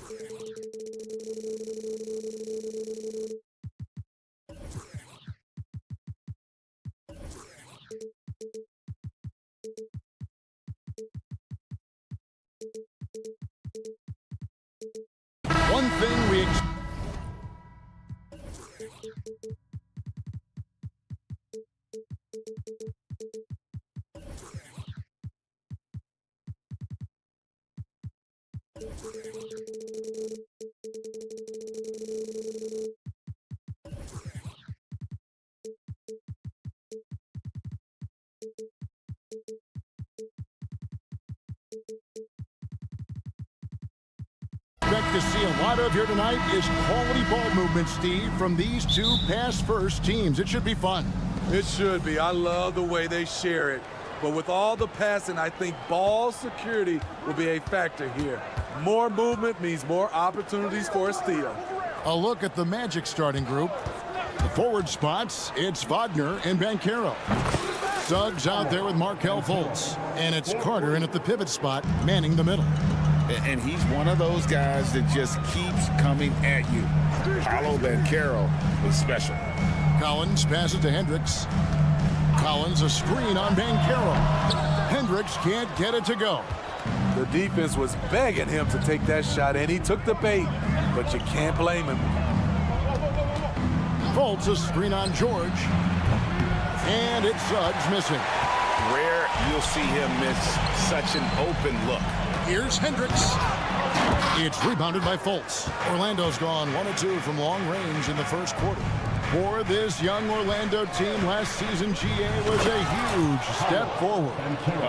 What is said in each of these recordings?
One thing we expect to see a lot of here tonight is quality ball movement, Steve, from these two pass-first teams. It should be fun. It should be. I love the way they share it. But with all the passing, I think ball security will be a factor here. More movement means more opportunities for a steal. A look at the Magic starting group. The forward spots, it's Wagner and Banchero. Suggs out there with Markelle Fultz. And it's Carter in at the pivot spot, manning the middle. And he's one of those guys that just keeps coming at you. Paolo Banchero is special. Collins passes to Hendricks. Collins a screen on Banchero. Hendricks can't get it to go. The defense was begging him to take that shot, and he took the bait, but you can't blame him. Fultz a screen on George. And it's Suggs missing. Rare you'll see him miss such an open look. Here's Hendricks. It's rebounded by Fultz. Orlando's gone 1 of 2 from long range in the first quarter. For this young Orlando team, last season GA was a huge step forward.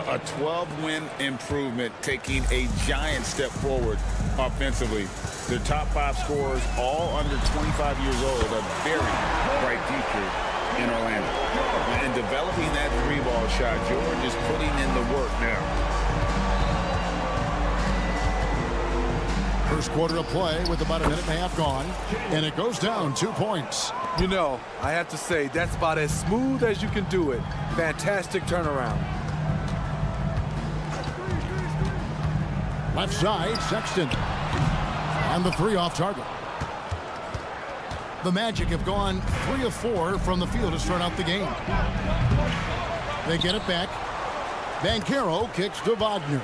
A 12-win improvement, taking a giant step forward offensively. Their top 5 scorers, all under 25 years old, a very bright future in Orlando. And developing that 3-ball shot, George is putting in the work now. First quarter of play with about a minute and a half gone, and it goes down 2 points. You know, I have to say, that's about as smooth as you can do it. Fantastic turnaround. Left side, Sexton. And the 3 off target. The Magic have gone 3 of 4 from the field to start out the game. They get it back. Banchero kicks to Wagner.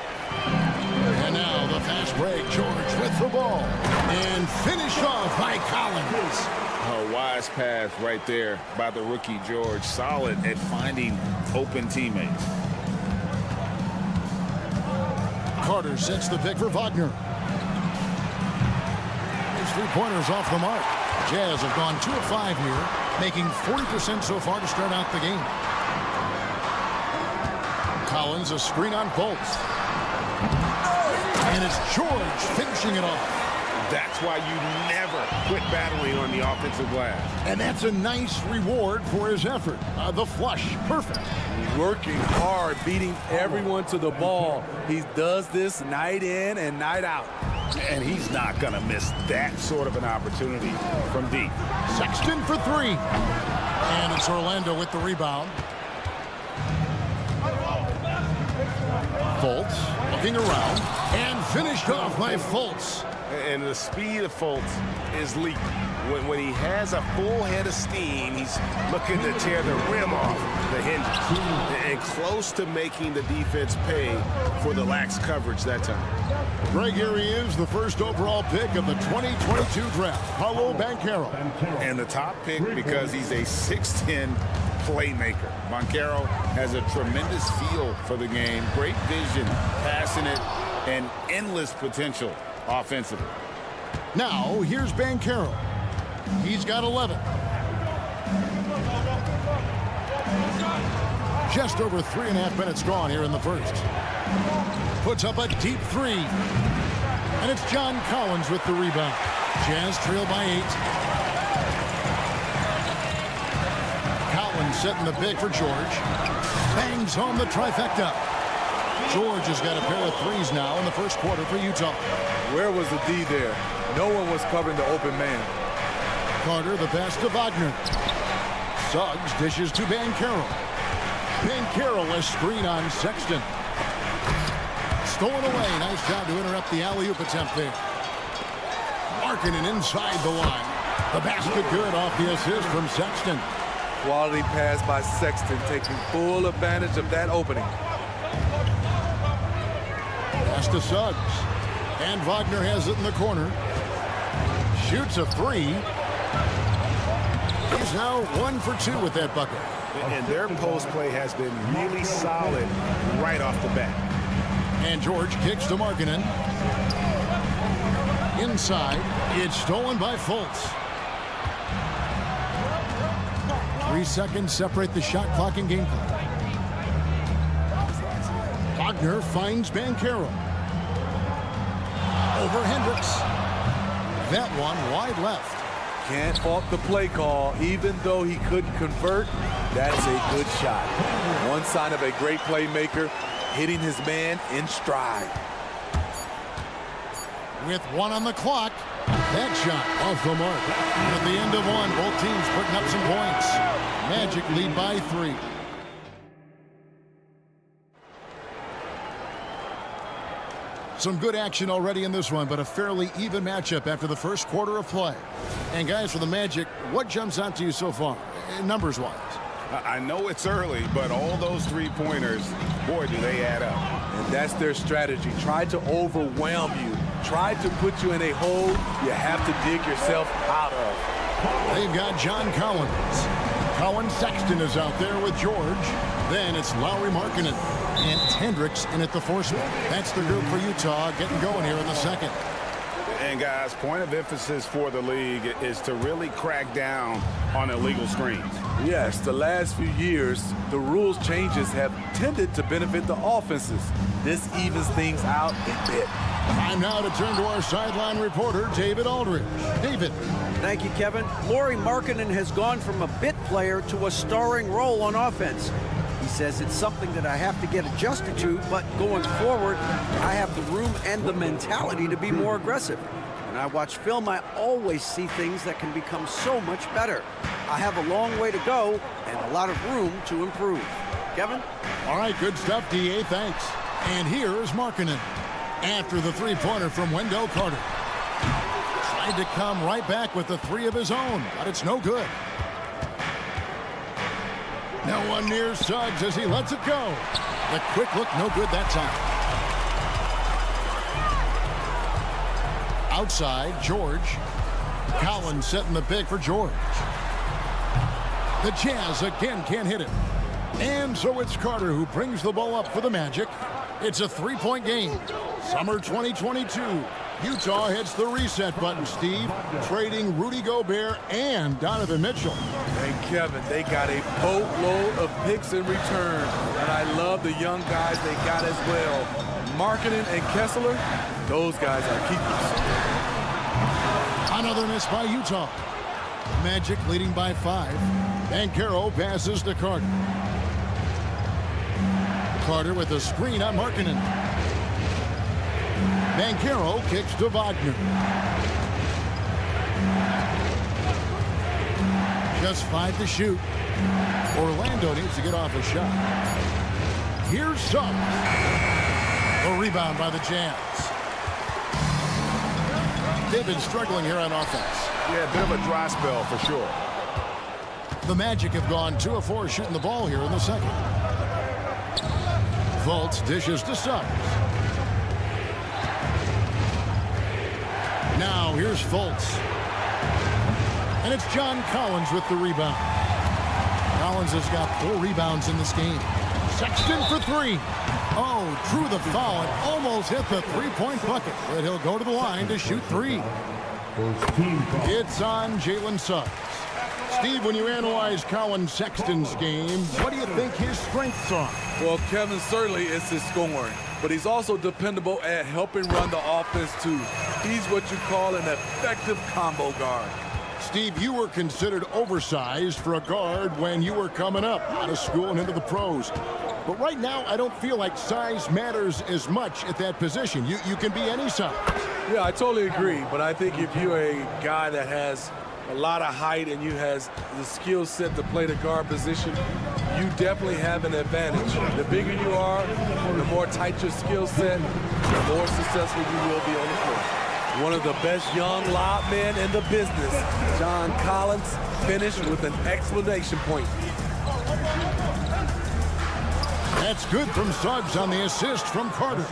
And now the fast break. George with the ball. And finished off by Collins. A wise pass right there by the rookie George. Solid at finding open teammates. Carter sets the pick for Wagner. His 3-pointers off the mark. Jazz have gone 2 of 5 here, making 40% so far to start out the game. Collins a screen on Fultz. And it's George finishing it off. That's why you never quit battling on the offensive glass. And that's a nice reward for his effort. The flush, perfect. Working hard, beating everyone to the ball. He does this night in and night out. And he's not going to miss that sort of an opportunity from deep. Sexton for 3. And it's Orlando with the rebound. Fultz looking around and finished off by Fultz. And the speed of Fultz is lethal. When he has a full head of steam, he's looking to tear the rim off the hinges. And close to making the defense pay for the lax coverage that time. Greg, here he is, the first overall pick of the 2022 draft, Paolo Banchero. And the top pick because he's a 6'10" playmaker. Banchero has a tremendous feel for the game, great vision, passing it, and endless potential offensively. Now, here's Banchero. He's got 11. Just over 3.5 minutes gone here in the first. Puts up a deep 3. And it's John Collins with the rebound. Jazz trail by 8. Collins setting the pick for George. Bangs home the trifecta. George has got a pair of 3s now in the first quarter for Utah. Where was the D there? No one was covering the open man. Carter, the pass to Wagner. Suggs dishes to Banchero. Banchero, a screen on Sexton. Stolen away. Nice job to interrupt the alley-oop attempt there. Markkanen inside the line. The basket good off the assist from Sexton. Quality pass by Sexton, taking full advantage of that opening. Pass to Suggs. And Wagner has it in the corner. Shoots a three. He's now 1 for 2 with that bucket. And their post play has been really solid right off the bat. And George kicks to Markkanen. Inside. It's stolen by Fultz. 3 seconds separate the shot clock and game clock. Wagner finds Banchero. Over Hendricks. That one wide left. Can't fault the play call. Even though he couldn't convert, that's a good shot. One sign of a great playmaker, hitting his man in stride. With 1 on the clock, that shot off the mark. At the end of 1, both teams putting up some points. Magic lead by 3. Some good action already in this one, but a fairly even matchup after the first quarter of play. And guys, for the Magic, what jumps out to you so far, numbers-wise? I know it's early, but all those three-pointers, boy, do they add up. And that's their strategy. Try to overwhelm you. Try to put you in a hole you have to dig yourself out of. They've got John Collins. Colin Sexton is out there with George. Then it's Lowry Markkanen and Hendricks in at the force man. That's the group for Utah getting going here in the second. And guys, point of emphasis for the league is to really crack down on illegal screens. Yes, the last few years, the rules changes have tended to benefit the offenses. This evens things out a bit. Time now to turn to our sideline reporter, David Aldridge. David. Thank you, Kevin. Lauri Markkanen has gone from a bit player to a starring role on offense. He says it's something that I have to get adjusted to, but going forward, I have the room and the mentality to be more aggressive. When I watch film, I always see things that can become so much better. I have a long way to go and a lot of room to improve. Kevin? All right, good stuff, D.A. Thanks. And here is Markkanen after the three-pointer from Wendell Carter. Tried to come right back with the three of his own, but it's no good. No one near Suggs as he lets it go. The quick look, no good that time. Outside, George. Collins setting the pick for George. The Jazz again can't hit it. And so it's Carter who brings the ball up for the Magic. It's a three-point game. Summer 2022. Utah hits the reset button, Steve, trading Rudy Gobert and Donovan Mitchell. And Kevin, they got a boatload of picks in return. And I love the young guys they got as well. Markkanen and Kessler, those guys are keepers. Another miss by Utah. Magic leading by 5. Banchero passes to Carter. Carter with a screen on Markkanen. Banchero kicks to Wagner. Just 5 to shoot. Orlando needs to get off a shot. Here's Suggs. A rebound by the Jazz. They've been struggling here on offense. Yeah, a bit of a dry spell for sure. The Magic have gone 2 of 4 shooting the ball here in the second. Fultz dishes to Suggs. Now here's Fultz. And it's John Collins with the rebound. Collins has got 4 rebounds in this game. Sexton for 3. Oh, drew the foul and almost hit the three-point bucket. But he'll go to the line to shoot 3. It's on Jalen Suggs. Steve, when you analyze Colin Sexton's game, what do you think his strengths are? Well, Kevin, certainly it's his scoring, but he's also dependable at helping run the offense, too. He's what you call an effective combo guard. Steve, you were considered oversized for a guard when you were coming up out of school and into the pros. But right now, I don't feel like size matters as much at that position. You can be any size. Yeah, I totally agree, but I think if you're a guy that has a lot of height and you has the skill set to play the guard position, you definitely have an advantage. The bigger you are, the more tight your skill set, the more successful you will be on the floor. One of the best young lob men in the business. John Collins finished with an exclamation point. That's good from Suggs on the assist from Carter.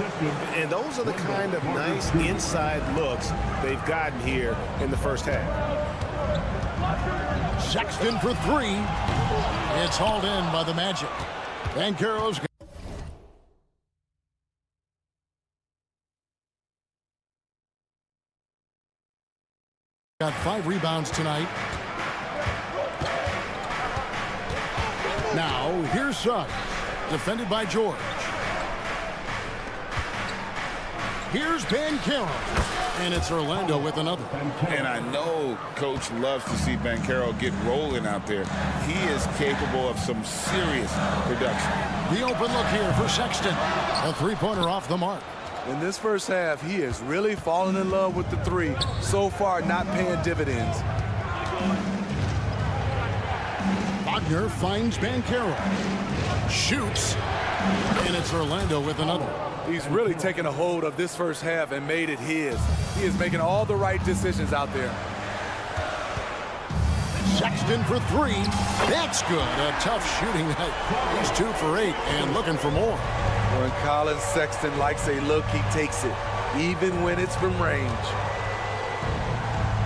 And those are the kind of nice inside looks they've gotten here in the first half. Sexton for three. It's hauled in by the Magic. Banchero's got 5 rebounds tonight. Now, here's Suggs, defended by George. Here's Banchero, and it's Orlando with another. And I know Coach loves to see Banchero get rolling out there. He is capable of some serious production. The open look here for Sexton. A three-pointer off the mark. In this first half, he has really fallen in love with the three. So far, not paying dividends. Wagner finds Banchero. Shoots. And it's Orlando with another. He's really taken a hold of this first half and made it his. He is making all the right decisions out there. Sexton for three. That's good. A tough shooting night. He's 2 for 8 and looking for more. When Colin Sexton likes a look, he takes it, even when it's from range.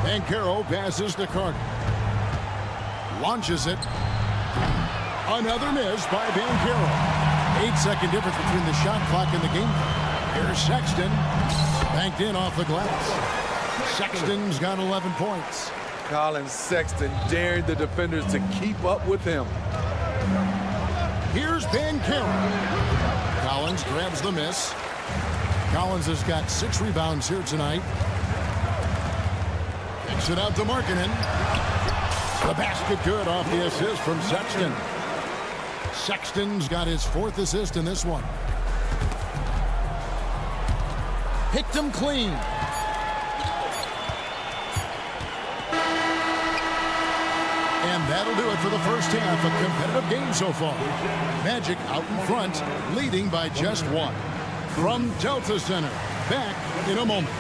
Banchero passes to Carter. Launches it. Another miss by Banchero. 8-second difference between the shot clock and the game. Here's Sexton. Banked in off the glass. Sexton's got 11 points. Colin Sexton dared the defenders to keep up with him. Here's Banchero. Collins grabs the miss. Collins has got 6 rebounds here tonight. Kicks it out to Markkanen. The basket good off the assist from Sexton. Sexton's got his 4th assist in this one. Picked him clean. And that'll do it for the first half. A competitive game so far. Magic out in front, leading by just 1. From Delta Center, back in a moment.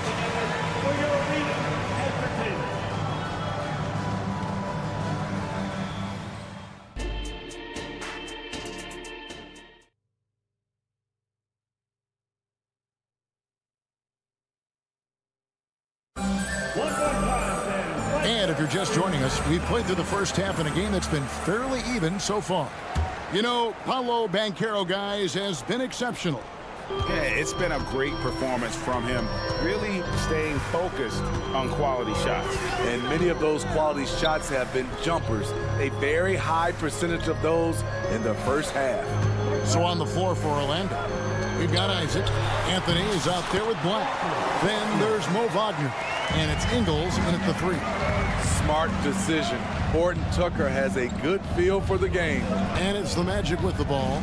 And if you're just joining us, we've played through the first half in a game that's been fairly even so far. You know, Paolo Banchero, guys, has been exceptional. Yeah, it's been a great performance from him, really staying focused on quality shots. And many of those quality shots have been jumpers. A very high percentage of those in the first half. So on the floor for Orlando, we've got Isaac. Anthony is out there with Black. Then there's Mo Wagner. And it's Ingles in at the 3. Smart decision. Horton Tucker has a good feel for the game. And it's the Magic with the ball,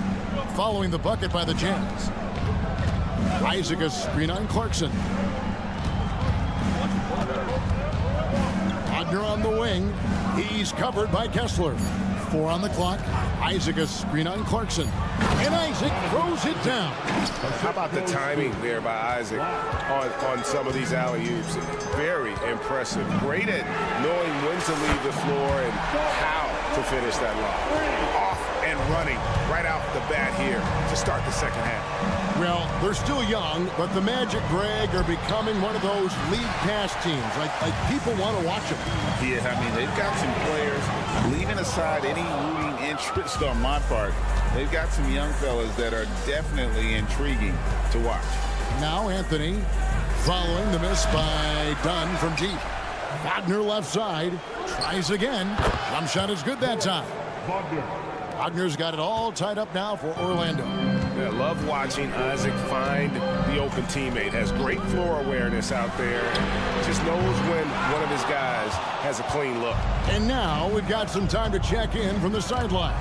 following the bucket by the Jazz. Isaac a screen on Clarkson. Wagner on the wing. He's covered by Kessler. 4 on the clock. Isaac a screen on Clarkson. And Isaac throws it down. How about the timing there by Isaac on some of these alley-oops? Very impressive. Great at knowing when to leave the floor and how to finish that lob. Off and running right out the bat here to start the second half. Well, they're still young, but the Magic, Greg, are becoming one of those league pass teams. Like people want to watch them. Yeah, I mean, they've got some players, leaving aside any rooting interest on my part, they've got some young fellas that are definitely intriguing to watch. Now Anthony following the miss by Dunn from deep. Wagner left side, tries again. Jump shot is good that time. Wagner's got it all tied up now for Orlando. Yeah, love watching Isaac find the open teammate. Has great floor awareness out there. Just knows when one of his guys has a clean look. And now we've got some time to check in from the sideline.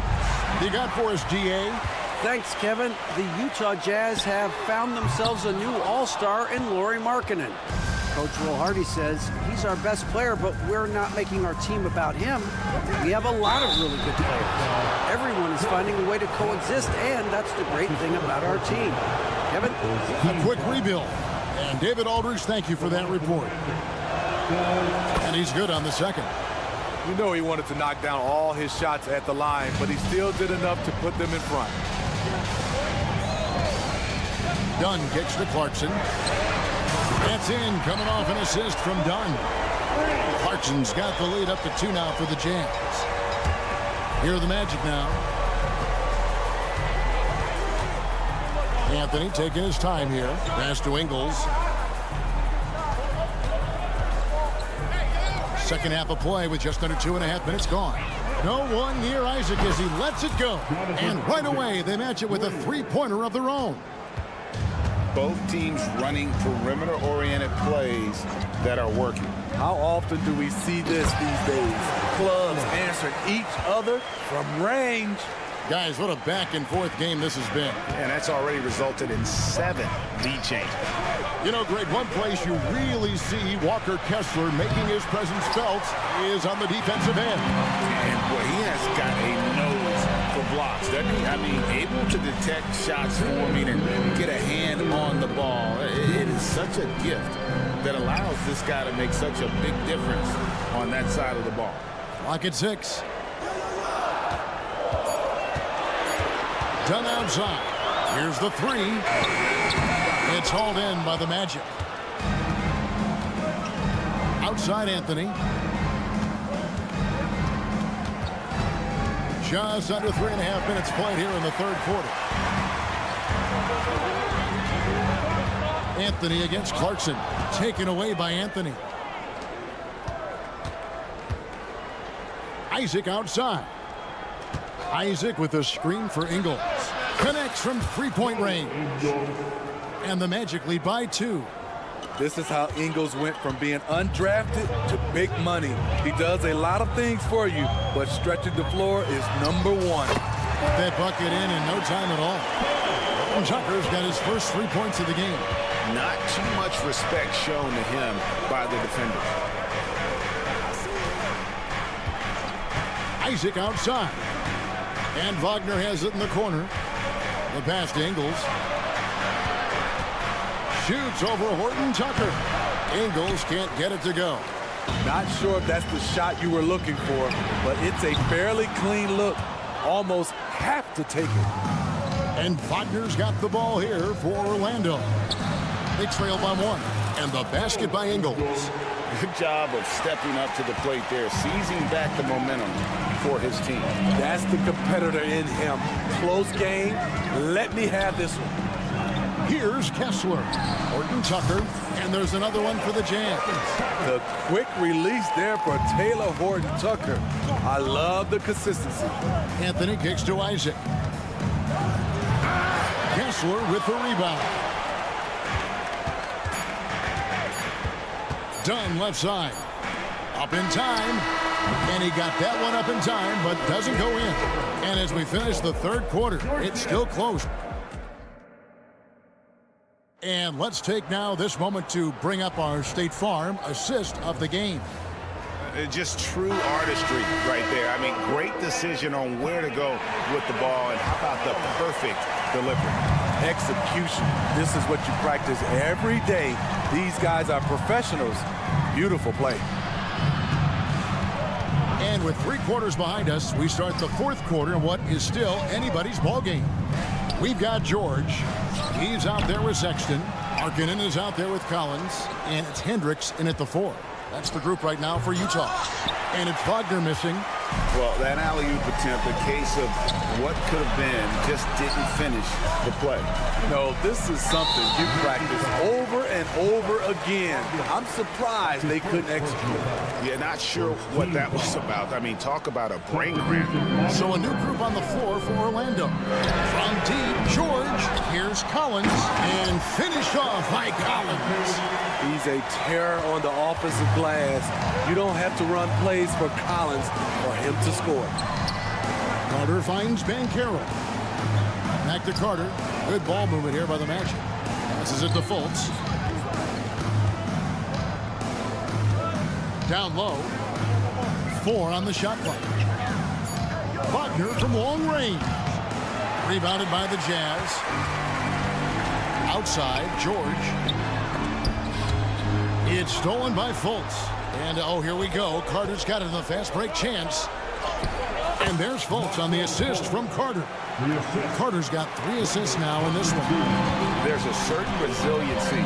You got for us, DA? Thanks, Kevin. The Utah Jazz have found themselves a new all-star in Lauri Markkanen. Coach Will Hardy says he's our best player, but we're not making our team about him. We have a lot of really good players. Everyone is finding a way to coexist, and that's the great thing about our team. Kevin? A quick rebuild. And David Aldridge, thank you for that report. And he's good on the second. You know he wanted to knock down all his shots at the line, but he still did enough to put them in front. Dunn kicks to Clarkson. That's in, coming off an assist from Dunn. Clarkson's got the lead up to 2 now for the Jazz. Here are the Magic now. Anthony taking his time here. Pass to Ingles. Second half of play with just under 2.5 minutes gone. No one near Isaac as he lets it go. And right away, they match it with a three-pointer of their own. Both teams running perimeter-oriented plays that are working. How often do we see this these days? Clubs answering each other from range. Guys, what a back-and-forth game this has been. And that's already resulted in 7 lead changes. You know, Greg, one place you really see Walker Kessler making his presence felt is on the defensive end. And boy, he has got a nose for blocks, doesn't he? I mean, able to detect shots forming and get a hand on the ball. It is such a gift that allows this guy to make such a big difference on that side of the ball. Clock at 6. Done outside. Here's the 3. It's hauled in by the Magic. Outside Anthony. Just under 3.5 minutes played here in the third quarter. Anthony against Clarkson. Taken away by Anthony. Isaac outside. Isaac with a screen for Ingles. Connects from three-point range. And the Magic lead by 2. This is how Ingles went from being undrafted to big money. He does a lot of things for you, but stretching the floor is number 1. That bucket in no time at all. Tucker's got his first 3 points of the game. Not too much respect shown to him by the defender. Isaac outside. And Wagner has it in the corner. The pass to Ingles. Shoots over Horton Tucker. Ingles can't get it to go. Not sure if that's the shot you were looking for, but it's a fairly clean look. Almost have to take it. And Wagner's got the ball here for Orlando. They trail by 1. And the basket by Ingles. Good job of stepping up to the plate there, seizing back the momentum for his team. That's the competitor in him. Close game. Let me have this one. Here's Kessler. Horton Tucker. And there's another one for the Jazz. The quick release there for Taylor Horton Tucker. I love the consistency. Anthony kicks to Isaac. Kessler with the rebound. Dunn left side. Up in time. And he got that one up in time, but doesn't go in. And as we finish the third quarter, it's still close. And let's take now this moment to bring up our State Farm assist of the game. Just true artistry right there. I mean, great decision on where to go with the ball, and how about the perfect delivery. Execution. This is what you practice every day. These guys are professionals. Beautiful play. And with 3 quarters behind us, we start the fourth quarter in what is still anybody's ball game. We've got George. He's out there with Sexton. Markkanen is out there with Collins. And it's Hendricks in at the 4. That's the group right now for Utah. And it's Wagner missing. Well, that alley-oop attempt, a case of what could have been, just didn't finish the play. No, this is something you practice over and over again. I'm surprised they couldn't execute. Yeah, not sure what that was about. I mean, talk about a brain cramp. So a new group on the floor for Orlando. From deep, George. Here's Collins. And finished off by Collins. He's a terror on the offensive glass. You don't have to run plays for Collins for him to score. Carter finds Banchero. Back to Carter. Good ball movement here by the Magic. Passes it to Fultz. Down low. 4 on the shot clock. Wagner from long range. Rebounded by the Jazz. Outside, George. It's stolen by Fultz. And, oh, here we go. Carter's got it in the fast break chance. And there's Fultz on the assist from Carter. Carter's got 3 assists now in this one. There's a certain resiliency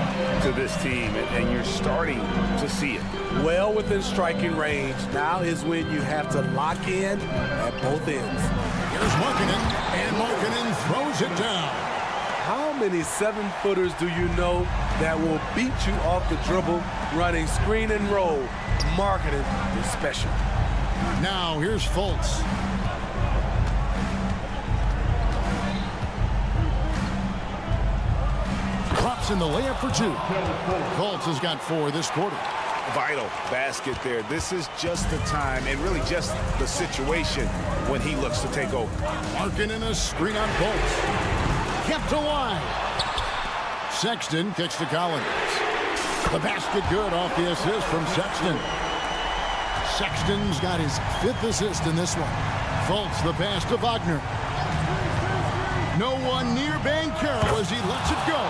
to this team, and you're starting to see it. Well within striking range. Now is when you have to lock in at both ends. Here's Markkanen, and Markkanen throws it down. How many 7-footers do you know that will beat you off the dribble running screen and roll? Markkanen is special. Now here's Fultz. Drops in the layup for 2. Fultz has got 4 this quarter. Vital basket there. This is just the time and really just the situation when he looks to take over. Markkanen a screen on Fultz. Kept alive. Sexton kicks to Collins. The basket good off the assist from Sexton. Sexton's got his 5th assist in this one. Fultz the pass to Wagner. No one near Banchero as he lets it go.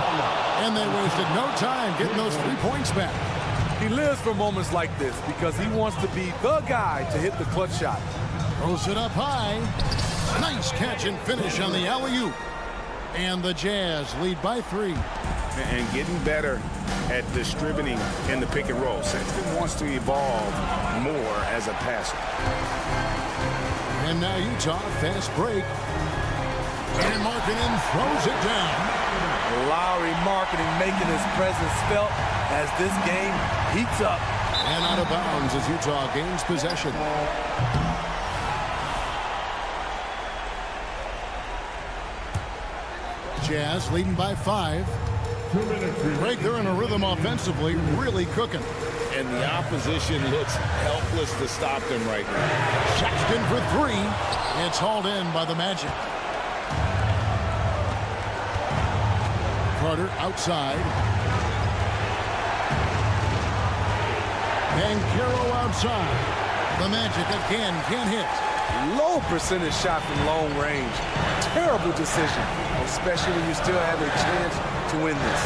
And they wasted no time getting those 3 points back. He lives for moments like this because he wants to be the guy to hit the clutch shot. Throws it up high. Nice catch and finish on the alley-oop. And the Jazz lead by 3. And getting better at distributing in the pick and roll. Sexton wants to evolve more as a passer. And now Utah, fast break. And Markkanen throws it down. Lowry Markkanen making his presence felt as this game heats up. And out of bounds as Utah gains possession. Jazz leading by 5. Right, they're in a rhythm offensively, really cooking. And the opposition looks helpless to stop them right now. Sexton for 3. It's hauled in by the Magic. Carter outside. Banchero outside. The Magic again can't hit. Low percentage shot from long range. Terrible decision, especially when you still have a chance to win this.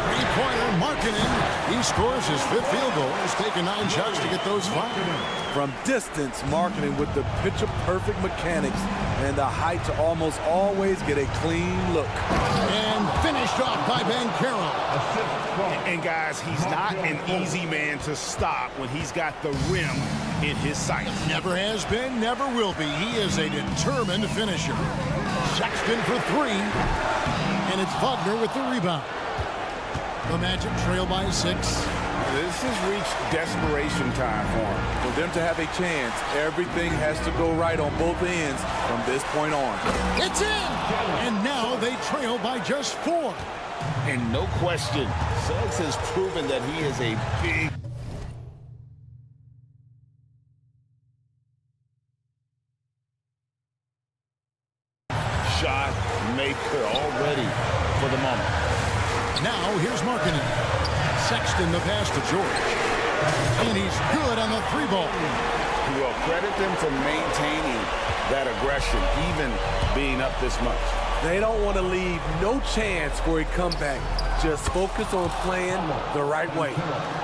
3-pointer Markkanen. He scores his 5th field goal. He's taken 9 shots to get those 5. From distance, Markkanen with the picture-perfect mechanics and the height to almost always get a clean look. And finished off by Banchero. And guys, he's not an easy man to stop when he's got the rim in his sights. Never has been, never will be. He is a determined finisher. Sexton for 3. And it's Wagner with the rebound. The Magic trail by 6. This has reached desperation time for him. For them to have a chance, everything has to go right on both ends from this point on. It's in! And now they trail by just 4. And no question, Suggs has proven that he is a big shot maker already for the moment. Now here's Markkanen. Sexton the pass to George. And he's good on the 3-ball. Well, credit them for maintaining that aggression, even being up this much. They don't want to leave no chance for a comeback. Just focus on playing the right way.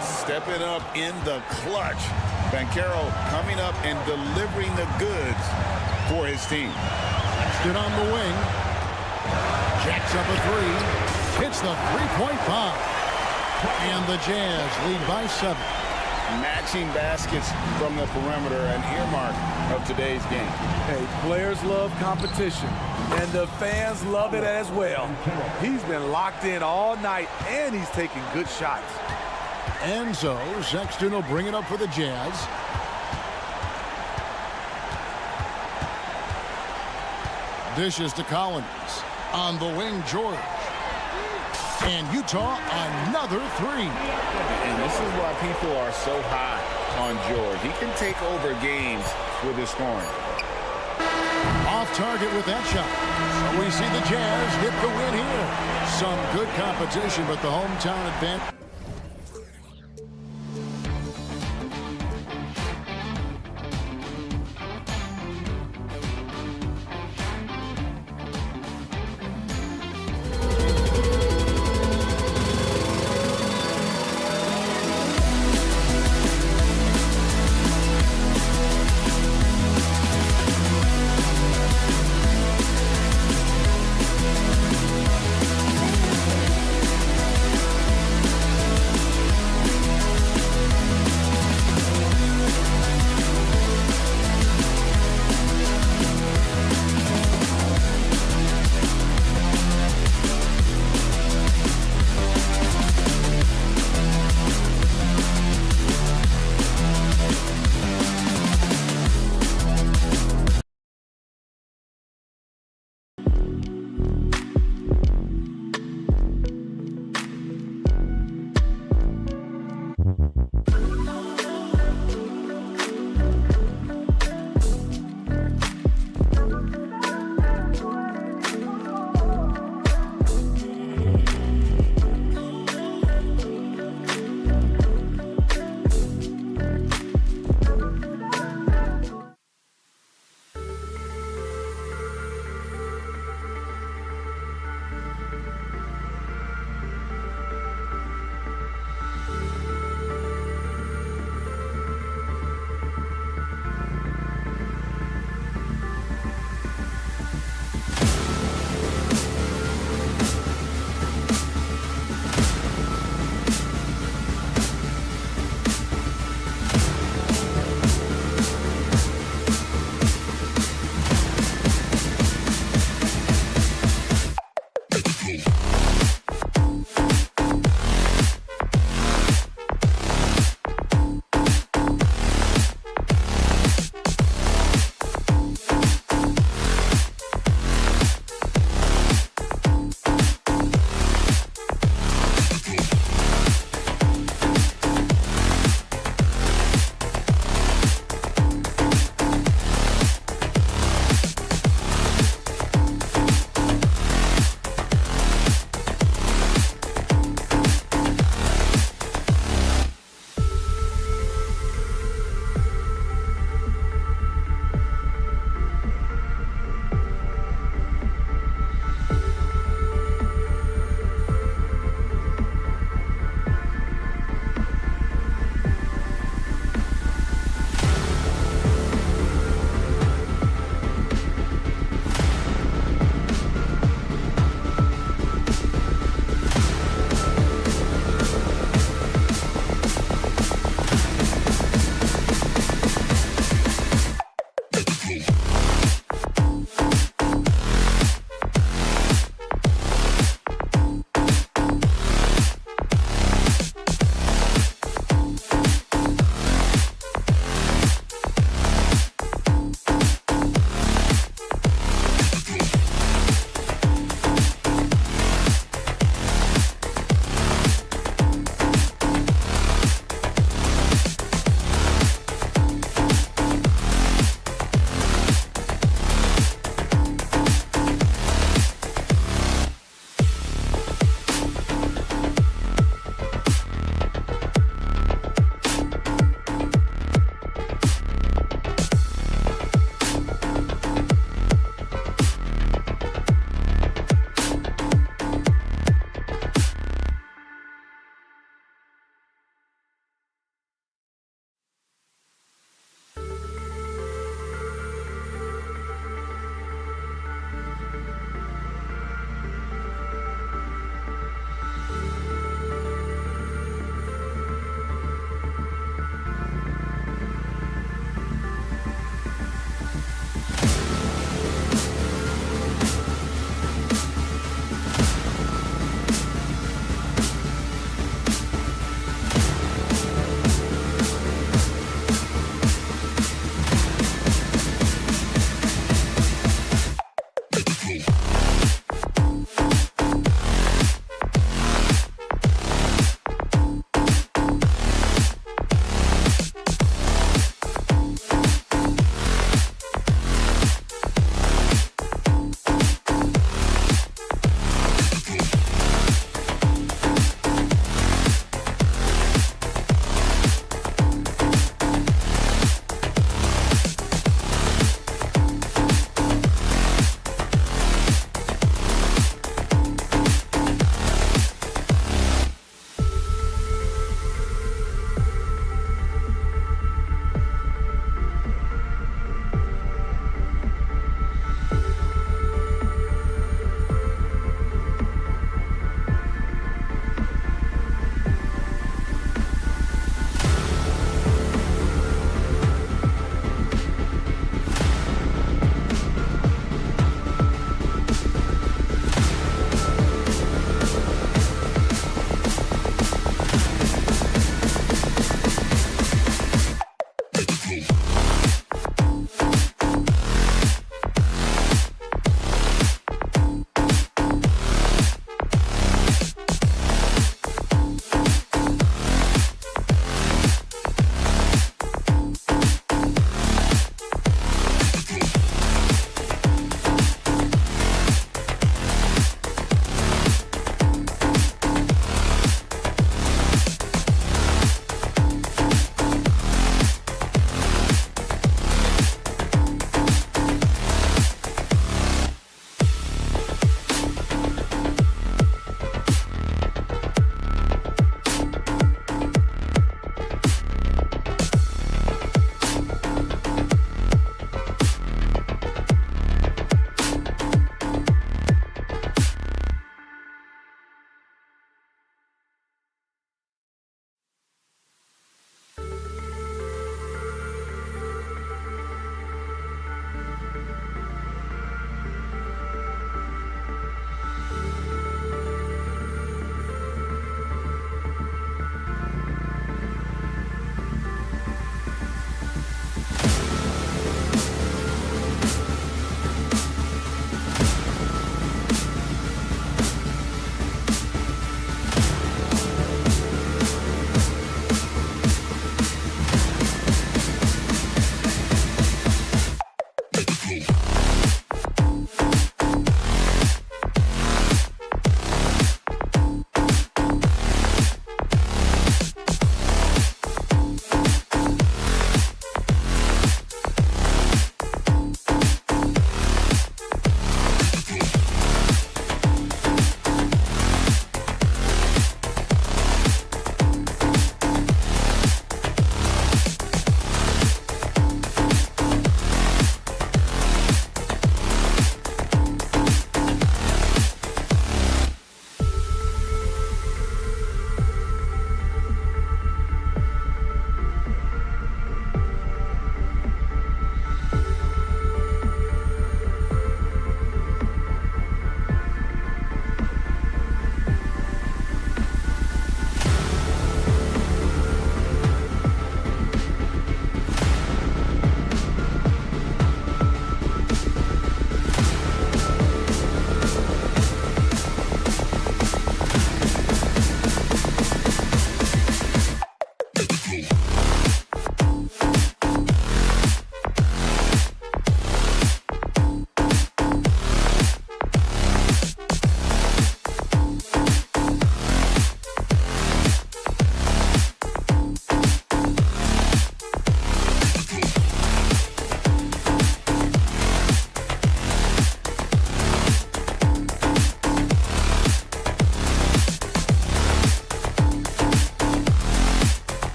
Stepping up in the clutch. Banchero coming up and delivering the goods for his team. Sexton on the wing. Jacks up a 3. Hits the 3-point bomb. And the Jazz lead by 7. Matching baskets from the perimeter, an earmark of today's game. Hey, players love competition, and the fans love it as well. He's been locked in all night, and he's taking good shots. And so Sexton will bring it up for the Jazz. Dishes to Collins. On the wing, George. And Utah, another 3. And this is why people are so high on George. He can take over games with his scoring. Off target with that shot. So we see the Jazz get the win here. Some good competition, but the hometown advantage.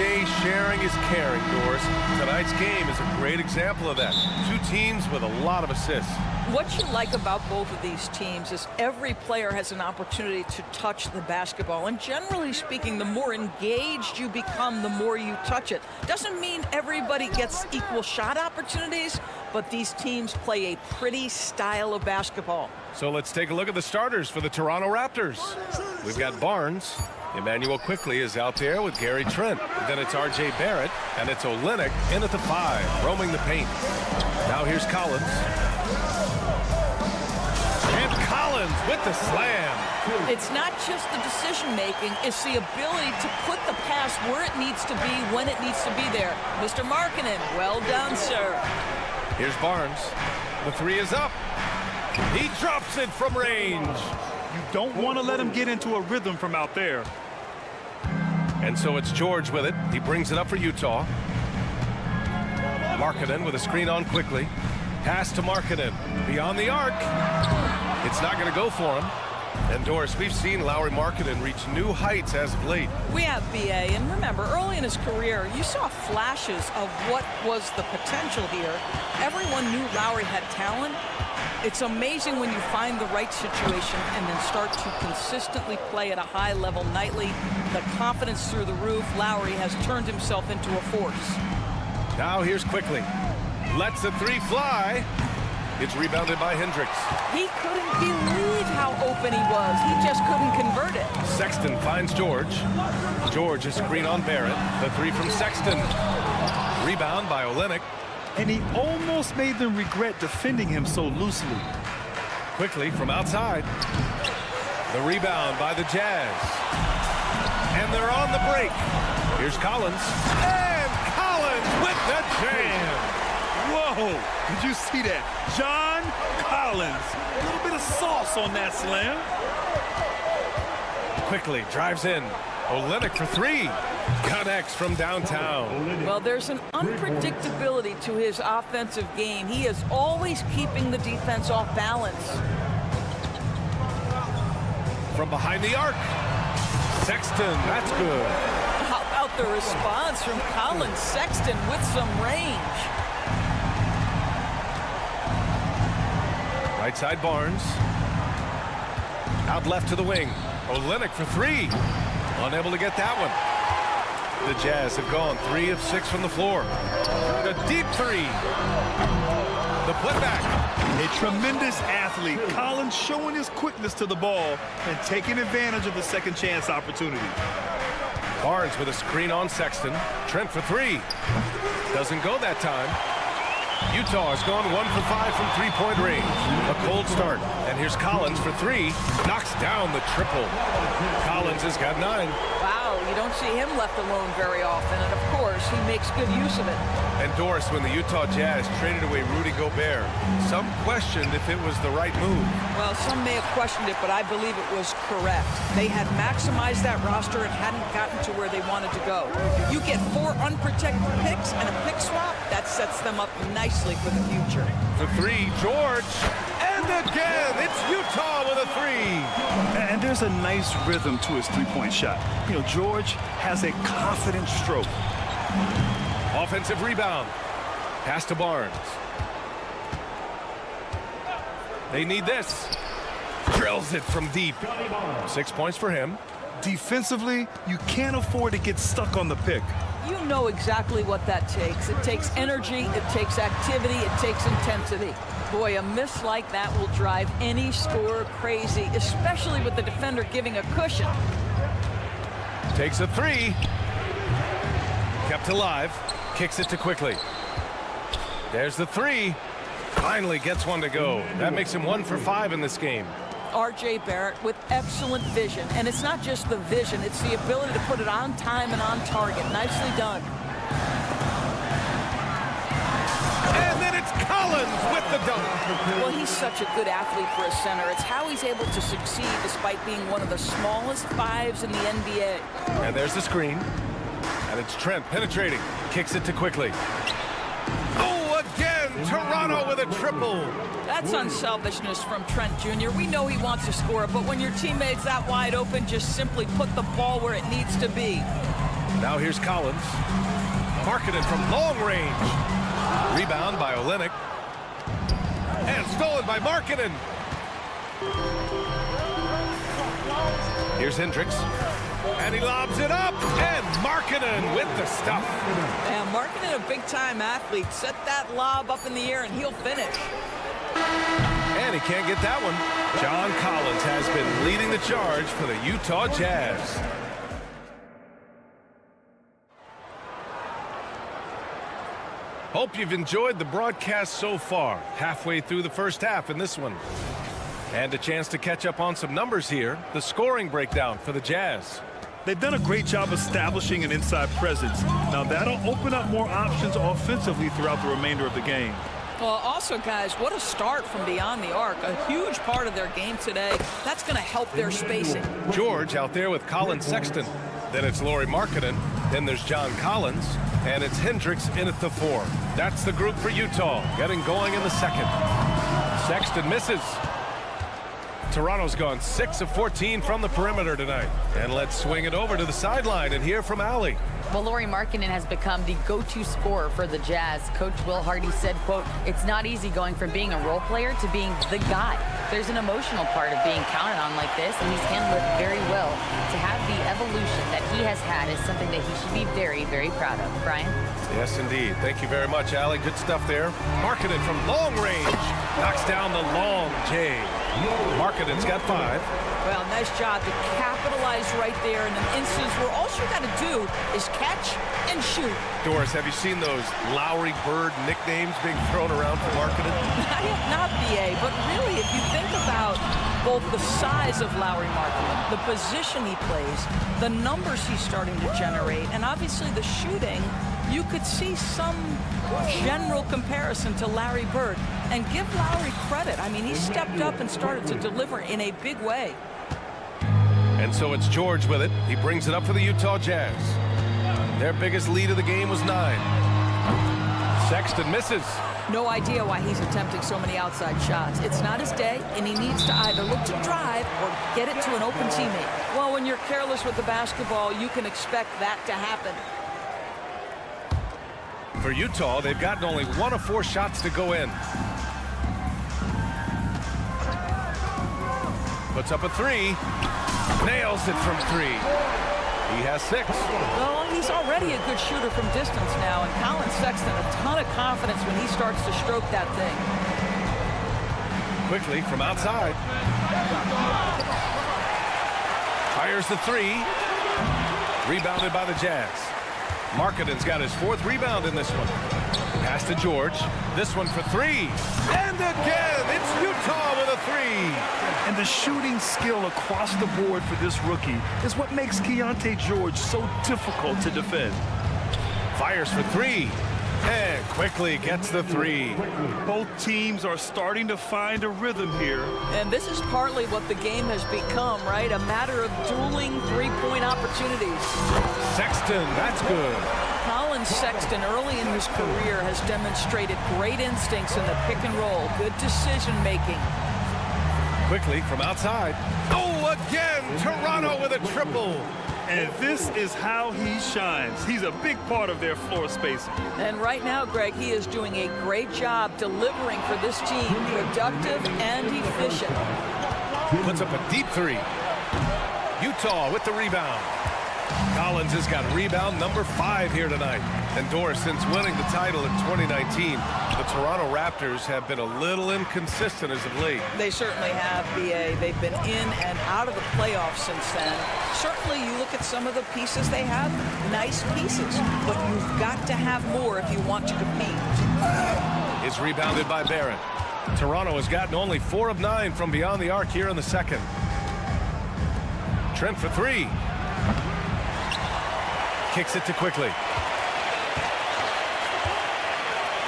cliche, sharing is caring, Doris. Tonight's game is a great example of that. Two teams with a lot of assists. What you like about both of these teams is every player has an opportunity to touch the basketball. And generally speaking, the more engaged you become, the more you touch it. Doesn't mean everybody gets equal shot opportunities, but these teams play a pretty style of basketball. So let's take a look at the starters for the Toronto Raptors. We've got Barnes. Emmanuel quickly is out there with Gary Trent. Then it's R.J. Barrett, and it's Olynyk in at the 5, roaming the paint. Now here's Collins. And Collins with the slam. It's not just the decision-making, it's the ability to put the pass where it needs to be, when it needs to be there. Mr. Markkanen, well done, sir. Here's Barnes. The 3 is up. He drops it from range. You don't want to let him get into a rhythm from out there. And so it's George with it. He brings it up for Utah. Markkanen with a screen on quickly. Pass to Markkanen. Beyond the arc. It's not going to go for him. And Doris, we've seen Lauri Markkanen reach new heights as of late. We have BA, and remember, early in his career, you saw flashes of what was the potential here. Everyone knew Lauri had talent. It's amazing when you find the right situation and then start to consistently play at a high level nightly. The confidence through the roof. Lauri has turned himself into a force. Now here's quickly. Lets the 3 fly. It's rebounded by Hendricks. He couldn't believe how open he was. He just couldn't convert it. Sexton finds George. George is screen on Barrett. The 3 from Sexton. Rebound by Olynyk. And he almost made them regret defending him so loosely. Quickly from outside. The rebound by the Jazz. And they're on the break. Here's Collins. And Collins with the jam. Whoa, did you see that? John Collins. A little bit of sauce on that slam. Quickly drives in. Olynyk for 3. Connects from downtown. Well, there's an unpredictability to his offensive game. He is always keeping the defense off balance. From behind the arc. Sexton, that's good. How about the response from Collins? Sexton with some range. Right side Barnes. Out left to the wing. Olynyk for 3. Unable to get that one. The Jazz have gone 3 of 6 from the floor. The deep 3. The putback. A tremendous athlete. Collins showing his quickness to the ball and taking advantage of the second chance opportunity. Barnes with a screen on Sexton. Trent for 3. Doesn't go that time. Utah has gone 1 for 5 from 3-point range. A cold start. And here's Collins for 3. Knocks down the triple. Collins has got 9. Wow, you don't see him left alone very often. And of course, he makes good use of it. And Doris, when the Utah Jazz traded away Rudy Gobert, some questioned if it was the right move. Well, some may have questioned it, but I believe it was correct. They had maximized that roster and hadn't gotten to where they wanted to go. You get 4 unprotected picks and a pick swap, that sets them up nicely for the future. For 3, George. And again, it's Utah with a 3. And there's a nice rhythm to his three-point shot. You know, George has a confident stroke. Offensive rebound. Pass to Barnes. They need this. Drills it from deep. 6 points for him. Defensively, you can't afford to get stuck on the pick. You know exactly what that takes. It takes energy, it takes activity, it takes intensity. Boy, a miss like that will drive any scorer crazy, especially with the defender giving a cushion. Takes a 3. Kept alive. Kicks it to quickly. There's the 3. Finally gets one to go. That makes him 1 for 5 in this game. R.J. Barrett with excellent vision. And it's not just the vision, it's the ability to put it on time and on target. Nicely done. And then it's Collins with the dunk. Well, he's such a good athlete for a center. It's how he's able to succeed despite being one of the smallest 5s in the NBA. And there's the screen. And it's Trent penetrating. Kicks it to quickly. Oh, again, Toronto with a triple. That's unselfishness from Trent Jr. We know he wants to score, but when your teammate's that wide open, just simply put the ball where it needs to be. Now here's Collins. Markkanen from long range. Rebound by Olynyk. And stolen by Markkanen. Here's Hendricks. And he lobs it up. And Markkanen with the stuff. Yeah, Markkanen, a big-time athlete. Set that lob up in the air, and he'll finish. And he can't get that one. John Collins has been leading the charge for the Utah Jazz. Hope you've enjoyed the broadcast so far. Halfway through the first half in this one. And a chance to catch up on some numbers here. The scoring breakdown for the Jazz. They've done a great job establishing an inside presence. Now that'll open up more options offensively throughout the remainder of the game. Well, also, guys, what a start from beyond the arc. A huge part of their game today. That's going to help their spacing. George out there with Colin Sexton. Then it's Lauri Markkanen. Then there's John Collins. And it's Hendricks in at the 4. That's the group for Utah, getting going in the second. Sexton misses. Toronto's gone 6 of 14 from the perimeter tonight. And let's swing it over to the sideline and hear from Allie. Well, Lauri Markkanen has become the go-to scorer for the Jazz. Coach Will Hardy said, quote, "It's not easy going from being a role player to being the guy. There's an emotional part of being counted on like this, and he's handled it very well. To have the evolution that he has had is something that he should be very, very proud of." Brian? Yes, indeed. Thank you very much, Allie. Good stuff there. Markkanen from long range. Knocks down the long J. Markkanen's got 5. Well, nice job to capitalize right there in an instance where all you got to do is catch and shoot. Doris, have you seen those Lowry Bird nicknames being thrown around for Markkanen? I have not, BA, but really, if you think about both the size of Lauri Markkanen, the position he plays, the numbers he's starting to generate, and obviously the shooting, you could see some general comparison to Larry Bird. And give Lowry credit. I mean, he stepped up and started to deliver in a big way. And so it's George with it. He brings it up for the Utah Jazz. Their biggest lead of the game was 9. Sexton misses. No idea why he's attempting so many outside shots. It's not his day, and he needs to either look to drive or get it to an open teammate. Well, when you're careless with the basketball, you can expect that to happen. For Utah, they've gotten only 1 of 4 shots to go in. Puts up a 3. Nails it from 3. He has 6. Well, he's already a good shooter from distance now, and Colin Sexton, a ton of confidence when he starts to stroke that thing. Quickly from outside. Fires the 3. Rebounded by the Jazz. Markkanen's got his 4th rebound in this one. Pass to George. This one for 3. And again, it's Utah with a 3. And the shooting skill across the board for this rookie is what makes Keyonte George so difficult to defend. Fires for 3. And quickly gets the 3. Both teams are starting to find a rhythm here. And this is partly what the game has become, right? A matter of dueling three-point opportunities. Sexton, that's good. Colin Sexton, early in his career, has demonstrated great instincts in the pick and roll. Good decision-making. Quickly from outside. Oh, again, Toronto with a triple. And this is how he shines. He's a big part of their floor spacing. And right now, Greg, he is doing a great job delivering for this team. Productive and efficient. Puts up a deep 3. Utah with the rebound. Collins has got rebound number 5 here tonight. And Doris, since winning the title in 2019, the Toronto Raptors have been a little inconsistent as of late. They certainly have, BA. They've been in and out of the playoffs since then. Certainly, you look at some of the pieces they have, nice pieces, but you've got to have more if you want to compete. It's rebounded by Barrett. Toronto has gotten only 4 of 9 from beyond the arc here in the second. Trent for 3. Kicks it to Quickly.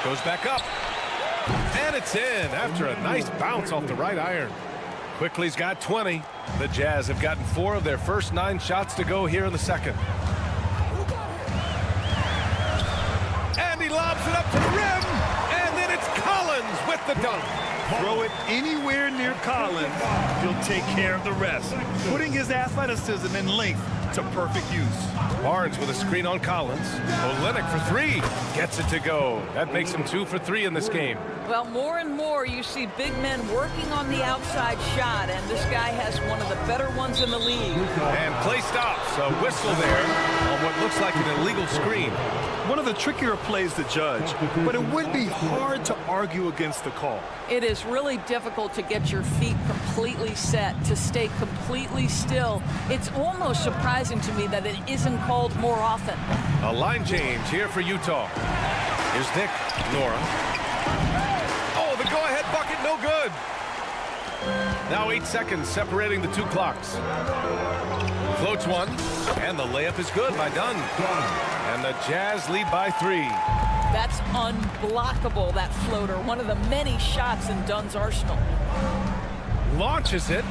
Goes back up. And it's in after a nice bounce off the right iron. Quickly's got 20. The Jazz have gotten 4 of their first 9 shots to go here in the second. And he lobs it up to the rim. And then it's Collins with the dunk. Throw it anywhere near Collins, he'll take care of the rest. Putting his athleticism and length to perfect use. Barnes with a screen on Collins. Olynyk for three. Gets it to go. That makes him 2 for 3 in this game. Well, more and more you see big men working on the outside shot, and this guy has one of the better ones in the league. And play stops. A whistle there on what looks like an illegal screen. One of the trickier plays to judge, but it would be hard to argue against the call. It is really difficult to get your feet completely set, to stay completely still. It's almost surprising to me that it isn't called more often. A line change here for Utah. Here's Dick. Nora. Oh, the go-ahead bucket, no good. Now 8 seconds separating the two clocks. Floats one, and the layup is good by Dunn. And the Jazz lead by 3. That's unblockable, that floater. One of the many shots in Dunn's arsenal. Launches it.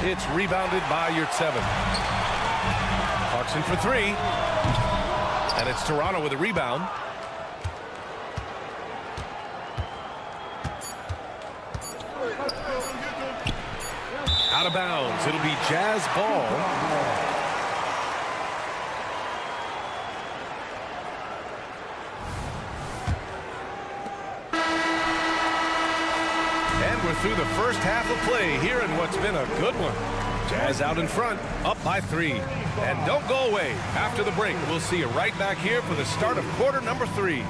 It's rebounded by Yurtseven. Clarkson for 3. And it's Toronto with a rebound. Out of bounds. It'll be Jazz ball. We're through the first half of play here in what's been a good one. Jazz out in front, up by 3. And don't go away. After the break, we'll see you right back here for the start of quarter number 3.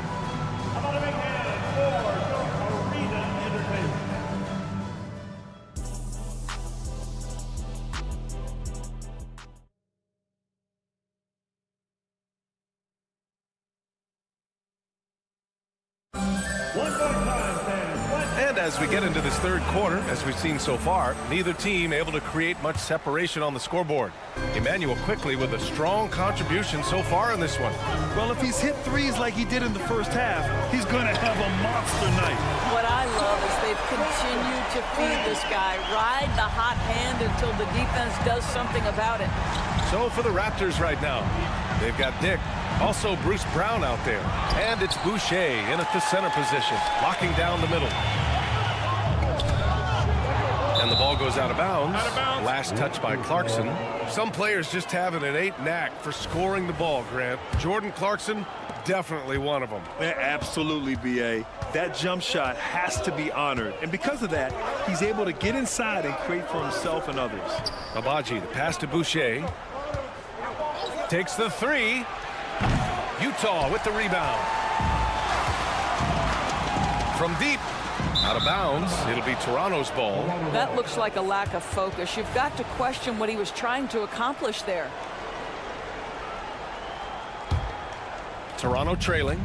As we get into this third quarter, as we've seen so far, neither team able to create much separation on the scoreboard. Emmanuel quickly with a strong contribution so far in this one. Well, if he's hit threes like he did in the first half, he's going to have a monster night. What I love is they've continued to feed this guy, ride the hot hand until the defense does something about it. So for the Raptors right now, they've got Dick, also Bruce Brown out there, and it's Boucher in at the center position, locking down the middle. And the ball goes out of bounds. Last touch by Clarkson. Some players just have an innate knack for scoring the ball, Grant. Jordan Clarkson, definitely one of them. Absolutely, B.A. That jump shot has to be honored. And because of that, he's able to get inside and create for himself and others. Abaji, the pass to Boucher. Takes the 3. Utah with the rebound. From deep. Out of bounds. It'll be Toronto's ball. That looks like a lack of focus. You've got to question what he was trying to accomplish there. Toronto trailing.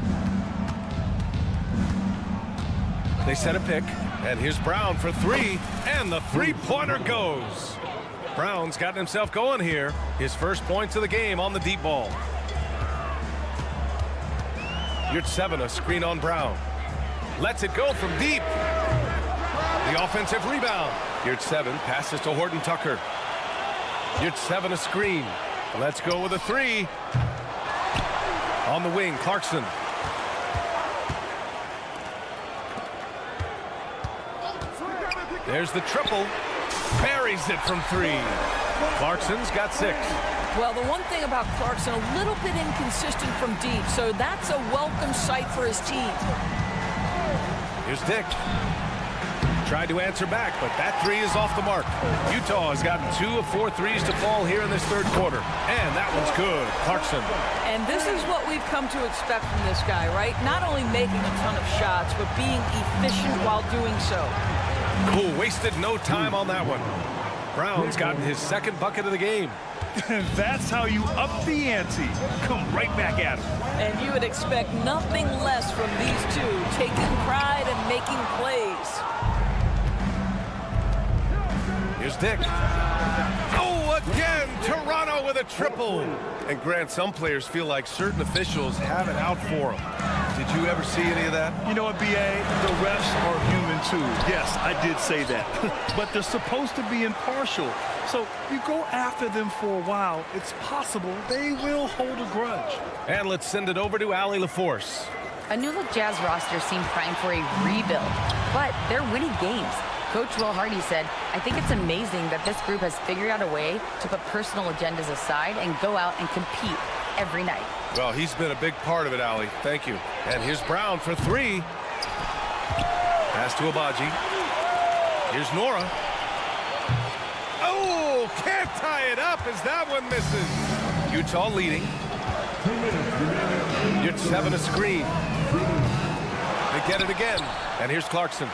They set a pick. And here's Brown for 3. And the three-pointer goes. Brown's gotten himself going here. His first points of the game on the deep ball. Yurtseven, a screen on Brown. Lets it go from deep. The offensive rebound. Yurtseven passes to Horton Tucker. Yurtseven a screen. Let's go with a 3. On the wing, Clarkson. There's the triple. Buries it from 3. Clarkson's got 6. Well, the one thing about Clarkson, a little bit inconsistent from deep, so that's a welcome sight for his team. Here's Dick. Tried to answer back, but that 3 is off the mark. Utah has gotten 2 of 4 threes to fall here in this third quarter. And that one's good. Clarkson. And this is what we've come to expect from this guy, right? Not only making a ton of shots, but being efficient while doing so. Cool, wasted no time on that one. Brown's gotten his second bucket of the game. That's how you up the ante. Come right back at him. And you would expect nothing less from these two, taking pride and making plays. Here's Dick. Oh, again, Toronto with a triple. And Grant, some players feel like certain officials have it out for them. Did you ever see any of that? You know what, B.A.? The refs are human too. Yes, I did say that. But they're supposed to be impartial. So you go after them for a while, it's possible they will hold a grudge. And let's send it over to Allie LaForce. A new-look Jazz roster seemed primed for a rebuild, but they're winning games. Coach Will Hardy said, "I think it's amazing that this group has figured out a way to put personal agendas aside and go out and compete every night." Well, he's been a big part of it, Allie. Thank you. And here's Brown for three. Pass to Abaji. Here's Nora. Oh, can't tie it up as that one misses. Utah leading. You're 7 a screen. They get it again. And here's Clarkson.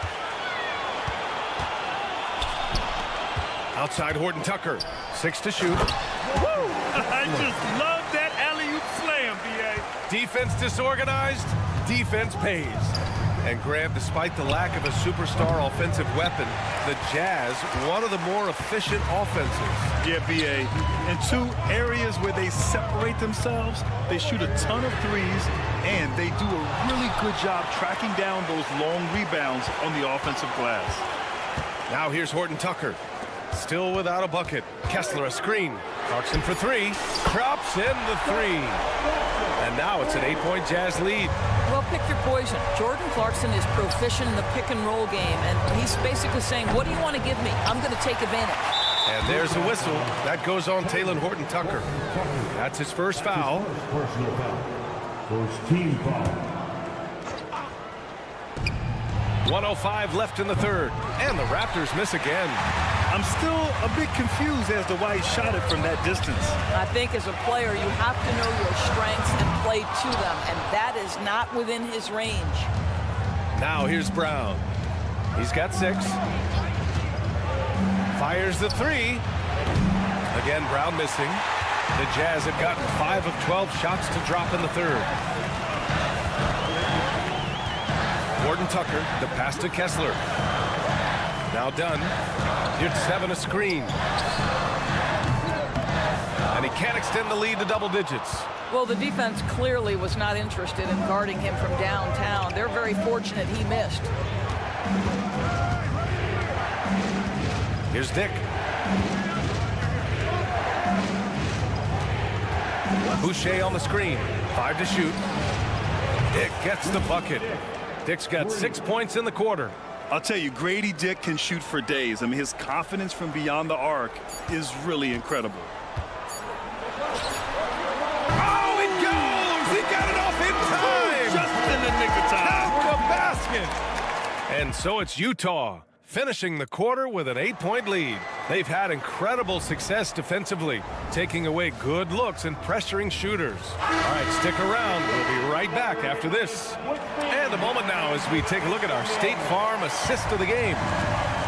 Outside Horton Tucker. 6 to shoot. Woo! I just love that alley-oop slam, B.A. Defense disorganized. Defense pays. And Graham, despite the lack of a superstar offensive weapon, the Jazz, one of the more efficient offenses. Yeah, B.A. In 2 areas where they separate themselves, they shoot a ton of threes, and they do a really good job tracking down those long rebounds on the offensive glass. Now here's Horton Tucker. Still without a bucket. Kessler a screen. Clarkson for 3. Drops in the 3. And now it's an 8-point Jazz lead. Well, pick your poison. Jordan Clarkson is proficient in the pick-and-roll game, and he's basically saying, what do you want to give me? I'm going to take advantage. And there's a whistle. That goes on Taylor Horton Tucker. That's his first foul. First team foul. 1:05 left in the third. And the Raptors miss again. I'm still a bit confused as to why he shot it from that distance. I think as a player, you have to know your strengths and play to them, and that is not within his range. Now here's Brown. He's got 6. Fires the 3. Again, Brown missing. The Jazz have gotten 5 of 12 shots to drop in the third. Horton Tucker, the pass to Kessler. Now done. Here's 7 a screen. And he can't extend the lead to double digits. Well, the defense clearly was not interested in guarding him from downtown. They're very fortunate he missed. Here's Dick. Boucher on the screen. 5 to shoot. Dick gets the bucket. Dick's got 6 points in the quarter. I'll tell you, Grady Dick can shoot for days. I mean, his confidence from beyond the arc is really incredible. Oh, it goes! He got it off in time! Just in the nick of time. Count the basket! And so it's Utah, finishing the quarter with an 8-point lead. They've had incredible success defensively, taking away good looks and pressuring shooters. All right, stick around. We'll be right back after this. And a moment now as we take a look at our State Farm assist of the game.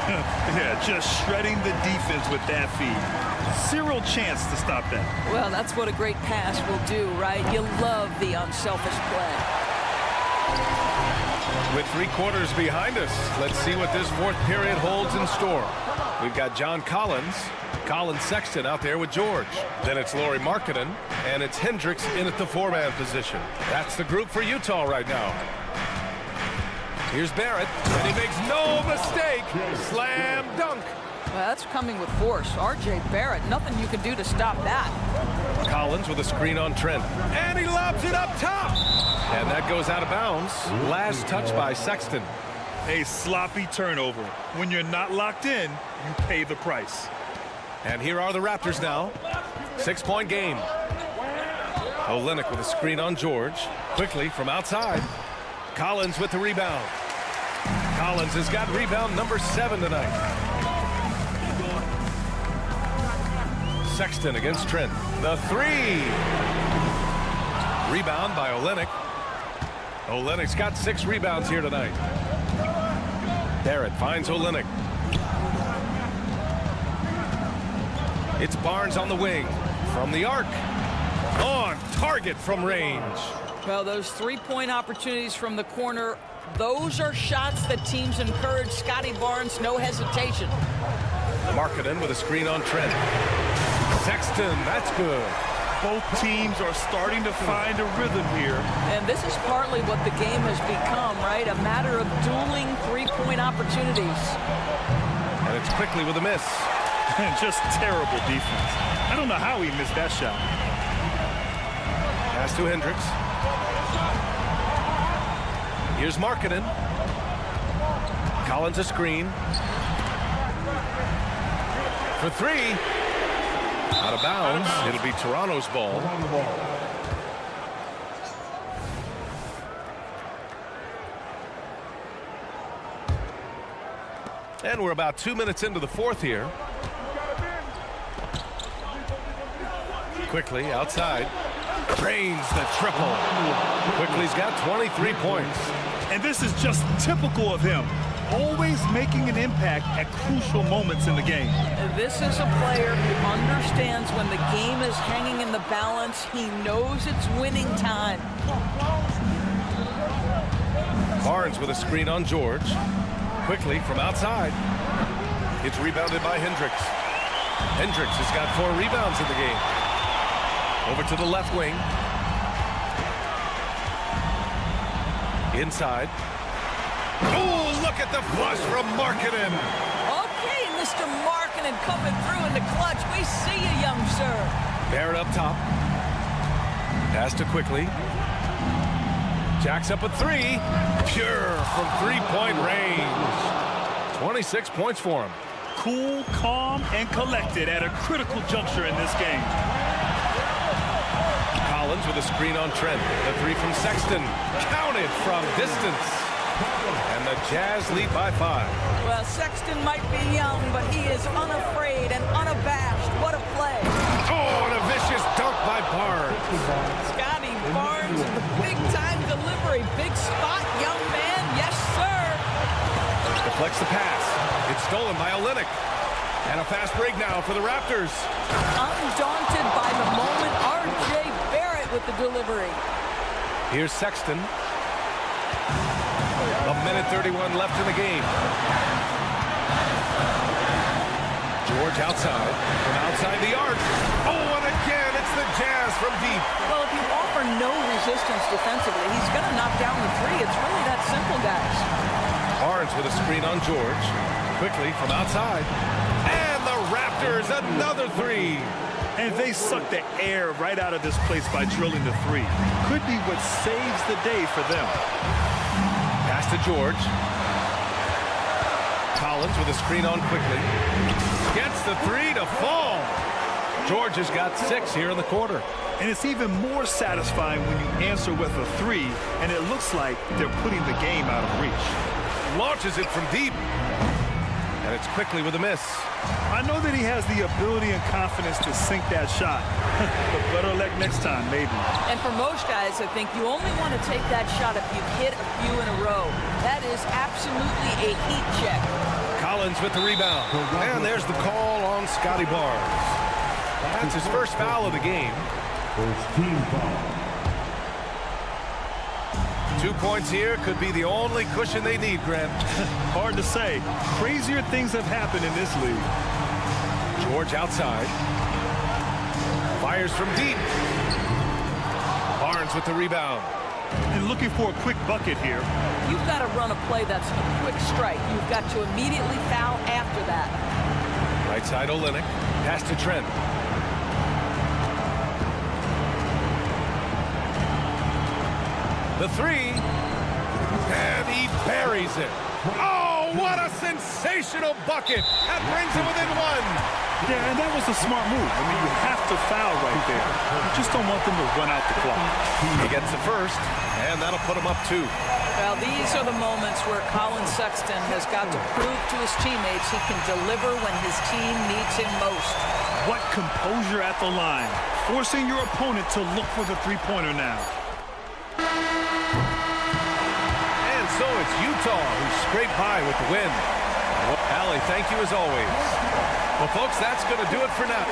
Yeah, just shredding the defense with that feed. Zero chance to stop that. Well, that's what a great pass will do, right? You love the unselfish play. With 3 quarters behind us, let's see what this 4th period holds in store. We've got John Collins, Colin Sexton out there with George. Then it's Lauri Markkanen, and it's Hendricks in at the 4-man position. That's the group for Utah right now. Here's Barrett, and he makes no mistake. Slam dunk. Well, that's coming with force. R.J. Barrett, nothing you can do to stop that. Collins with a screen on Trent, and he lobs it up top. And that goes out of bounds. Last touch by Sexton. A sloppy turnover. When you're not locked in, you pay the price. And here are the Raptors now. 6-point game. Olynyk with a screen on George. Quickly from outside. Collins with the rebound. Collins has got rebound number 7 tonight. Sexton against Trent. The 3. Rebound by Olynyk. Olynyk's got 6 rebounds here tonight. Barrett finds Olynyk. It's Barnes on the wing. From the arc. On target from range. Well, those 3-point opportunities from the corner, those are shots that teams encourage. Scotty Barnes, no hesitation. Markkanen with a screen on Trent. Sexton, that's good. Both teams are starting to find a rhythm here. And this is partly what the game has become, right? A matter of dueling 3-point opportunities. And it's quickly with a miss. Just terrible defense. I don't know how he missed that shot. Pass to Hendricks. Here's Markkanen. Collins a screen. For three. Out of bounds. It'll be Toronto's ball. And we're about 2 minutes into the fourth here. Quickly outside. Drains the triple. Quickly's got 23 points. And this is just typical of him. Always making an impact at crucial moments in the game. This is a player who understands when the game is hanging in the balance. He knows it's winning time. Barnes with a screen on George. Quickly from outside. It's rebounded by Hendricks. Hendricks has got 4 rebounds in the game. Over to the left wing. Inside. Oh, look at the flush from Markkanen. Okay, Mr. Markkanen coming through in the clutch. We see you, young sir. Barrett up top. Pass to Quickly. Jacks up a 3. Pure from 3-point range. 26 points for him. Cool, calm, and collected at a critical juncture in this game. Collins with a screen on Trent. The 3 from Sexton. Counted from distance. And the Jazz lead by 5. Well, Sexton might be young, but he is unafraid and unabashed. What a play. Oh, and a vicious dunk by Barnes. Scotty Barnes, big-time delivery. Big spot, young man. Yes, sir. Deflects the pass. It's stolen by Olynyk. And a fast break now for the Raptors. Undaunted by the moment, R.J. Barrett with the delivery. Here's Sexton. A minute 31 left in the game. George outside. From outside the arc. Oh, and again, it's the Jazz from deep. Well, if you offer no resistance defensively, he's going to knock down the 3. It's really that simple, guys. Barnes with a screen on George. Quickly from outside. And the Raptors, another 3. And they suck the air right out of this place by drilling the 3. Could be what saves the day for them. Pass to George. Collins with a screen on Quickly. Gets the 3 to fall. George has got 6 here in the quarter. And it's even more satisfying when you answer with a 3, and it looks like they're putting the game out of reach. Launches it from deep. And it's Quickly with a miss. I know that he has the ability and confidence to sink that shot. But better luck next time, maybe. And for most guys, I think you only want to take that shot if you've hit a few in a row. That is absolutely a heat check. Collins with the rebound. And there's the call on Scotty Barnes. That's his first foul of the game. First team foul. 2 points here could be the only cushion they need, Grant. Hard to say. Crazier things have happened in this league. George outside. Fires from deep. Barnes with the rebound. And looking for a quick bucket here. You've got to run a play that's a quick strike. You've got to immediately foul after that. Right side Olynyk. Pass to Trent. The 3. And he buries it. Oh, what a sensational bucket. That brings him within 1. Yeah, and that was a smart move. I mean, you have to foul right there. You just don't want them to run out the clock. He gets the first, and that'll put him up 2. Well, these are the moments where Colin Sexton has got to prove to his teammates he can deliver when his team needs him most. What composure at the line. Forcing your opponent to look for the three-pointer now. And so it's Utah who scraped by with the win. Allie, thank you as always. Well, folks, that's going to do it for now.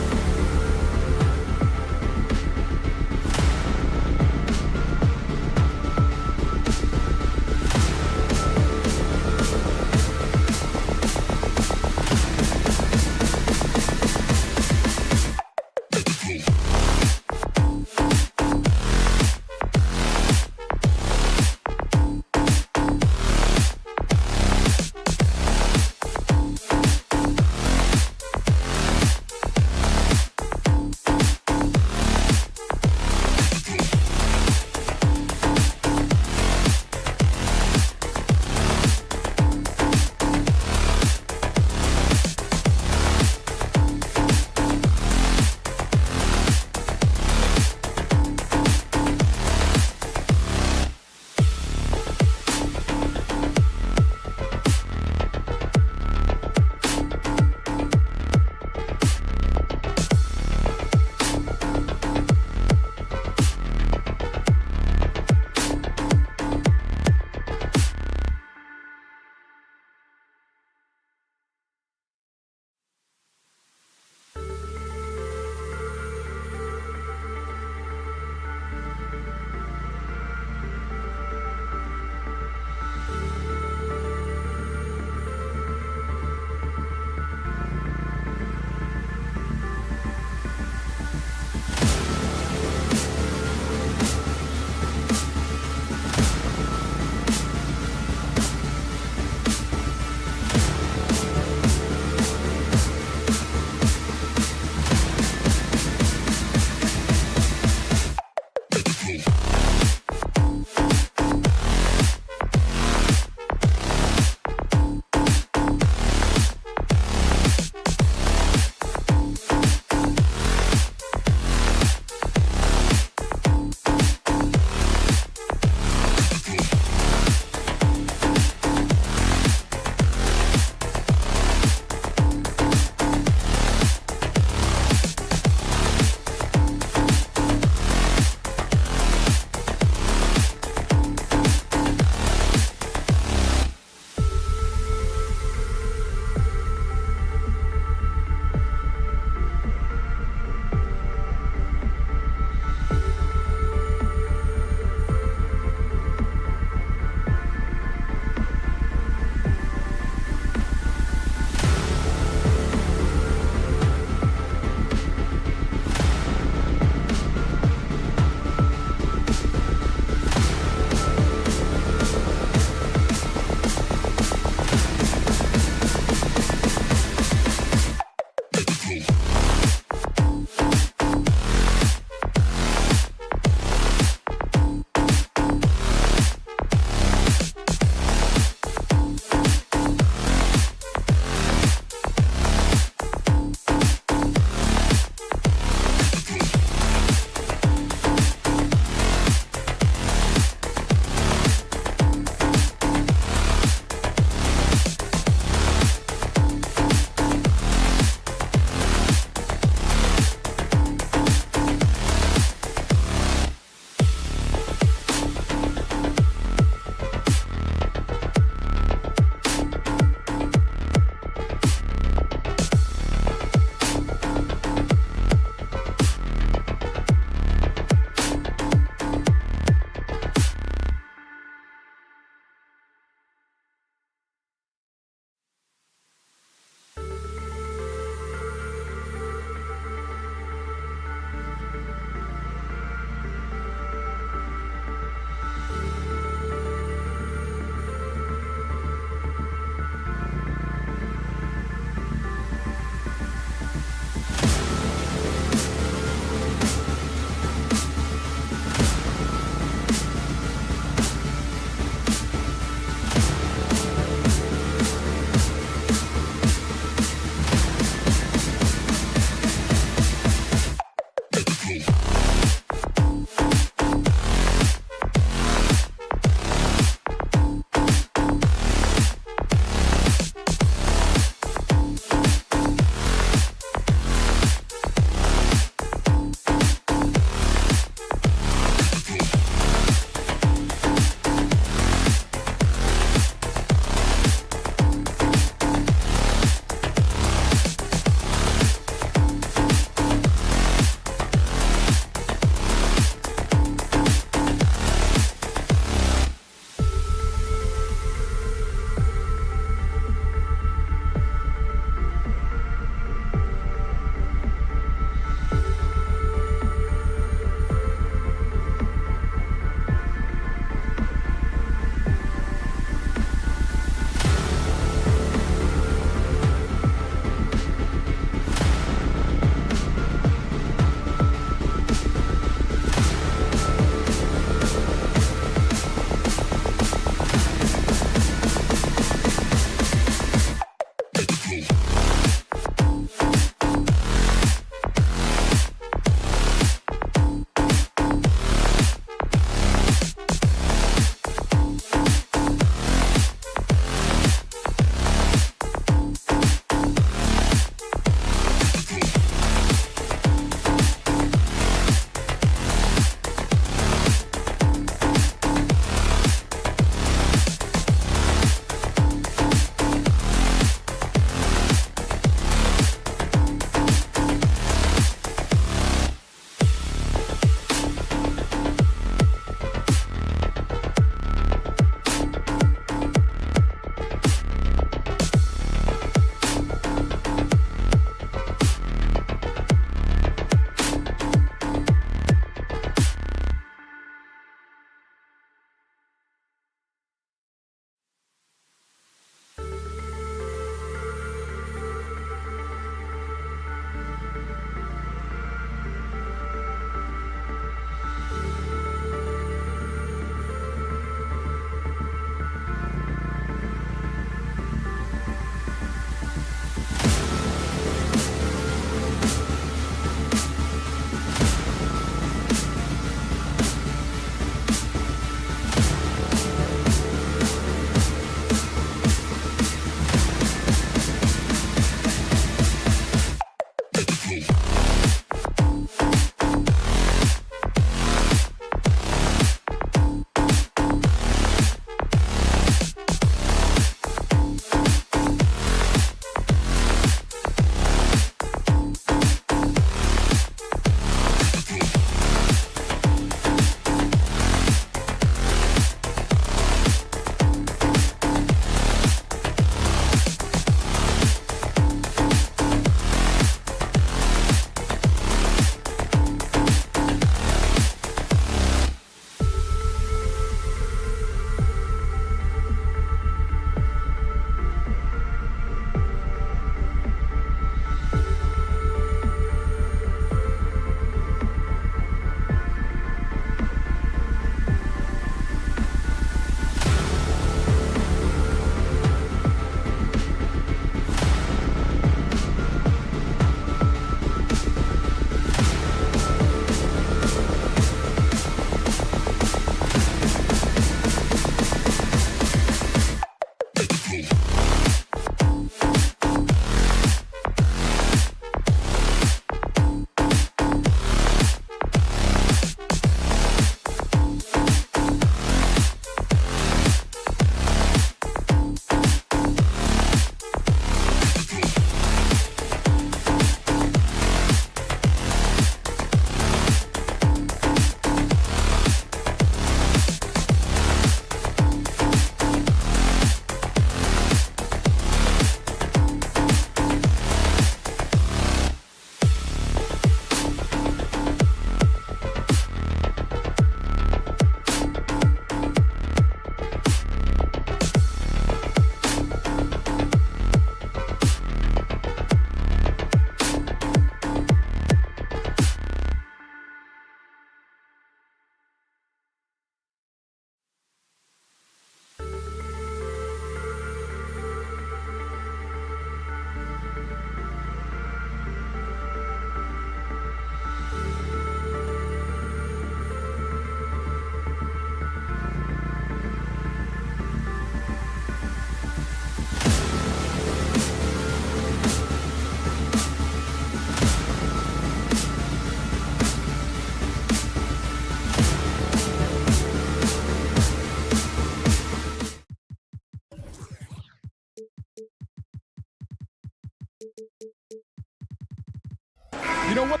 know what?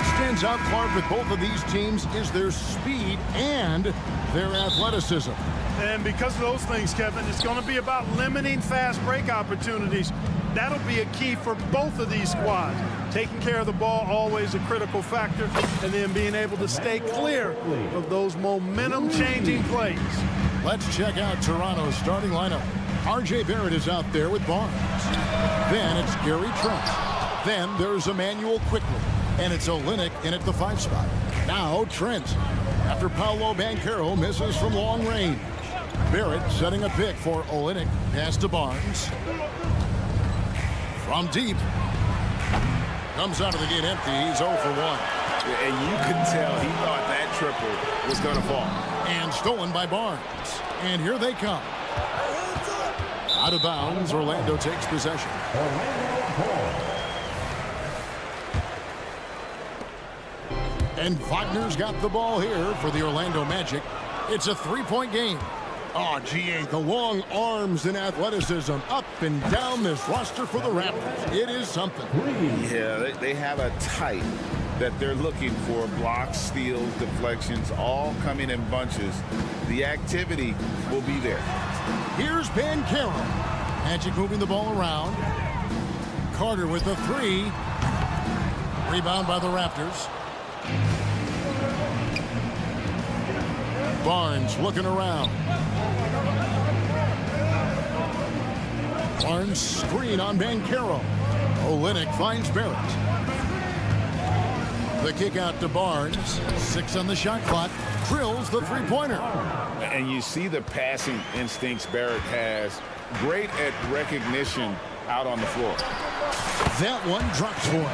Stands out, Clark, with both of these teams is their speed and their athleticism. And because of those things, Kevin, it's going to be about limiting fast break opportunities. That'll be a key for both of these squads. Taking care of the ball, always a critical factor, and then being able to stay clear of those momentum-changing plays. Let's check out Toronto's starting lineup. R.J. Barrett is out there with Barnes. Then it's Gary Trent. Then there's Emmanuel Quickly. And it's Olynyk in at the 5 spot. Now Trent. After Paolo Banchero misses from long range. Barrett setting a pick for Olynyk. Pass to Barnes. From deep. Comes out of the gate empty. He's 0 for 1. And you could tell he thought that triple was going to fall. And stolen by Barnes. And here they come. Out of bounds, Orlando takes possession. And Wagner's got the ball here for the Orlando Magic. It's a 3-point game. Oh, GA, the long arms and athleticism up and down this roster for the Raptors. It is something. Yeah, they have a type that they're looking for. Blocks, steals, deflections, all coming in bunches. The activity will be there. Here's Banchero. Magic moving the ball around. Carter with the 3. Rebound by the Raptors. Barnes looking around. Barnes screen on Banchero. Olynyk finds Barrett. The kick out to Barnes. 6 on the shot clock. Drills the 3-pointer. And you see the passing instincts Barrett has. Great at recognition out on the floor. That one drops for him.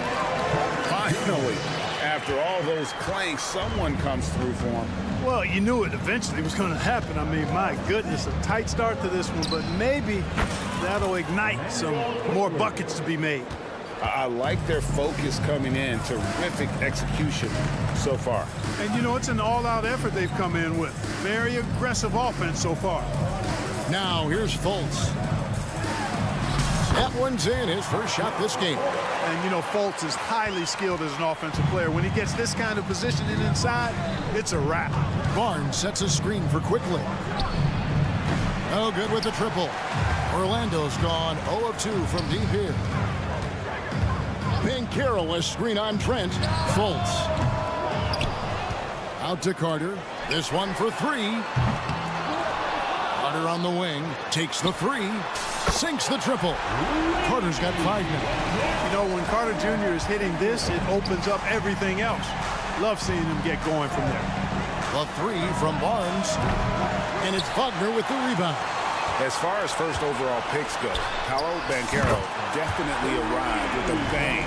Finally, after all those clanks, someone comes through for him. Well, you knew it eventually was going to happen. I mean, my goodness, a tight start to this one, but maybe that'll ignite some more buckets to be made. I like their focus coming in. Terrific execution so far. And, you know, it's an all-out effort they've come in with. Very aggressive offense so far. Now, here's Fultz. That one's in, his first shot this game. And, you know, Fultz is highly skilled as an offensive player. When he gets this kind of positioning inside, it's a wrap. Barnes sets a screen for Quickly. No good with the triple. Orlando's gone 0 of 2 from deep here. Banchero a screen on Trent. Fultz. Out to Carter. This one for 3. Carter on the wing. Takes the 3. Sinks the triple. Carter's got 5 now. You know, when Carter Jr. is hitting this, it opens up everything else. Love seeing him get going from there. The 3 from Barnes. And it's Wagner with the rebound. As far as first overall picks go, Paolo Banchero definitely arrived with a bang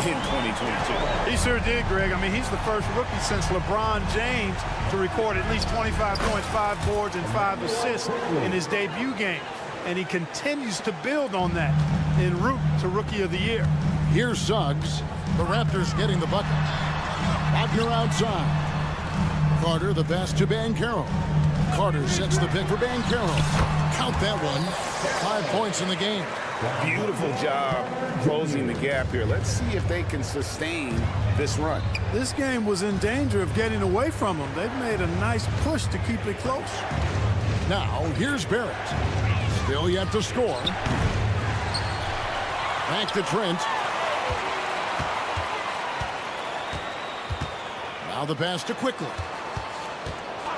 in 2022. He sure did, Greg. I mean, he's the first rookie since LeBron James to record at least 25 points, 5 boards, and 5 assists in his debut game. And he continues to build on that en route to Rookie of the Year. Here's Suggs. The Raptors getting the bucket. Wagner outside. Carter the pass to Banchero. Carter sets the pick for Banchero. Count that one. 5 points in the game. Beautiful job closing the gap here. Let's see if they can sustain this run. This game was in danger of getting away from them. They've made a nice push to keep it close. Now, here's Barrett. Still yet to score. Back to Trent. Now the pass to Quickly.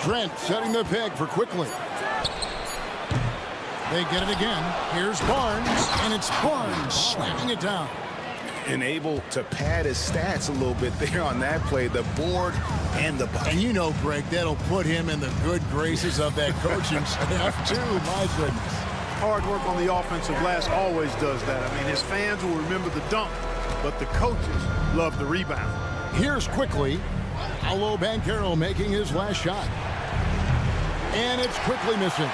Trent setting the peg for Quickly. They get it again. Here's Barnes, and it's Barnes slamming it down. And able to pad his stats a little bit there on that play, the board and the bucket. And you know, Greg, that'll put him in the good graces of that coaching staff, too. My goodness. Hard work on the offensive glass always does that. I mean, his fans will remember the dunk, but the coaches love the rebound. Here's Quickly. Paolo Banchero making his last shot. And it's Quickly missing.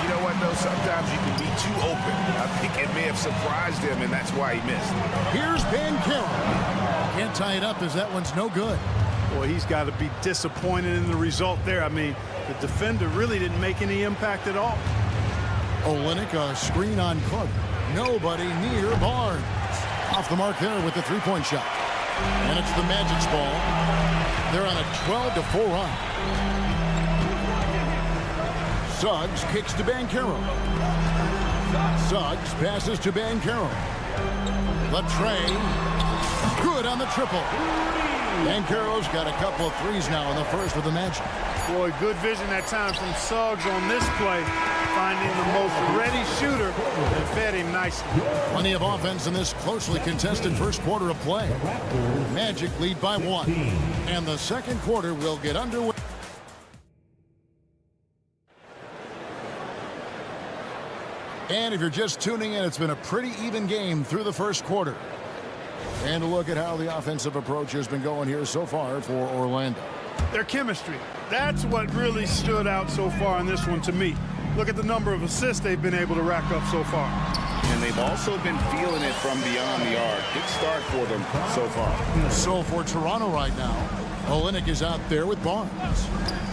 you know what, though? Sometimes you can be too open. I think it may have surprised him, and that's why he missed. Here's Bancaro. Can't tie it up as that one's no good. Boy, he's got to be disappointed in the result there. I mean, the defender really didn't make any impact at all. Olynyk, a screen on Cook. Nobody near Barnes. Off the mark there with the three-point shot. And it's the Magic's ball. They're on a 12-4 run. Suggs kicks to Bancaro. Suggs passes to Bancaro. Latre, good on the triple. Bancaro's got a couple of threes now in the first with the Magic. Boy, good vision that time from Suggs on this play, finding the most ready shooter and fed him nicely. Plenty of offense in this closely contested first quarter of play. Magic lead by 1, and the second quarter will get underway. And if you're just tuning in, it's been a pretty even game through the first quarter. And a look at how the offensive approach has been going here so far for Orlando. Their chemistry, that's what really stood out so far in this one to me. Look at the number of assists they've been able to rack up so far. And they've also been feeling it from beyond the arc. Good start for them so far. So for Toronto right now, Olynyk is out there with Barnes.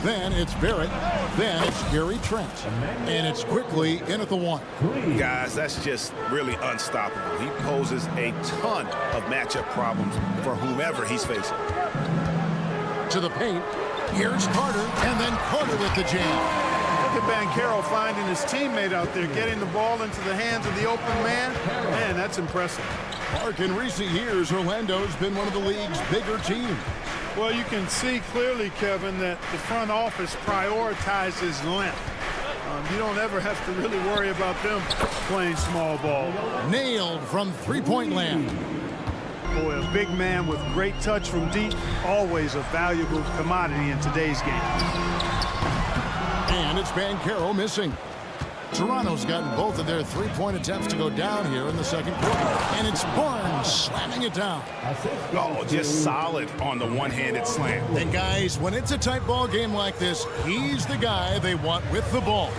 Then it's Barrett. Then it's Gary Trent. And it's quickly in at the 1. Guys, that's just really unstoppable. He poses a ton of matchup problems for whomever he's facing. To the paint. Here's Carter. And then Carter with the jam. Look at Bancaro finding his teammate out there, getting the ball into the hands of the open man. Man, that's impressive. Mark, in recent years, Orlando's been one of the league's bigger teams. Well, you can see clearly, Kevin, that the front office prioritizes length. You don't ever have to really worry about them playing small ball. Nailed from three-point land. Boy, a big man with great touch from deep, always a valuable commodity in today's game. And it's Bancaro missing. Toronto's gotten both of their three-point attempts to go down here in the second quarter. And it's Barnes slamming it down. Oh, just solid on the one-handed slam. And guys, when it's a tight ball game like this, he's the guy they want with the ball.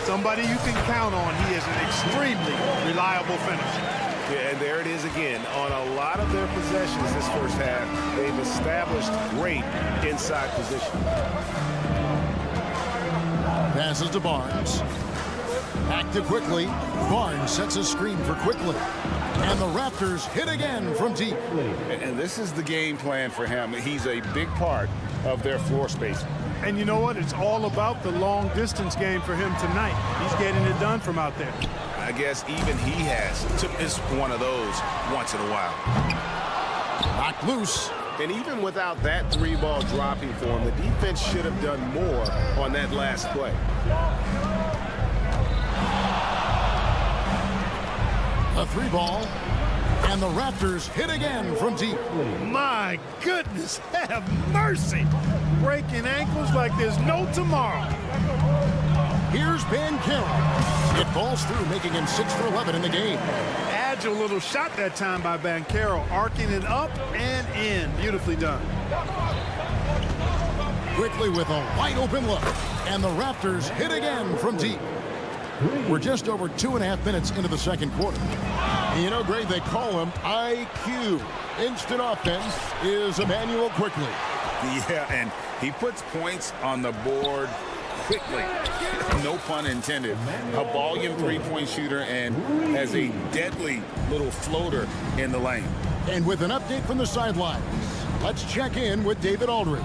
Somebody you can count on. He is an extremely reliable finisher. Yeah, and there it is again. On a lot of their possessions this first half, they've established great inside position. Passes to Barnes. Back to Quickly. Barnes sets a screen for Quickly. And the Raptors hit again from deep. And this is the game plan for him. He's a big part of their floor space. And you know what? It's all about the long distance game for him tonight. He's getting it done from out there. I guess even he has to miss one of those once in a while. Knocked loose. And even without that three-ball dropping for him, the defense should have done more on that last play. A three ball, and the Raptors hit again from deep. My goodness, have mercy. Breaking ankles like there's no tomorrow. Here's Bancaro. It falls through, making him 6 for 11 in the game. Agile little shot that time by Bancaro, arcing it up and in. Beautifully done. Quickly with a wide open look, and the Raptors hit again from deep. We're just over 2.5 minutes into the second quarter. And you know, Greg, they call him IQ. Instant offense is Emmanuel Quickly. Yeah, and he puts points on the board quickly. No pun intended. A volume three-point shooter and has a deadly little floater in the lane. And with an update from the sidelines, let's check in with David Aldridge.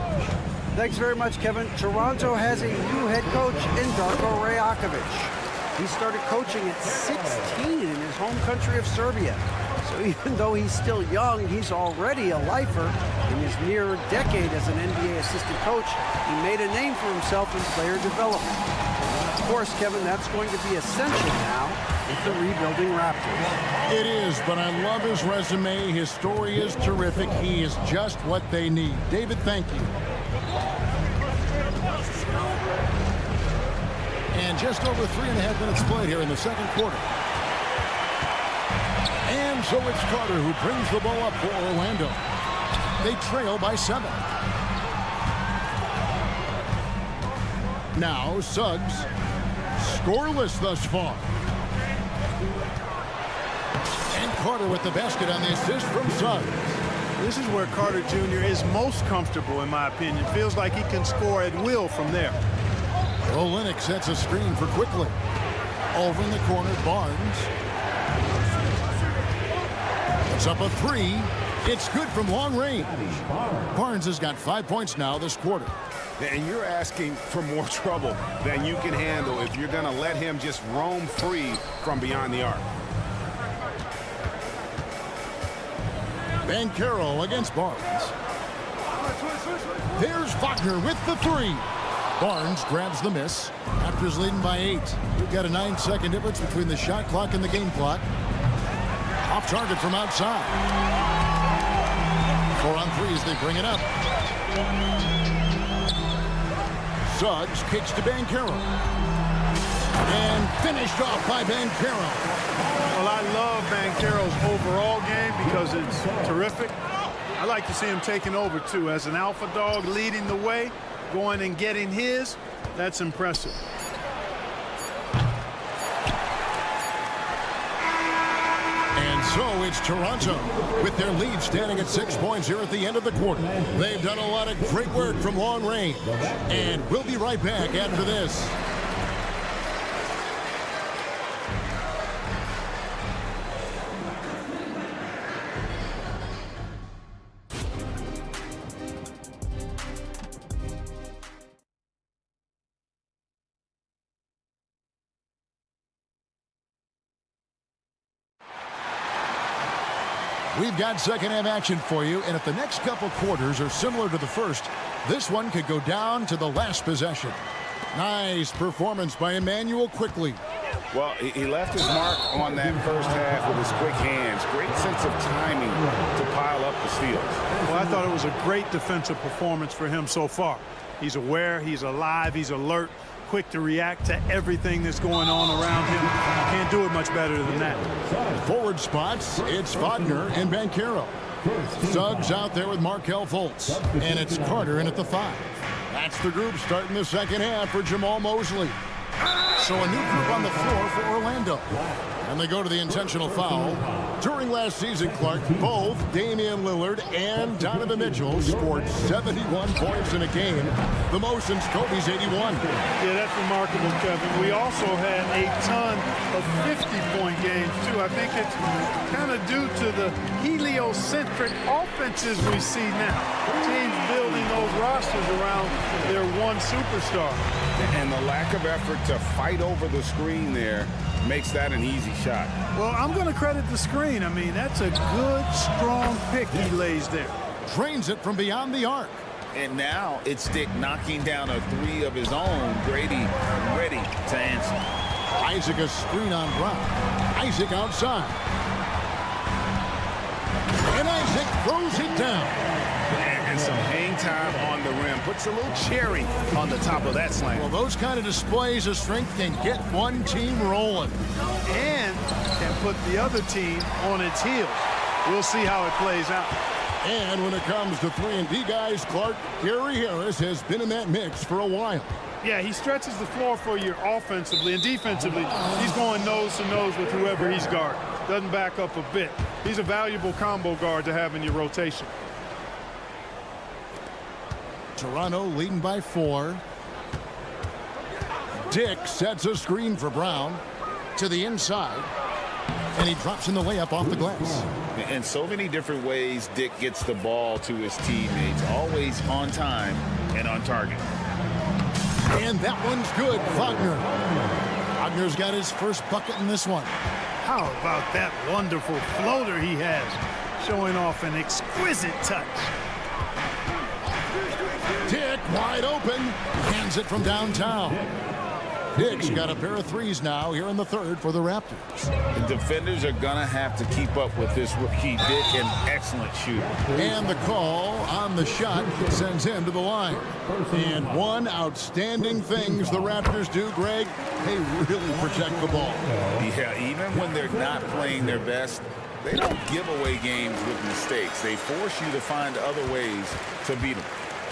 Thanks very much, Kevin. Toronto has a new head coach in Darko Rajakovic. He started coaching at 16 in his home country of Serbia. So even though he's still young, he's already a lifer. In his near decade as an NBA assistant coach, he made a name for himself in player development. Of course, Kevin, that's going to be essential now with the rebuilding Raptors. It is, but I love his resume. His story is terrific. He is just what they need. David, thank you. And just over 3.5 minutes played here in the second quarter. And so it's Carter who brings the ball up for Orlando. They trail by 7. Now Suggs scoreless thus far. And Carter with the basket on the assist from Suggs. This is where Carter Jr. is most comfortable, in my opinion. Feels like he can score at will from there. Olynyk sets a screen for Quickly. Over in the corner, Barnes. It's up a three. It's good from long range. Barnes has got 5 points now this quarter. And you're asking for more trouble than you can handle if you're going to let him just roam free from beyond the arc. Banchero against Barnes. There's Wagner with the three. Barnes grabs the miss. Raptors leading by 8. We've got a 9-second difference between the shot clock and the game clock. Off target from outside. 4 on 3 as they bring it up. Suggs kicks to Banchero. And finished off by Banchero. Well, I love Banchero's overall game because it's terrific. I like to see him taking over, too. As an alpha dog leading the way, going and getting his, that's impressive. And so it's Toronto with their lead standing at 6 points here at the end of the quarter. They've done a lot of great work from long range. And we'll be right back after this. We've got second half action for you, and if the next couple quarters are similar to the first, this one could go down to the last possession. Nice performance by Emmanuel Quickly. Well, he left his mark on that first half with his quick hands. Great sense of timing to pile up the steals. Well, I thought it was a great defensive performance for him so far. He's aware, he's alive, he's alert, quick to react to everything that's going on around him. Can't do it much better than that. Forward spots, it's Wagner and Banchero. Suggs out there with Markelle Fultz. And it's Carter in at the 5. That's the group starting the second half for Jamal Mosley. So a new group on the floor for Orlando. And they go to the intentional foul. During last season, Clark, both Damian Lillard and Donovan Mitchell scored 71 points in a game, the most since Kobe's 81. Yeah, that's remarkable, Kevin. We also had a ton of 50-point games, too. I think it's kind of due to the heliocentric offenses we see now. Teams building those rosters around their one superstar. And the lack of effort to fight over the screen there makes that an easy shot. Well, I'm going to credit the screen. I mean, that's a good, strong pick he lays there. Drains it from beyond the arc. And now it's Dick knocking down a 3 of his own. Grady ready to answer. Isaac a screen on Brown. Isaac outside. And Isaac throws it down. And some hang time on the rim. Puts a little cherry on the top of that slam. Well, those kind of displays of strength can get one team rolling. And can put the other team on its heels. We'll see how it plays out. And when it comes to 3-and-D guys, Clark, Gary Harris has been in that mix for a while. Yeah, he stretches the floor for you offensively, and defensively, he's going nose to nose with whoever he's guarding. Doesn't back up a bit. He's a valuable combo guard to have in your rotation. Toronto leading by 4. Dick sets a screen for Brown to the inside, and he drops in the layup off the glass. In so many different ways, Dick gets the ball to his teammates, always on time and on target. And that one's good. Wagner. Wagner's got his first bucket in this one. How about that wonderful floater he has, showing off an exquisite touch. Dick wide open, hands it from downtown. Dick's got a pair of 3s now here in the third for the Raptors. The defenders are going to have to keep up with this rookie Dick, an excellent shooter. And the call on the shot sends him to the line. And one outstanding things the Raptors do, Greg, they really protect the ball. Yeah, even when they're not playing their best, they don't give away games with mistakes. They force you to find other ways to beat them.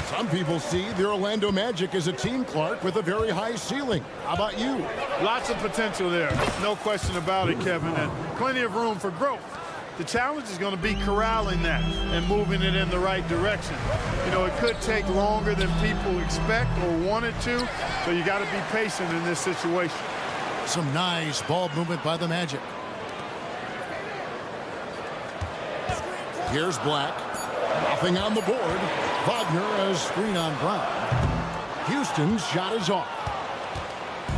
Some people see the Orlando Magic as a team, Clark, with a very high ceiling. How about you? Lots of potential there. No question about it, Kevin, and plenty of room for growth. The challenge is going to be corralling that and moving it in the right direction. You know, it could take longer than people expect or want it to, so you got to be patient in this situation. Some nice ball movement by the Magic. Here's Black. Nothing on the board. Wagner a screen on Brown. Houston's shot is off.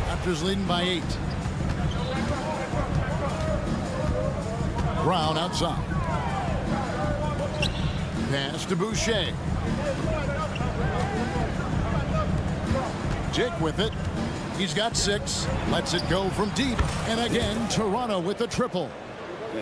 Raptors leading by 8. Brown outside. Pass to Boucher. Jake with it. He's got 6. Lets it go from deep. And again, Toronto with the triple.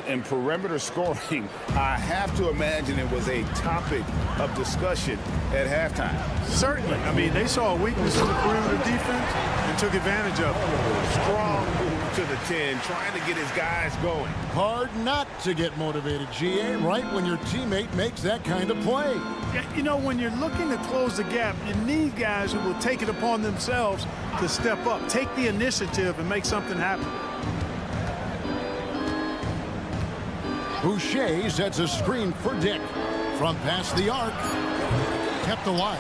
And perimeter scoring, I have to imagine it was a topic of discussion at halftime. Certainly. I mean, they saw a weakness in the perimeter defense and took advantage of it. Strong to the 10, trying to get his guys going. Hard not to get motivated, GA, right when your teammate makes that kind of play. Yeah, you know, when you're looking to close the gap, you need guys who will take it upon themselves to step up, take the initiative, and make something happen. Boucher sets a screen for Dick. From past the arc. Kept alive.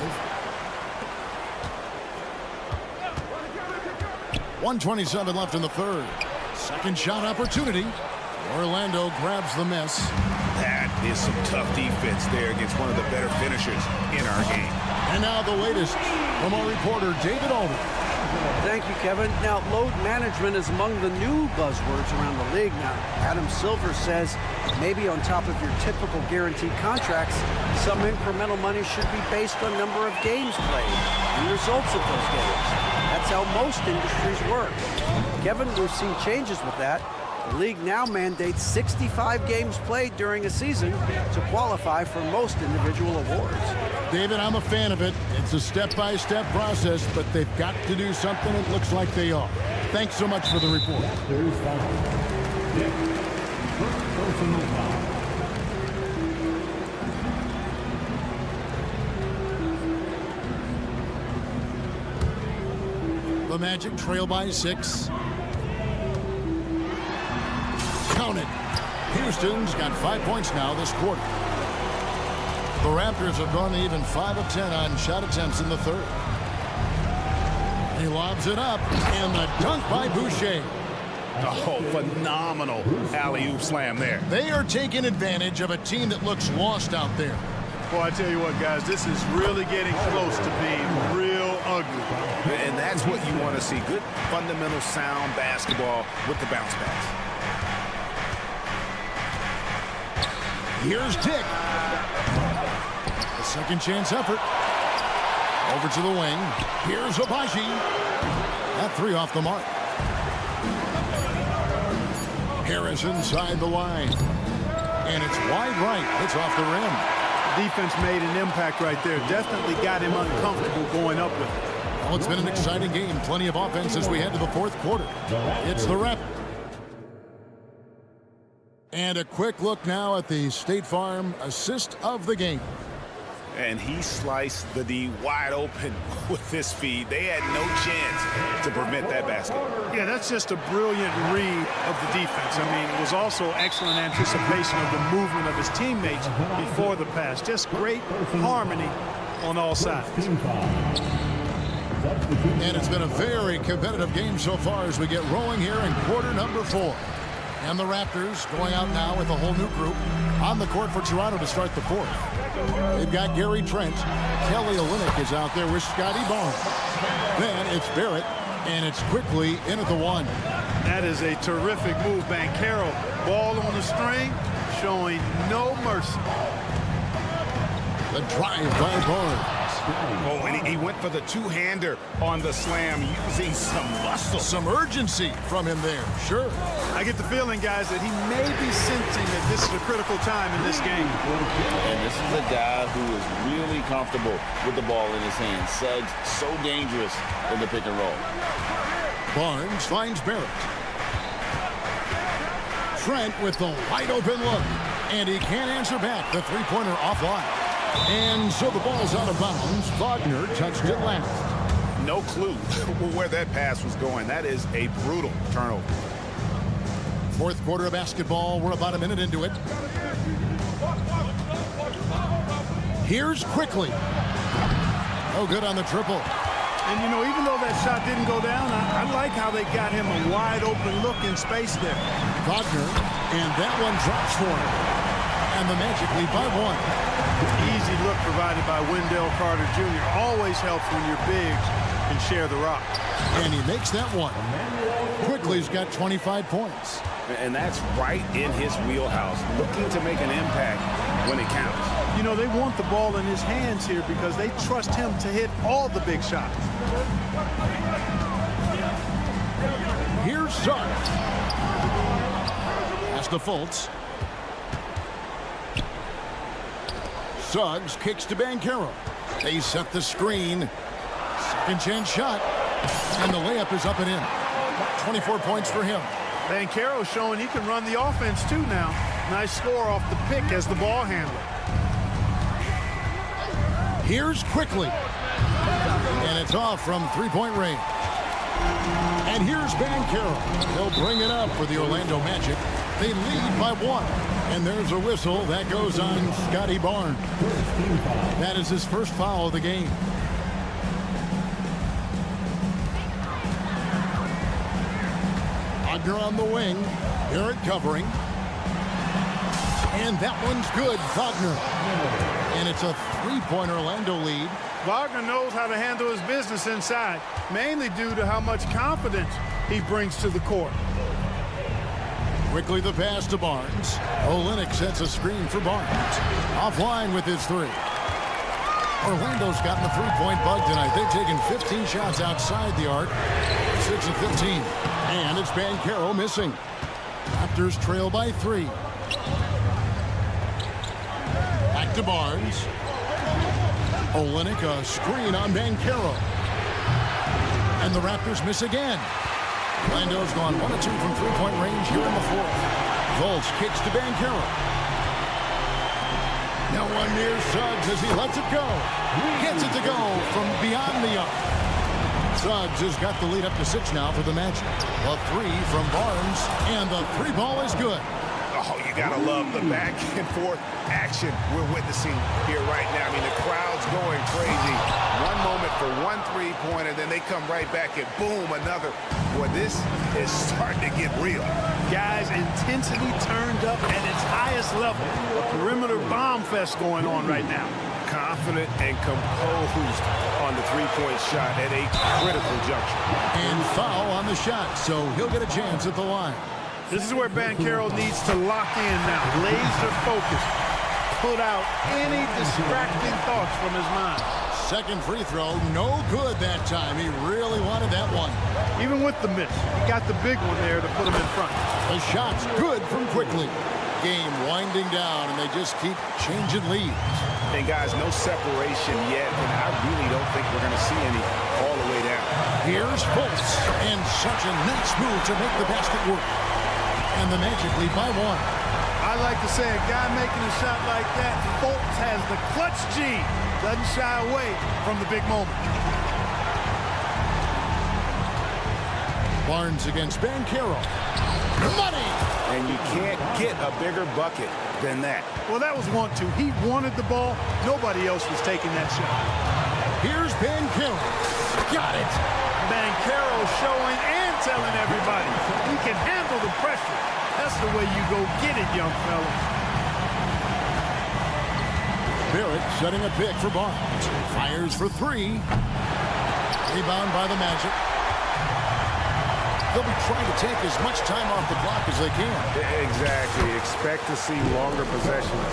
1:27 left in the third. Second shot opportunity. Orlando grabs the miss. That is some tough defense there against one of the better finishers in our game. And now the latest from our reporter, David Alden. Thank you, Kevin. Now, load management is among the new buzzwords around the league now. Adam Silver says maybe on top of your typical guaranteed contracts, some incremental money should be based on number of games played and results of those games. That's how most industries work. Kevin, we've seen changes with that. The league now mandates 65 games played during a season to qualify for most individual awards. David, I'm a fan of it. It's a step-by-step process, but they've got to do something. It looks like they are. Thanks so much for the report. The Magic trail by 6. Count it. Houston's got 5 points now this quarter. The Raptors have gone to even 5 of 10 on shot attempts in the third. He lobs it up, and the dunk by Boucher. Oh, phenomenal alley-oop slam there. They are taking advantage of a team that looks lost out there. Well, I tell you what, guys, this is really getting close to being real ugly. And that's what you want to see. Good, fundamental, sound basketball with the bounce pass. Here's Dick. A second chance effort. Over to the wing. Here's Abaji. That 3 off the mark. Harris inside the line. And it's wide right. It's off the rim. Defense made an impact right there. Definitely got him uncomfortable going up with it. Well, it's been an exciting game. Plenty of offense as we head to the fourth quarter. It's the Raptors. And a quick look now at the State Farm assist of the game. And he sliced the D wide open with his feed. They had no chance to prevent that basket. Yeah, that's just a brilliant read of the defense. I mean, it was also excellent anticipation of the movement of his teammates before the pass. Just great harmony on all sides. And it's been a very competitive game so far as we get rolling here in quarter number 4. And the Raptors going out now with a whole new group on the court for Toronto to start the fourth. They've got Gary Trent. Kelly Olynyk is out there with Scotty Barnes. Then it's Barrett, and it's quickly in at the 1. That is a terrific move, Banchero. Ball on the string, showing no mercy. The drive by Barnes. Oh, and he went for the two-hander on the slam, using some muscle. Some urgency from him there, sure. I get the feeling, guys, that he may be sensing that this is a critical time in this game. And this is a guy who is really comfortable with the ball in his hands. Suggs, so dangerous in the pick and roll. Barnes finds Barrett. Trent with the wide open look. And he can't answer back. The three-pointer offline. And so the ball's out of bounds. Wagner touched it last. No clue where that pass was going. That is a brutal turnover. Fourth quarter of basketball. We're about a minute into it. Here's Quickly. No good on the triple. And, you know, even though that shot didn't go down, I like how they got him a wide-open look in space there. Wagner, and that one drops for him. And the Magic lead by 1. Easy look provided by Wendell Carter Jr. Always helps when your bigs can share the rock. And he makes that one. Quickly's got 25 points. And that's right in his wheelhouse, looking to make an impact when it counts. You know, they want the ball in his hands here because they trust him to hit all the big shots. Here's Suggs. Pass to Fultz. Suggs kicks to Banchero. They set the screen. Second chance shot. And the layup is up and in. 24 points for him. Banchero showing he can run the offense too now. Nice score off the pick as the ball handler. Here's Quickly. And it's off from three-point range. And here's Banchero. They'll bring it up for the Orlando Magic. They lead by 1. And there's a whistle. That goes on Scotty Barnes. That is his first foul of the game. Wagner on the wing. Barrett covering. And that one's good. Wagner. And it's a three-point Orlando lead. Wagner knows how to handle his business inside, mainly due to how much confidence he brings to the court. Quickly the pass to Barnes. Olynyk sets a screen for Barnes. Offline with his three. Orlando's gotten the three-point bug tonight. They've taken 15 shots outside the arc. 6 of 15. And it's Banchero missing. Raptors trail by 3. Back to Barnes. Olynyk, a screen on Banchero. And the Raptors miss again. Orlando's gone 1 of 2 from three-point range here in the fourth. Fultz kicks to Banchero. Now one near Suggs as he lets it go. Gets it to go from beyond the arc. Suggs has got the lead up to 6 now for the Magic. A three from Barnes, and the three ball is good. Oh, you gotta love the back and forth action we're witnessing here right now. I mean, the crowd's going crazy. One moment for one three-pointer, then they come right back and boom, another. Boy, this is starting to get real. Guys, intensity turned up at its highest level. A perimeter bomb fest going on right now. Confident and composed on the three-point shot at a critical juncture. And foul on the shot, so he'll get a chance at the line. This is where Banchero needs to lock in now. Laser focus. Put out any distracting thoughts from his mind. Second free throw, no good that time. He really wanted that one. Even with the miss, he got the big one there to put him in front. The shot's good from Quickly. Game winding down, and they just keep changing leads. And guys, no separation yet, and I really don't think we're going to see any all the way down. Here's Fultz, and such a nice move to make the basket work. And the Magic lead by 1. I like to say a guy making a shot like that, Fultz has the clutch G. Doesn't shy away from the big moment. Barnes against Banchero. Money! And you can't get a bigger bucket than that. Well, that was 1-2. He wanted the ball. Nobody else was taking that shot. Here's Banchero. Got it. Banchero showing and telling everybody he can handle the pressure. That's the way you go get it, young fella. Barrett setting a pick for Barnes. Fires for 3. Rebound by the Magic. They'll be trying to take as much time off the clock as they can. Exactly. Expect to see longer possessions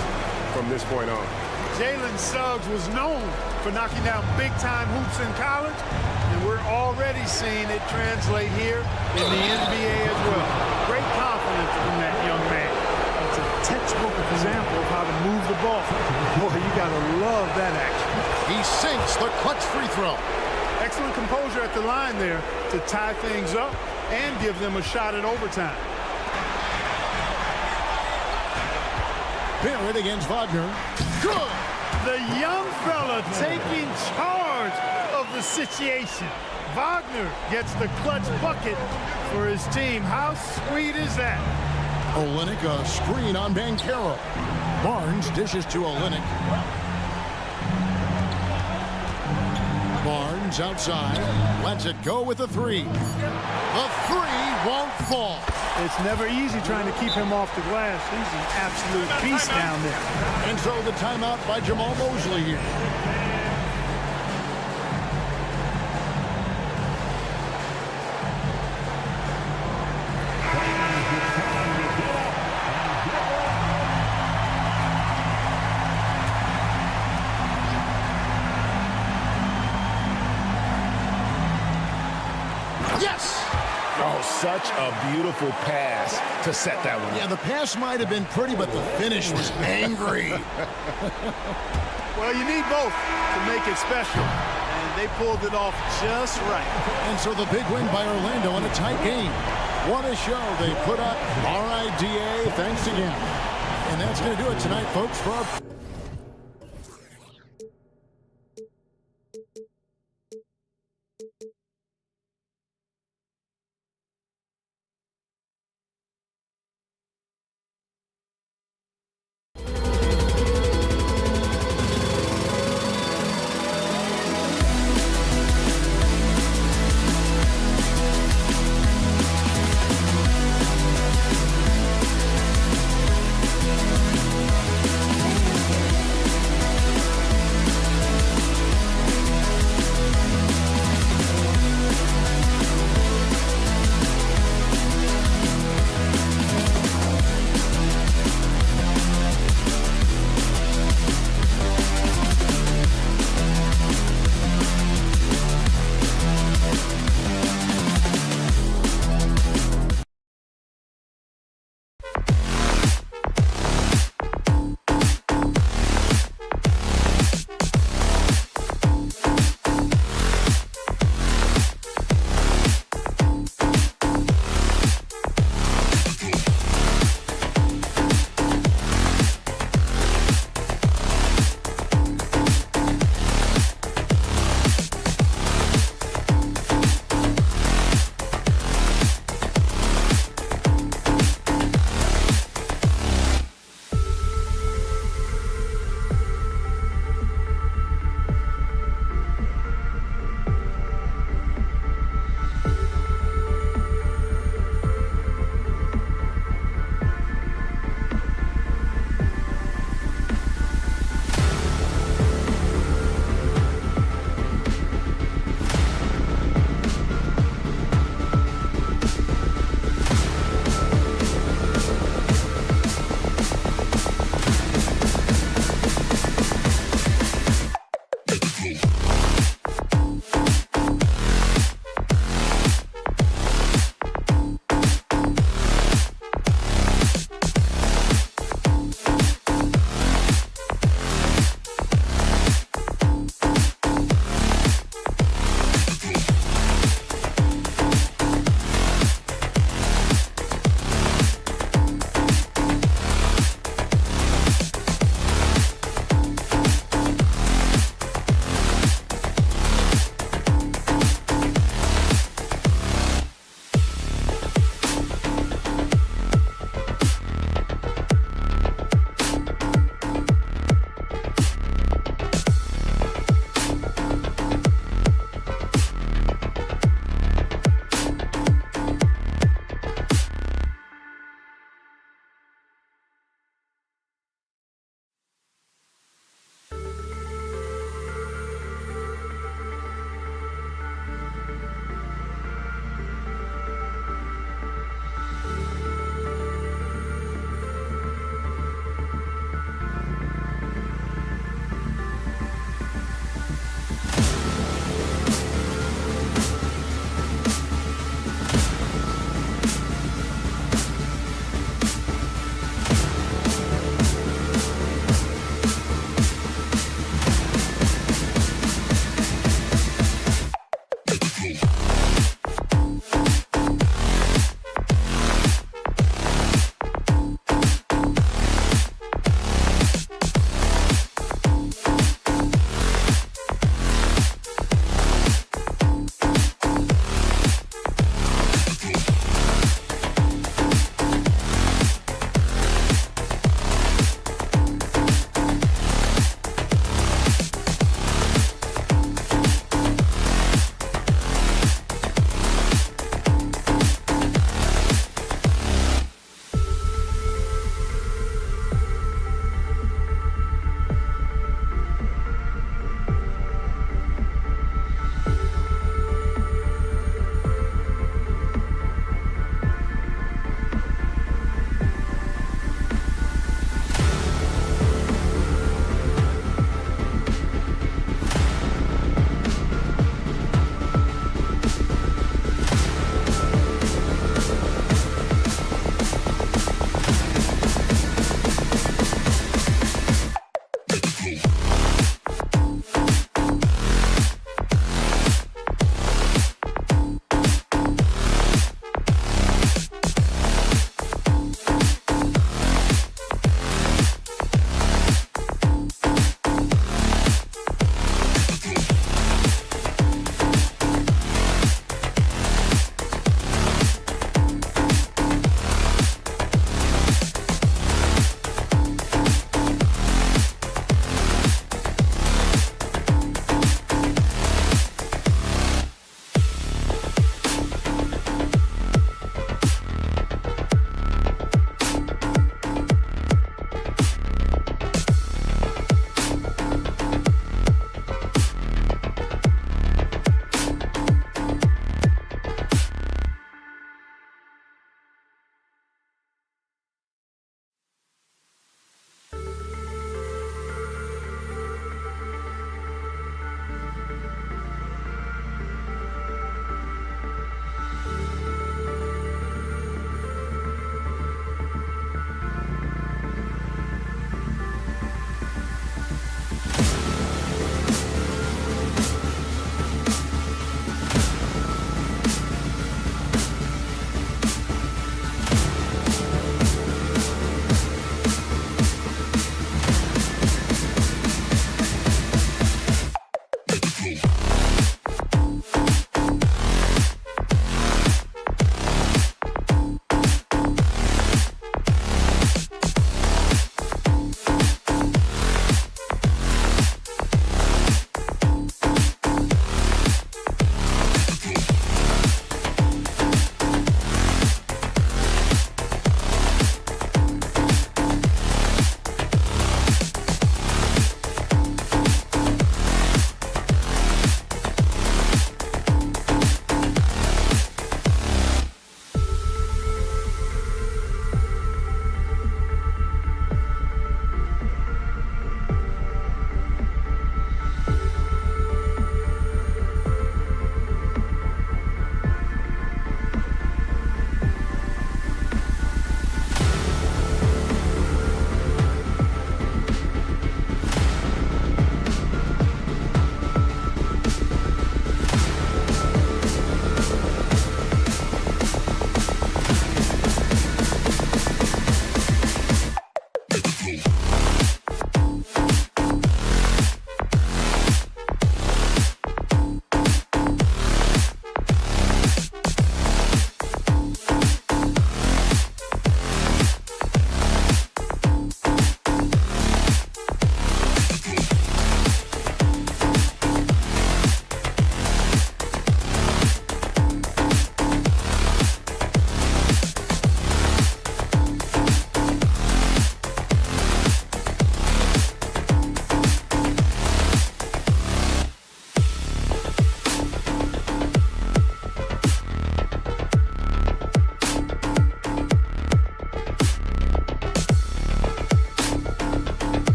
from this point on. Jalen Suggs was known for knocking down big-time hoops in college, and we're already seeing it translate here in the NBA as well. Great confidence from that young man. It's a textbook example of how to move the ball. Boy, you got to love that action. He sinks the clutch free throw. Excellent composure at the line there to tie things up and give them a shot at overtime. Barrett against Wagner. Good! The young fella taking charge of the situation. Wagner gets the clutch bucket for his team. How sweet is that? Olynyk, a screen on Banchero. Barnes dishes to Olynyk. Barnes outside. Lets it go with a three. The three won't fall. It's never easy trying to keep him off the glass. He's an absolute beast down there. And so the timeout by Jamal Mosley here. Yes! Oh, such a beautiful pass to set that one. Yeah, the pass might have been pretty, but the finish was angry. Well, you need both to make it special. And they pulled it off just right. And so the big win by Orlando in a tight game. What a show they put up. All right, DA, thanks again. And that's going to do it tonight, folks, for our...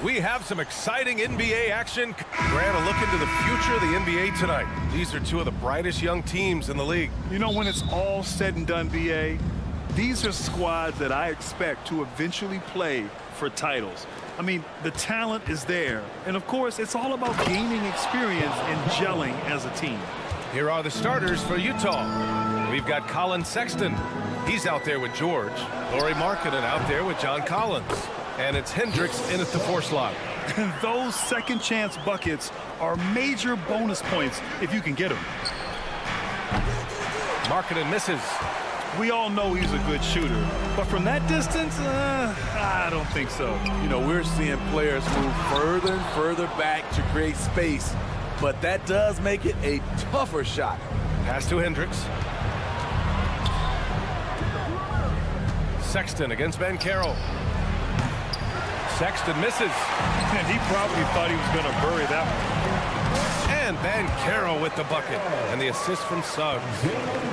We have some exciting NBA action. Grant, a look into the future of the NBA tonight. These are two of the brightest young teams in the league. You know, when it's all said and done, BA, these are squads that I expect to eventually play for titles. I mean, the talent is there. And, of course, it's all about gaining experience and gelling as a team. Here are the starters for Utah. We've got Colin Sexton. He's out there with George. Lauri Markkanen out there with John Collins. And it's Hendricks in at the 4 slot. And those second chance buckets are major bonus points if you can get them. Markkanen misses. We all know he's a good shooter, but from that distance, I don't think so. You know, we're seeing players move further and further back to create space, but that does make it a tougher shot. Pass to Hendricks. Sexton against Banchero. Sexton misses. And he probably thought he was going to bury that one. And Banchero with the bucket. And the assist from Suggs.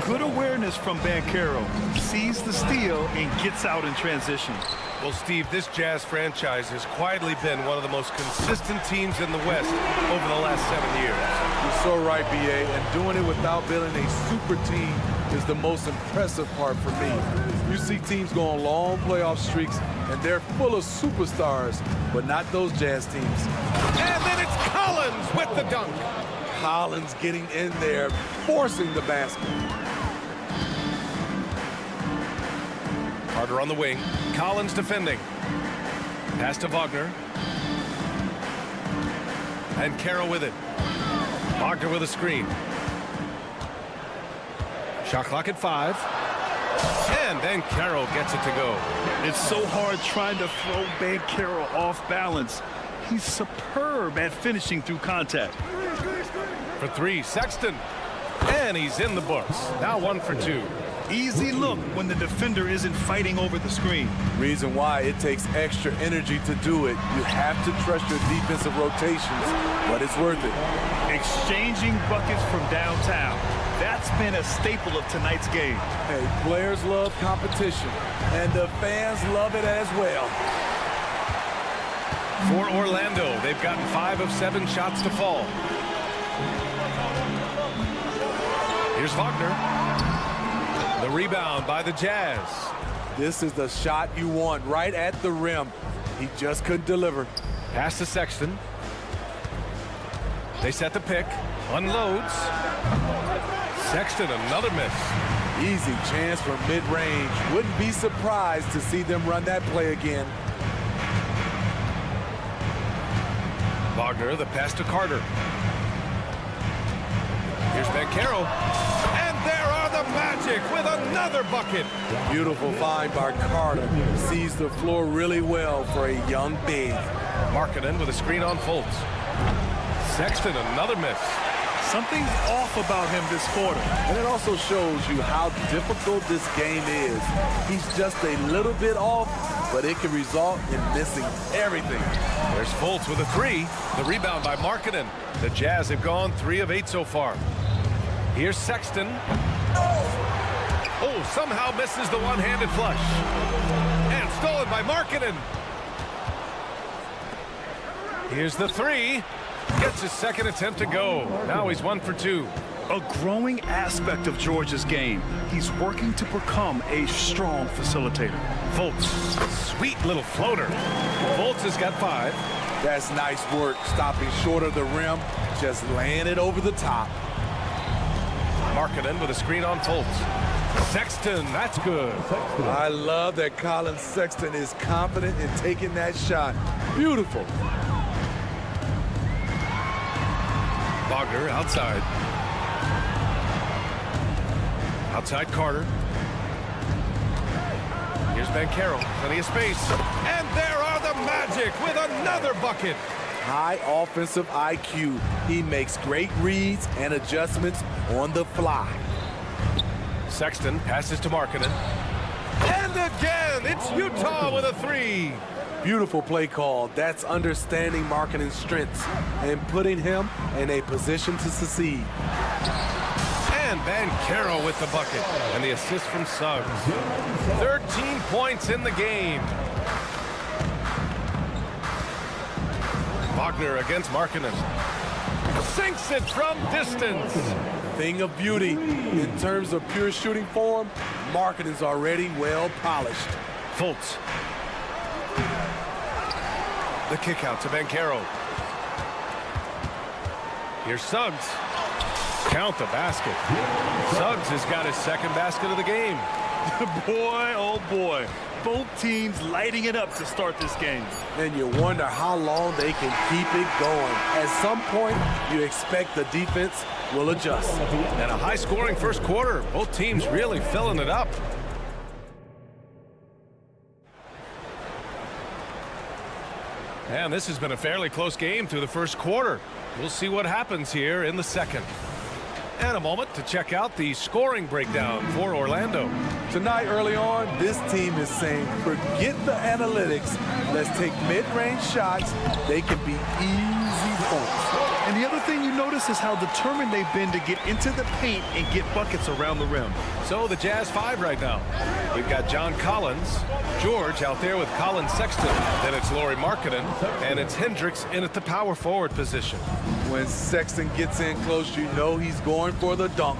Good awareness from Banchero. Sees the steal and gets out in transition. Well, Steve, this Jazz franchise has quietly been one of the most consistent teams in the West over the last 7 years. You're so right, BA. And doing it without building a super team is the most impressive part for me. You see teams go on long playoff streaks, and they're full of superstars, but not those Jazz teams. And then it's Collins with the dunk. Collins getting in there, forcing the basket. Carter on the wing. Collins defending. Pass to Wagner. And Carroll with it. Wagner with a screen. Shot clock at 5. And then Carroll gets it to go. It's so hard trying to throw Banchero off balance. He's superb at finishing through contact. For 3, Sexton. And he's in the books. Now 1 for 2. Easy look when the defender isn't fighting over the screen. Reason why it takes extra energy to do it. You have to trust your defensive rotations, but it's worth it. Exchanging buckets from downtown. That's been a staple of tonight's game. Hey, players love competition, and the fans love it as well. For Orlando, they've gotten 5 of 7 shots to fall. Here's Wagner. The rebound by the Jazz. This is the shot you want right at the rim. He just couldn't deliver. Pass to Sexton. They set the pick. Unloads. Sexton, another miss. Easy chance for mid-range. Wouldn't be surprised to see them run that play again. Wagner, the pass to Carter. Here's Banchero. And there are the Magic with another bucket. Beautiful find by Carter. Sees the floor really well for a young big. Markkanen with a screen on Fultz. Sexton, another miss. Something's off about him this quarter. And it also shows you how difficult this game is. He's just a little bit off, but it can result in missing everything. There's Fultz with a 3. The rebound by Markkanen. The Jazz have gone 3 of 8 so far. Here's Sexton. Oh, somehow misses the one-handed flush. And stolen by Markkanen. Here's the 3. Gets his second attempt to go. Now he's 1 for 2. A growing aspect of George's game. He's working to become a strong facilitator. Fultz, sweet little floater. Fultz has got 5. That's nice work, stopping short of the rim, just laying it over the top. Markkanen with a screen on Fultz. Sexton, that's good. I love that Colin Sexton is confident in taking that shot. Beautiful. Wagner outside. Outside Carter. Here's Banchero. Plenty of space. And there are the Magic with another bucket. High offensive IQ. He makes great reads and adjustments on the fly. Sexton passes to Markkanen. And again, it's Utah with a 3. Beautiful play call. That's understanding Markkanen's strengths and putting him in a position to succeed. And Banchero with the bucket. And the assist from Suggs. 13 points in the game. Wagner against Markkanen. Sinks it from distance. Thing of beauty. In terms of pure shooting form, Markkanen's already well polished. Fultz. The kick out to Banchero. Here's Suggs. Count the basket. Suggs has got his second basket of the game. Boy, oh boy. Both teams lighting it up to start this game. And you wonder how long they can keep it going. At some point, you expect the defense will adjust. And a high-scoring first quarter. Both teams really filling it up. And this has been a fairly close game through the first quarter. We'll see what happens here in the second. And a moment to check out the scoring breakdown for Orlando. Tonight, early on, this team is saying, forget the analytics. Let's take mid-range shots. They can be easy points. And the other thing you notice is how determined they've been to get into the paint and get buckets around the rim. So the Jazz 5 right now. We've got John Collins, George out there with Colin Sexton. Then it's Lauri Markkanen, and it's Hendricks in at the power forward position. When Sexton gets in close, you know he's going for the dunk.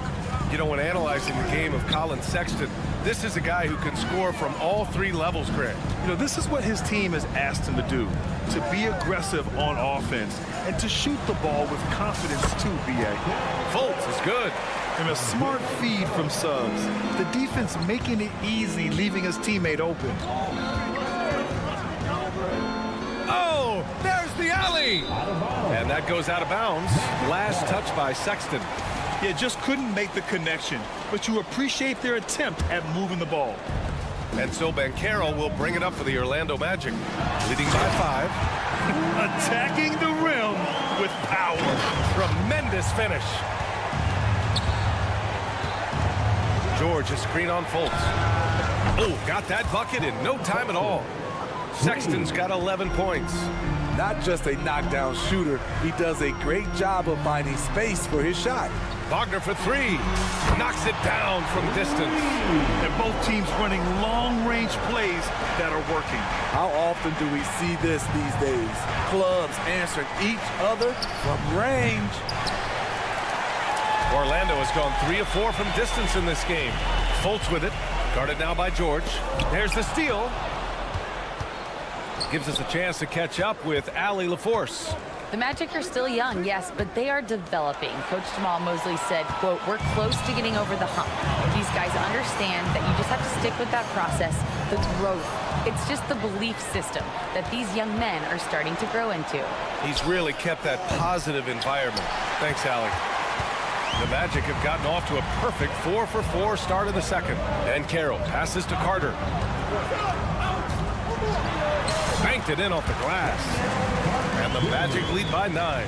You know, when analyzing the game of Colin Sexton, this is a guy who can score from all three levels, Greg. You know, this is what his team has asked him to do, to be aggressive on offense and to shoot the ball with confidence too, B.A. Fultz is good. And a smart feed from Suggs. The defense making it easy, leaving his teammate open. Oh, there's the alley. And that goes out of bounds. Last touch by Sexton. Yeah, just couldn't make the connection, but you appreciate their attempt at moving the ball. And so Banchero will bring it up for the Orlando Magic, leading by 5. Attacking the rim with power. Tremendous finish. George, a screen on Fultz. Oh, got that bucket in no time at all. Sexton's got 11 points. Not just a knockdown shooter, he does a great job of finding space for his shot. Wagner for 3. Knocks it down from distance. And both teams running long-range plays that are working. How often do we see this these days? Clubs answering each other from range. Orlando has gone 3 of 4 from distance in this game. Fultz with it. Guarded now by George. There's the steal. Gives us a chance to catch up with Allie LaForce. The Magic are still young, yes, but they are developing. Coach Jamal Mosley said, quote, we're close to getting over the hump. These guys understand that you just have to stick with that process, the growth. It's just the belief system that these young men are starting to grow into. He's really kept that positive environment. Thanks, Allie. The Magic have gotten off to a perfect 4 for 4 start in the second. And Carroll passes to Carter. Banked it in off the glass. And the Magic lead by 9.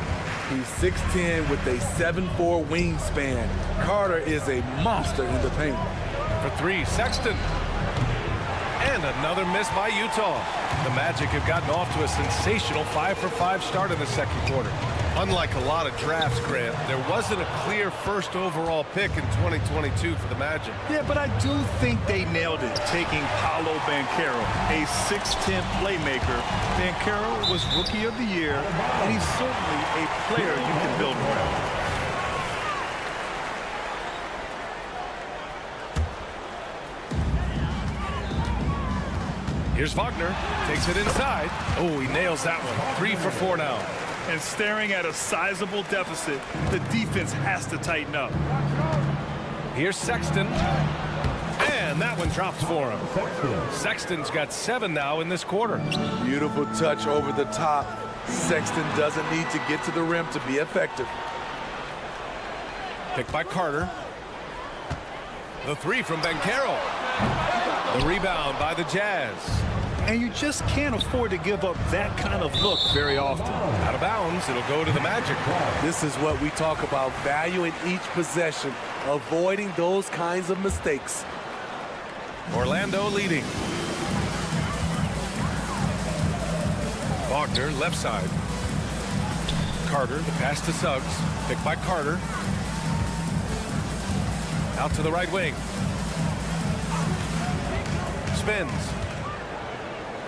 He's 6'10" with a 7'4" wingspan. Carter is a monster in the paint. For 3, Sexton. And another miss by Utah. The Magic have gotten off to a sensational 5 for 5 start in the second quarter. Unlike a lot of drafts, Grant, there wasn't a clear first overall pick in 2022 for the Magic. Yeah, but I do think they nailed it, taking Paolo Banchero, a 6'10" playmaker. Banchero was Rookie of the Year, and he's certainly a player you can build around. Here's Wagner, takes it inside. Oh, he nails that one. 3 for 4 now. And staring at a sizable deficit, the defense has to tighten up. Here's Sexton. And that one drops for him. Sexton's got 7 now in this quarter. Beautiful touch over the top. Sexton doesn't need to get to the rim to be effective. Picked by Carter. The 3 from Banchero. The rebound by the Jazz. And you just can't afford to give up that kind of look very often. Out of bounds, it'll go to the Magic. This is what we talk about, valuing each possession, avoiding those kinds of mistakes. Orlando leading. Wagner, left side. Carter, the pass to Suggs. Picked by Carter. Out to the right wing. Spins.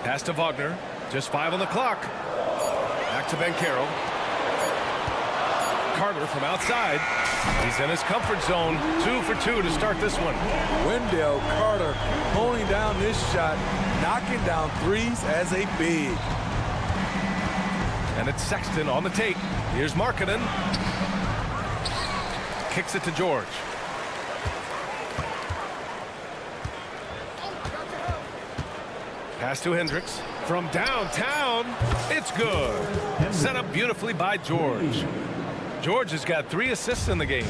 Pass to Wagner. Just 5 on the clock. Back to Banchero. Carter from outside. He's in his comfort zone. 2 for 2 to start this one. Wendell Carter pulling down this shot, knocking down threes as a big. And it's Sexton on the take. Here's Markkanen. Kicks it to George. Pass to Hendricks. From downtown, it's good. Set up beautifully by George. George has got 3 assists in the game.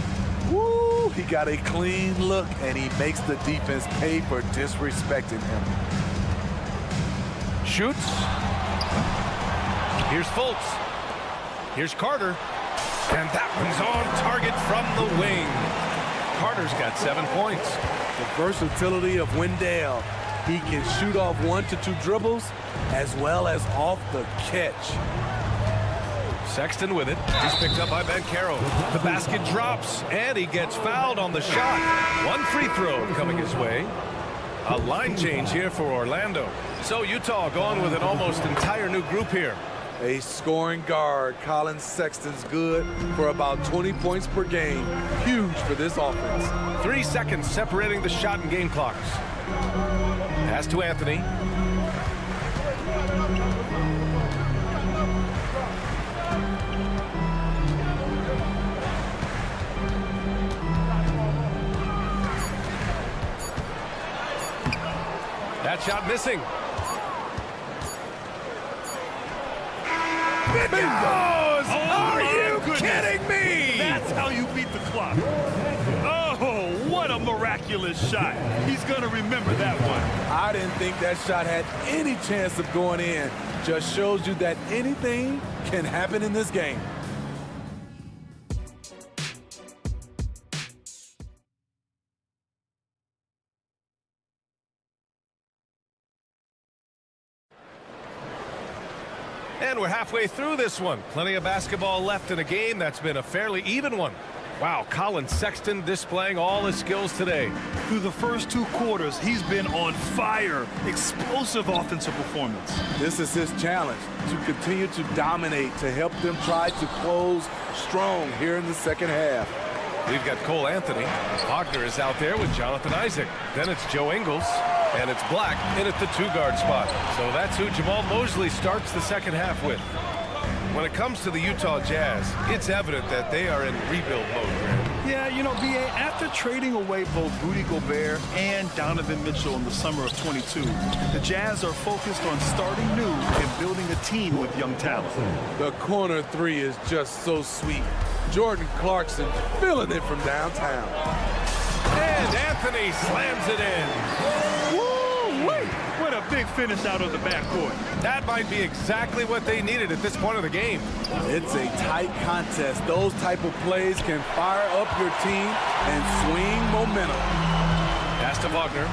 Woo! He got a clean look, and he makes the defense pay for disrespecting him. Shoots. Here's Fultz. Here's Carter. And that one's on target from the wing. Carter's got 7 points. The versatility of Wendell. He can shoot off 1 to 2 dribbles as well as off the catch. Sexton with it. He's picked up by Banchero. The basket drops, and he gets fouled on the shot. 1 free throw coming his way. A line change here for Orlando. So Utah going with an almost entire new group here. A scoring guard, Colin Sexton's good for about 20 points per game. Huge for this offense. 3 seconds separating the shot and game clocks. Pass to Anthony. That shot missing. It goes! Are you kidding me? That's how you beat the clock. Oh, what a miraculous shot. He's going to remember that one. I didn't think that shot had any chance of going in. Just shows you that anything can happen in this game. And we're halfway through this one. Plenty of basketball left in a game that's been a fairly even one. Wow, Colin Sexton displaying all his skills today. Through the first 2 quarters, he's been on fire. Explosive offensive performance. This is his challenge, to continue to dominate, to help them try to close strong here in the second half. We've got Cole Anthony. Wagner is out there with Jonathan Isaac. Then it's Joe Ingles. And it's Black in at the 2-guard spot. So that's who Jamal Mosley starts the second half with. When it comes to the Utah Jazz, it's evident that they are in rebuild mode, Grant. Yeah, you know, B.A., after trading away both Rudy Gobert and Donovan Mitchell in the summer of 22, the Jazz are focused on starting new and building a team with young talent. The corner 3 is just so sweet. Jordan Clarkson filling it from downtown. And Anthony slams it in. Woo-wee! What a big finish out of the backcourt. That might be exactly what they needed at this point of the game. It's a tight contest. Those type of plays can fire up your team and swing momentum. Pass to Wagner.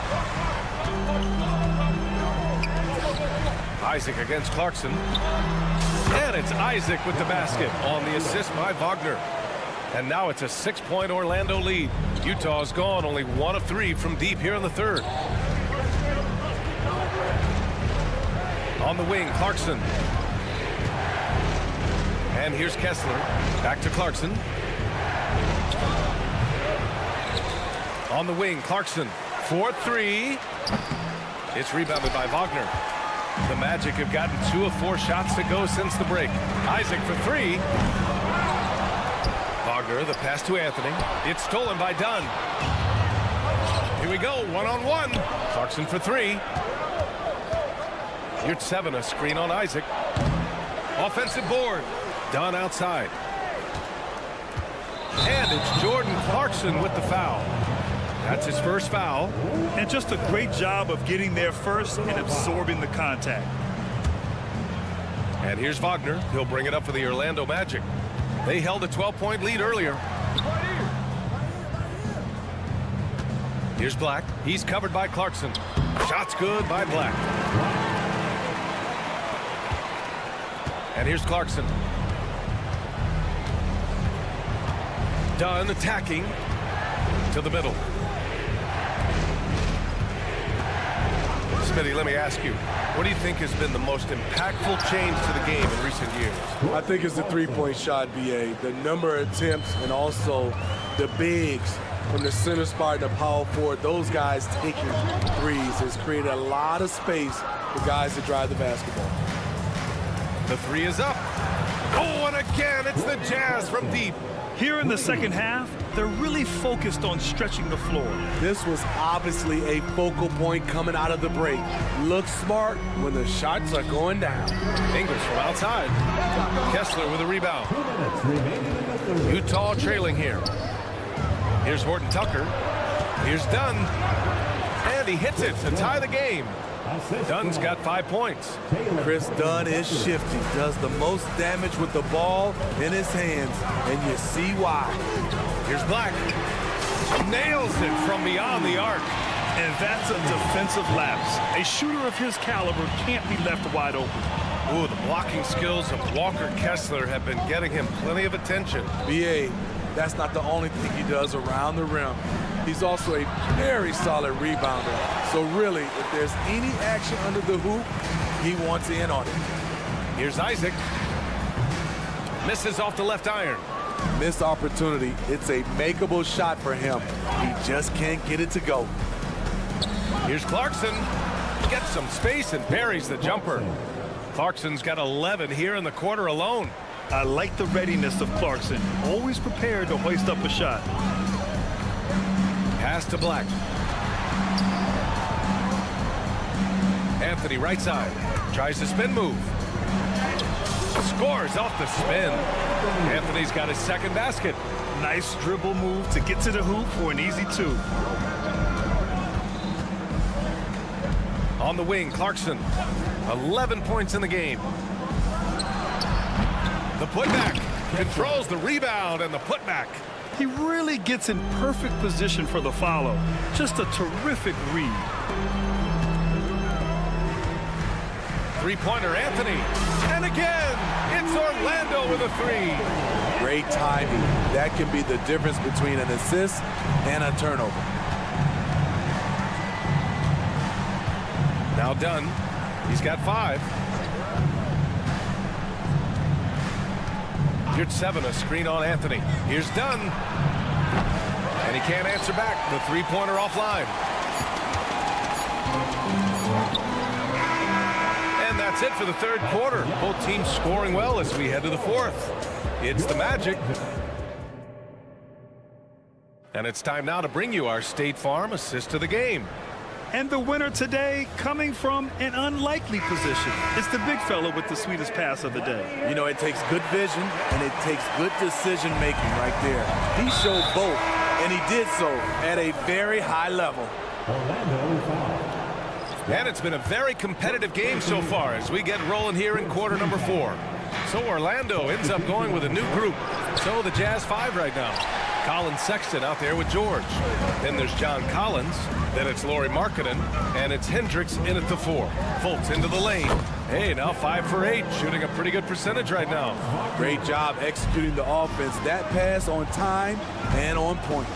Isaac against Clarkson. And it's Isaac with the basket on the assist by Wagner. And now it's a 6-point Orlando lead. Utah's gone only 1 of 3 from deep here in the third. On the wing, Clarkson. And here's Kessler. Back to Clarkson. On the wing, Clarkson. 4-3. It's rebounded by Wagner. The Magic have gotten 2 of 4 shots to go since the break. Isaac for 3. Wagner, the pass to Anthony. It's stolen by Dunn. Here we go, 1-on-1. Clarkson for 3. Here's 7, a screen on Isaac. Offensive board. Dunn outside. And it's Jordan Clarkson with the foul. That's his first foul. And just a great job of getting there first and absorbing the contact. And here's Wagner. He'll bring it up for the Orlando Magic. They held a 12-point lead earlier. Here's Black. He's covered by Clarkson. Shot's good by Black. And here's Clarkson. Dunn attacking to the middle. Anthony, let me ask you, what do you think has been the most impactful change to the game in recent years? I think it's the three-point shot, BA. The number of attempts and also the bigs from the center spot and the power forward, those guys taking threes has created a lot of space for guys to drive the basketball. The three is up. Oh, and again, it's the Jazz from deep. Here in the second half, they're really focused on stretching the floor. This was obviously a focal point coming out of the break. Look smart when the shots are going down. Ingles from outside. Kessler with a rebound. Utah trailing here. Here's Horton Tucker. Here's Dunn. And he hits it to tie the game. Dunn's got 5 points. Chris Dunn is shifty, does the most damage with the ball in his hands, and you see why. Here's Black. Nails it from beyond the arc. And that's a defensive lapse. A shooter of his caliber can't be left wide open. Ooh, the blocking skills of Walker Kessler have been getting him plenty of attention. BA, that's not the only thing he does around the rim. He's also a very solid rebounder. So really, if there's any action under the hoop, he wants in on it. Here's Isaac. Misses off the left iron. Missed opportunity. It's a makeable shot for him. He just can't get it to go. Here's Clarkson. Gets some space and buries the jumper. Clarkson's got 11 here in the quarter alone. I like the readiness of Clarkson. Always prepared to hoist up a shot. Pass to Black. Anthony right side. Tries the spin move. Scores off the spin. Anthony's got his second basket. Nice dribble move to get to the hoop for an easy 2. On the wing, Clarkson. 11 points in the game. The putback. Controls the rebound and the putback. He really gets in perfect position for the follow. Just a terrific read. Three-pointer, Anthony. And again, it's Orlando with a 3. Great timing. That can be the difference between an assist and a turnover. Now Dunn. He's got 5. Here's 7, a screen on Anthony. Here's Dunn. And he can't answer back. The three-pointer offline. And that's it for the third quarter. Both teams scoring well as we head to the fourth. It's the Magic. And it's time now to bring you our State Farm assist of the game. And the winner today coming from an unlikely position. It's the big fella with the sweetest pass of the day. You know, it takes good vision and it takes good decision making right there. He showed both, and he did so at a very high level. And it's been a very competitive game so far as we get rolling here in quarter number 4. So Orlando ends up going with a new group. So the Jazz 5 right now. Colin Sexton out there with George. Then there's John Collins. Then it's Lauri Markkanen. And it's Hendricks in at the 4. Fultz into the lane. Hey, now 5 for 8. Shooting a pretty good percentage right now. Great job executing the offense. That pass on time and on point.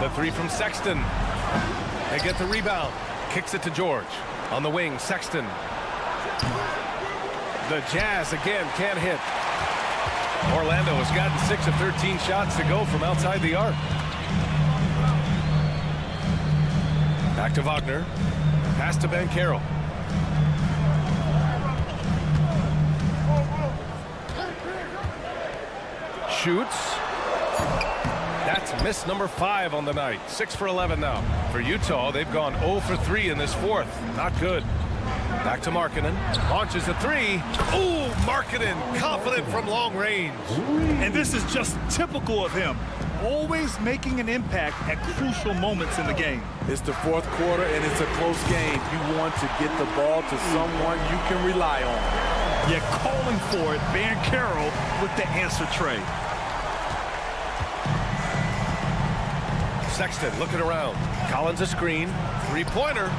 The 3 from Sexton. They get the rebound. Kicks it to George. On the wing, Sexton. The Jazz again can't hit. Orlando has gotten 6 of 13 shots to go from outside the arc. Back to Wagner. Pass to Banchero. Shoots. That's miss number 5 on the night. 6 for 11 now. For Utah, they've gone 0 for 3 in this fourth. Not good. Back to Markkanen. Launches a 3. Ooh, Markkanen, confident from long range. And this is just typical of him. Always making an impact at crucial moments in the game. It's the fourth quarter, and it's a close game. You want to get the ball to someone you can rely on. Yet calling for it, Banchero with the answer tray. Sexton looking around. Collins a screen. Three-pointer.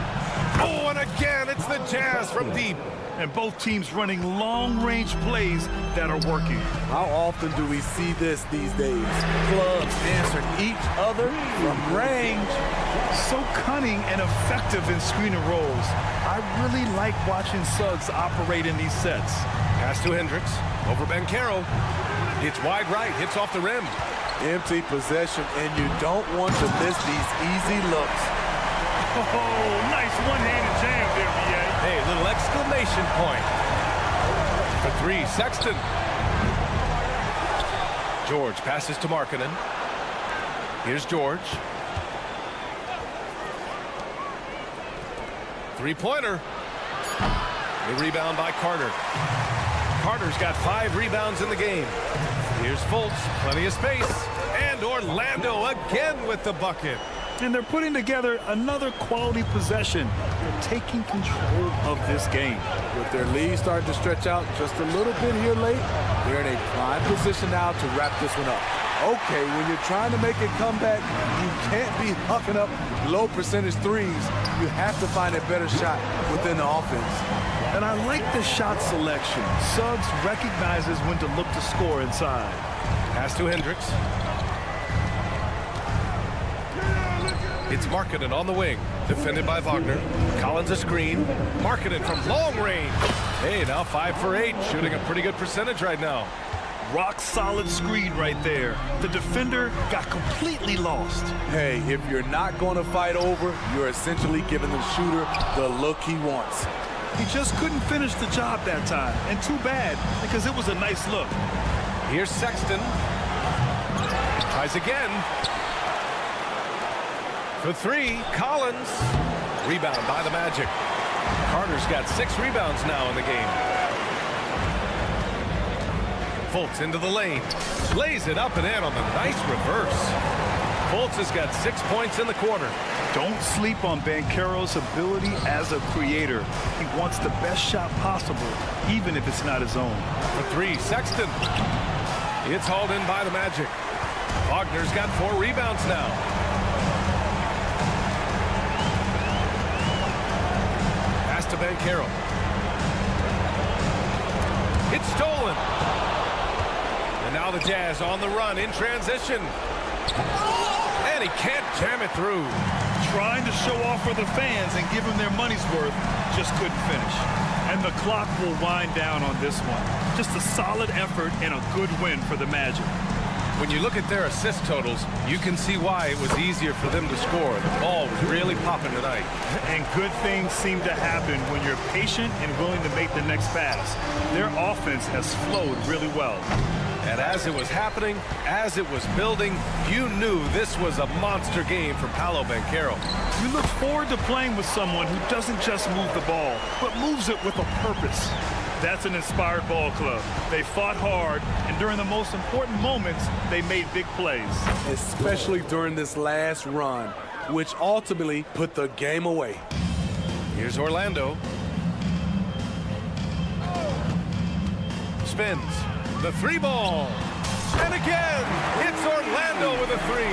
Oh, and again, it's the Jazz from deep. And both teams running long-range plays that are working. How often do we see this these days? Clubs answering each other from range. So cunning and effective in screen and rolls. I really like watching Suggs operate in these sets. Pass to Hendricks. Over Banchero. Hits wide right. Hits off the rim. Empty possession, and you don't want to miss these easy looks. Oh, nice one-handed jam there, B.A. Hey, little exclamation point. For three, Sexton. George passes to Markkanen. Here's George. Three-pointer. The rebound by Carter. Carter's got 5 rebounds in the game. Here's Fultz, plenty of space. And Orlando again with the bucket. And they're putting together another quality possession. They're taking control of this game. With their lead starting to stretch out just a little bit here late, they're in a prime position now to wrap this one up. Okay, when you're trying to make a comeback, you can't be hucking up low percentage threes. You have to find a better shot within the offense. And I like the shot selection. Suggs recognizes when to look to score inside. Pass to Hendricks. It's Markkanen on the wing. Defended by Wagner. Collins a screen. Markkanen from long range. Hey, now 5 for 8. Shooting a pretty good percentage right now. Rock solid screen right there. The defender got completely lost. Hey, if you're not going to fight over, you're essentially giving the shooter the look he wants. He just couldn't finish the job that time. And too bad, because it was a nice look. Here's Sexton. Tries again. For 3, Collins. Rebound by the Magic. Carter's got 6 rebounds now in the game. Fultz into the lane. Lays it up and in on the nice reverse. Fultz has got 6 points in the quarter. Don't sleep on Banchero's ability as a creator. He wants the best shot possible, even if it's not his own. For 3, Sexton. It's hauled in by the Magic. Wagner's got 4 rebounds now. Pass to Banchero. It's stolen. And now the Jazz on the run in transition. And he can't jam it through. Trying to show off for the fans and give them their money's worth, just couldn't finish. And the clock will wind down on this one. Just a solid effort and a good win for the Magic. When you look at their assist totals, you can see why it was easier for them to score. The ball was really popping tonight. And good things seem to happen when you're patient and willing to make the next pass. Their offense has flowed really well. And as it was happening, as it was building, you knew this was a monster game for Paolo Banchero. You look forward to playing with someone who doesn't just move the ball, but moves it with a purpose. That's an inspired ball club. They fought hard, and during the most important moments, they made big plays. Especially during this last run, which ultimately put the game away. Here's Orlando. Spins. The 3 ball. And again, it's Orlando with a 3.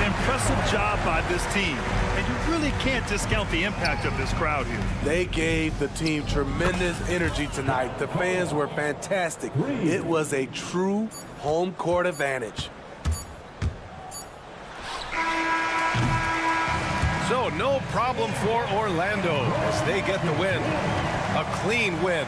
Impressive job by this team. And you really can't discount the impact of this crowd here. They gave the team tremendous energy tonight. The fans were fantastic. It was a true home court advantage. So no problem for Orlando as they get the win. A clean win.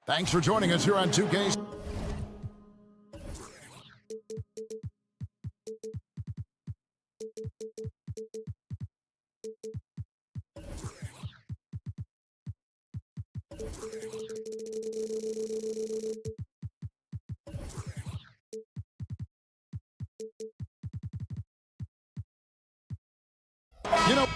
Thanks for joining us here on 2K. You know,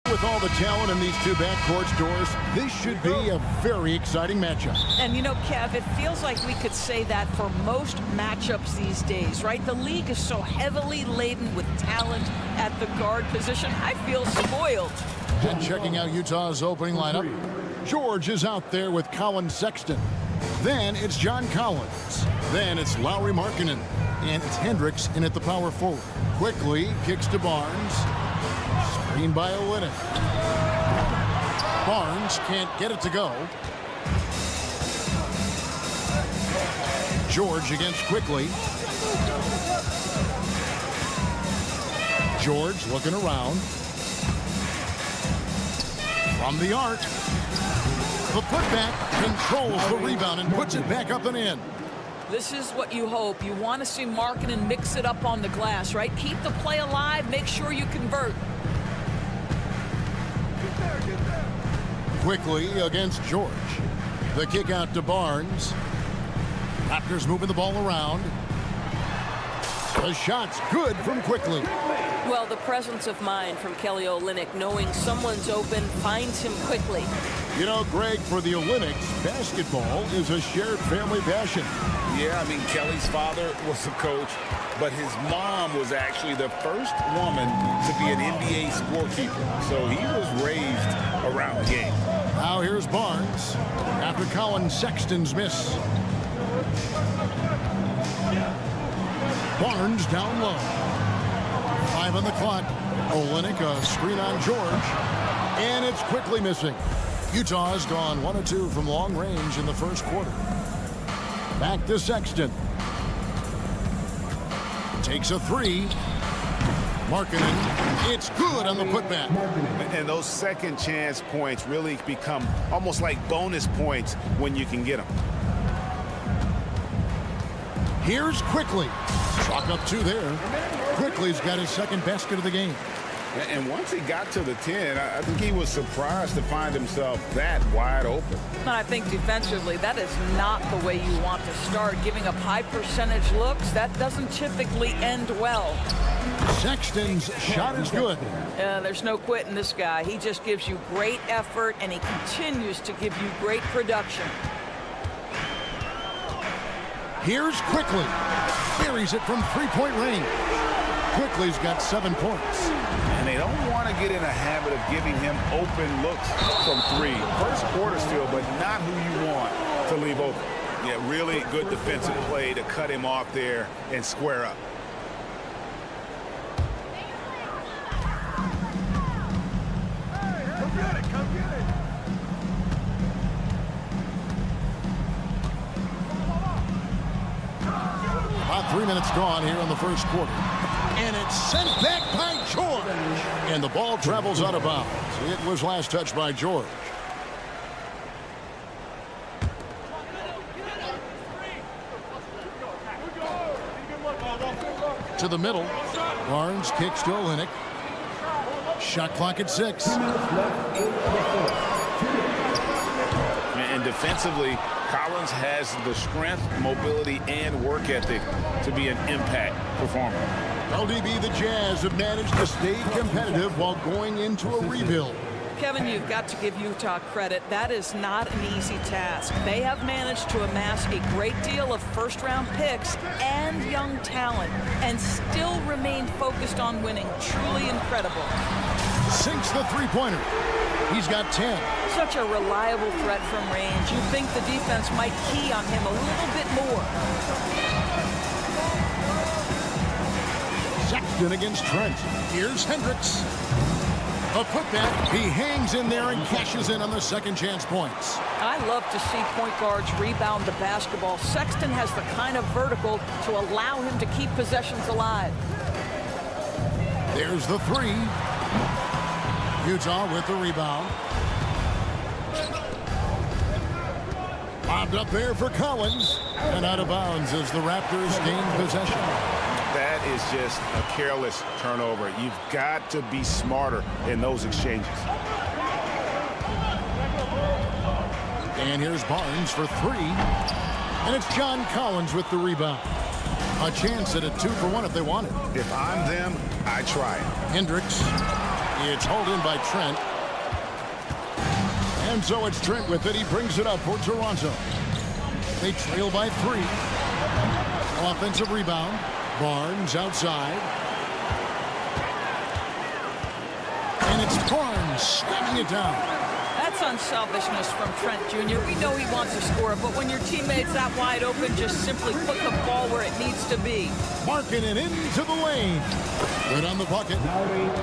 with all the talent in these two backcourts, Doris, this should be a very exciting matchup. And you know, Kev, it feels like we could say that for most matchups these days, right? The league is so heavily laden with talent at the guard position. I feel spoiled. And checking out Utah's opening lineup, George is out there with Colin Sexton. Then it's John Collins. Then it's Lauri Markkanen. And it's Hendricks in at the power forward. Quickly kicks to Barnes. Screen by Olynyk. Barnes can't get it to go. George against Quickly. George looking around. From the arc. The putback controls the rebound and puts it back up and in. This is what you hope. You want to see Markkanen mix it up on the glass, right? Keep the play alive. Make sure you convert. Quickly against George. The kick out to Barnes. Raptors moving the ball around. The shot's good from Quickly. Well, the presence of mind from Kelly Olynyk, knowing someone's open, finds him quickly. You know, Greg, for the Olynyks, basketball is a shared family passion. Yeah, I mean, Kelly's father was a coach, but his mom was actually the first woman to be an NBA scorekeeper. So he was raised around the game. Now here's Barnes after Colin Sexton's miss. Barnes down low. 5 on the clock. Olynyk, a screen on George. And it's quickly missing. Utah has gone 1 of 2 from long range in the first quarter. Back to Sexton. Takes a 3. Markkanen. It's good on the putback. And those second chance points really become almost like bonus points when you can get them. Here's Quickly. Chalk up 2 there. Quickly's got his second basket of the game. And once he got to the 10, I think he was surprised to find himself that wide open. And I think defensively, that is not the way you want to start. Giving up high percentage looks, that doesn't typically end well. Sexton's shot is good. There's no quitting this guy. He just gives you great effort, and he continues to give you great production. Here's Quickly. Buries it from three-point range. Quickly's got 7 points. And they don't want to get in a habit of giving him open looks from 3. First quarter still, but not who you want to leave open. Yeah, really good defensive play to cut him off there and square up. About 3 minutes gone here in the first quarter. And it's sent back by George. And the ball travels out of bounds. It was last touched by George. To the middle. Barnes kicks to Olynyk. Shot clock at 6. And defensively, Collins has the strength, mobility, and work ethic to be an impact performer. LDB, the Jazz have managed to stay competitive while going into a rebuild. Kevin, you've got to give Utah credit. That is not an easy task. They have managed to amass a great deal of first-round picks and young talent and still remain focused on winning. Truly incredible. Sinks the three-pointer. He's got 10. Such a reliable threat from range. You'd think the defense might key on him a little bit more. Sexton against Trent. Here's Hendricks. A putback. He hangs in there and cashes in on the second chance points. I love to see point guards rebound the basketball. Sexton has the kind of vertical to allow him to keep possessions alive. There's the three. Utah with the rebound. Bobbed up there for Collins. And out of bounds as the Raptors gain possession. That is just a careless turnover. You've got to be smarter in those exchanges. And here's Barnes for three. And it's John Collins with the rebound. A chance at a 2-for-1 if they want it. If I'm them, I try it. Hendricks. It's hauled in by Trent. And so it's Trent with it. He brings it up for Toronto. They trail by 3. Offensive rebound. Barnes outside. And it's Barnes slamming it down. That's unselfishness from Trent Jr. We know he wants to score, but when your teammate's that wide open, just simply put the ball where it needs to be. Markkanen into the lane. Good on the bucket.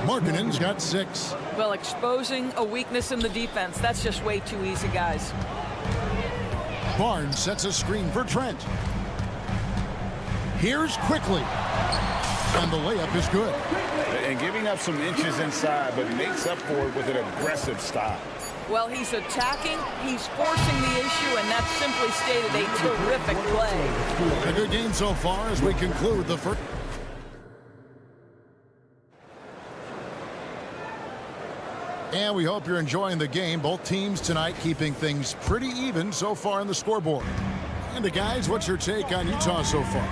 Markkanen's got 6. Well, exposing a weakness in the defense, that's just way too easy, guys. Barnes sets a screen for Trent. Here's Quickly. And the layup is good. And giving up some inches inside, but makes up for it with an aggressive style. Well, he's attacking, he's forcing the issue, and that's simply stated a terrific play. A good game so far as we conclude the first. And we hope you're enjoying the game. Both teams tonight keeping things pretty even so far on the scoreboard. And guys, what's your take on Utah so far?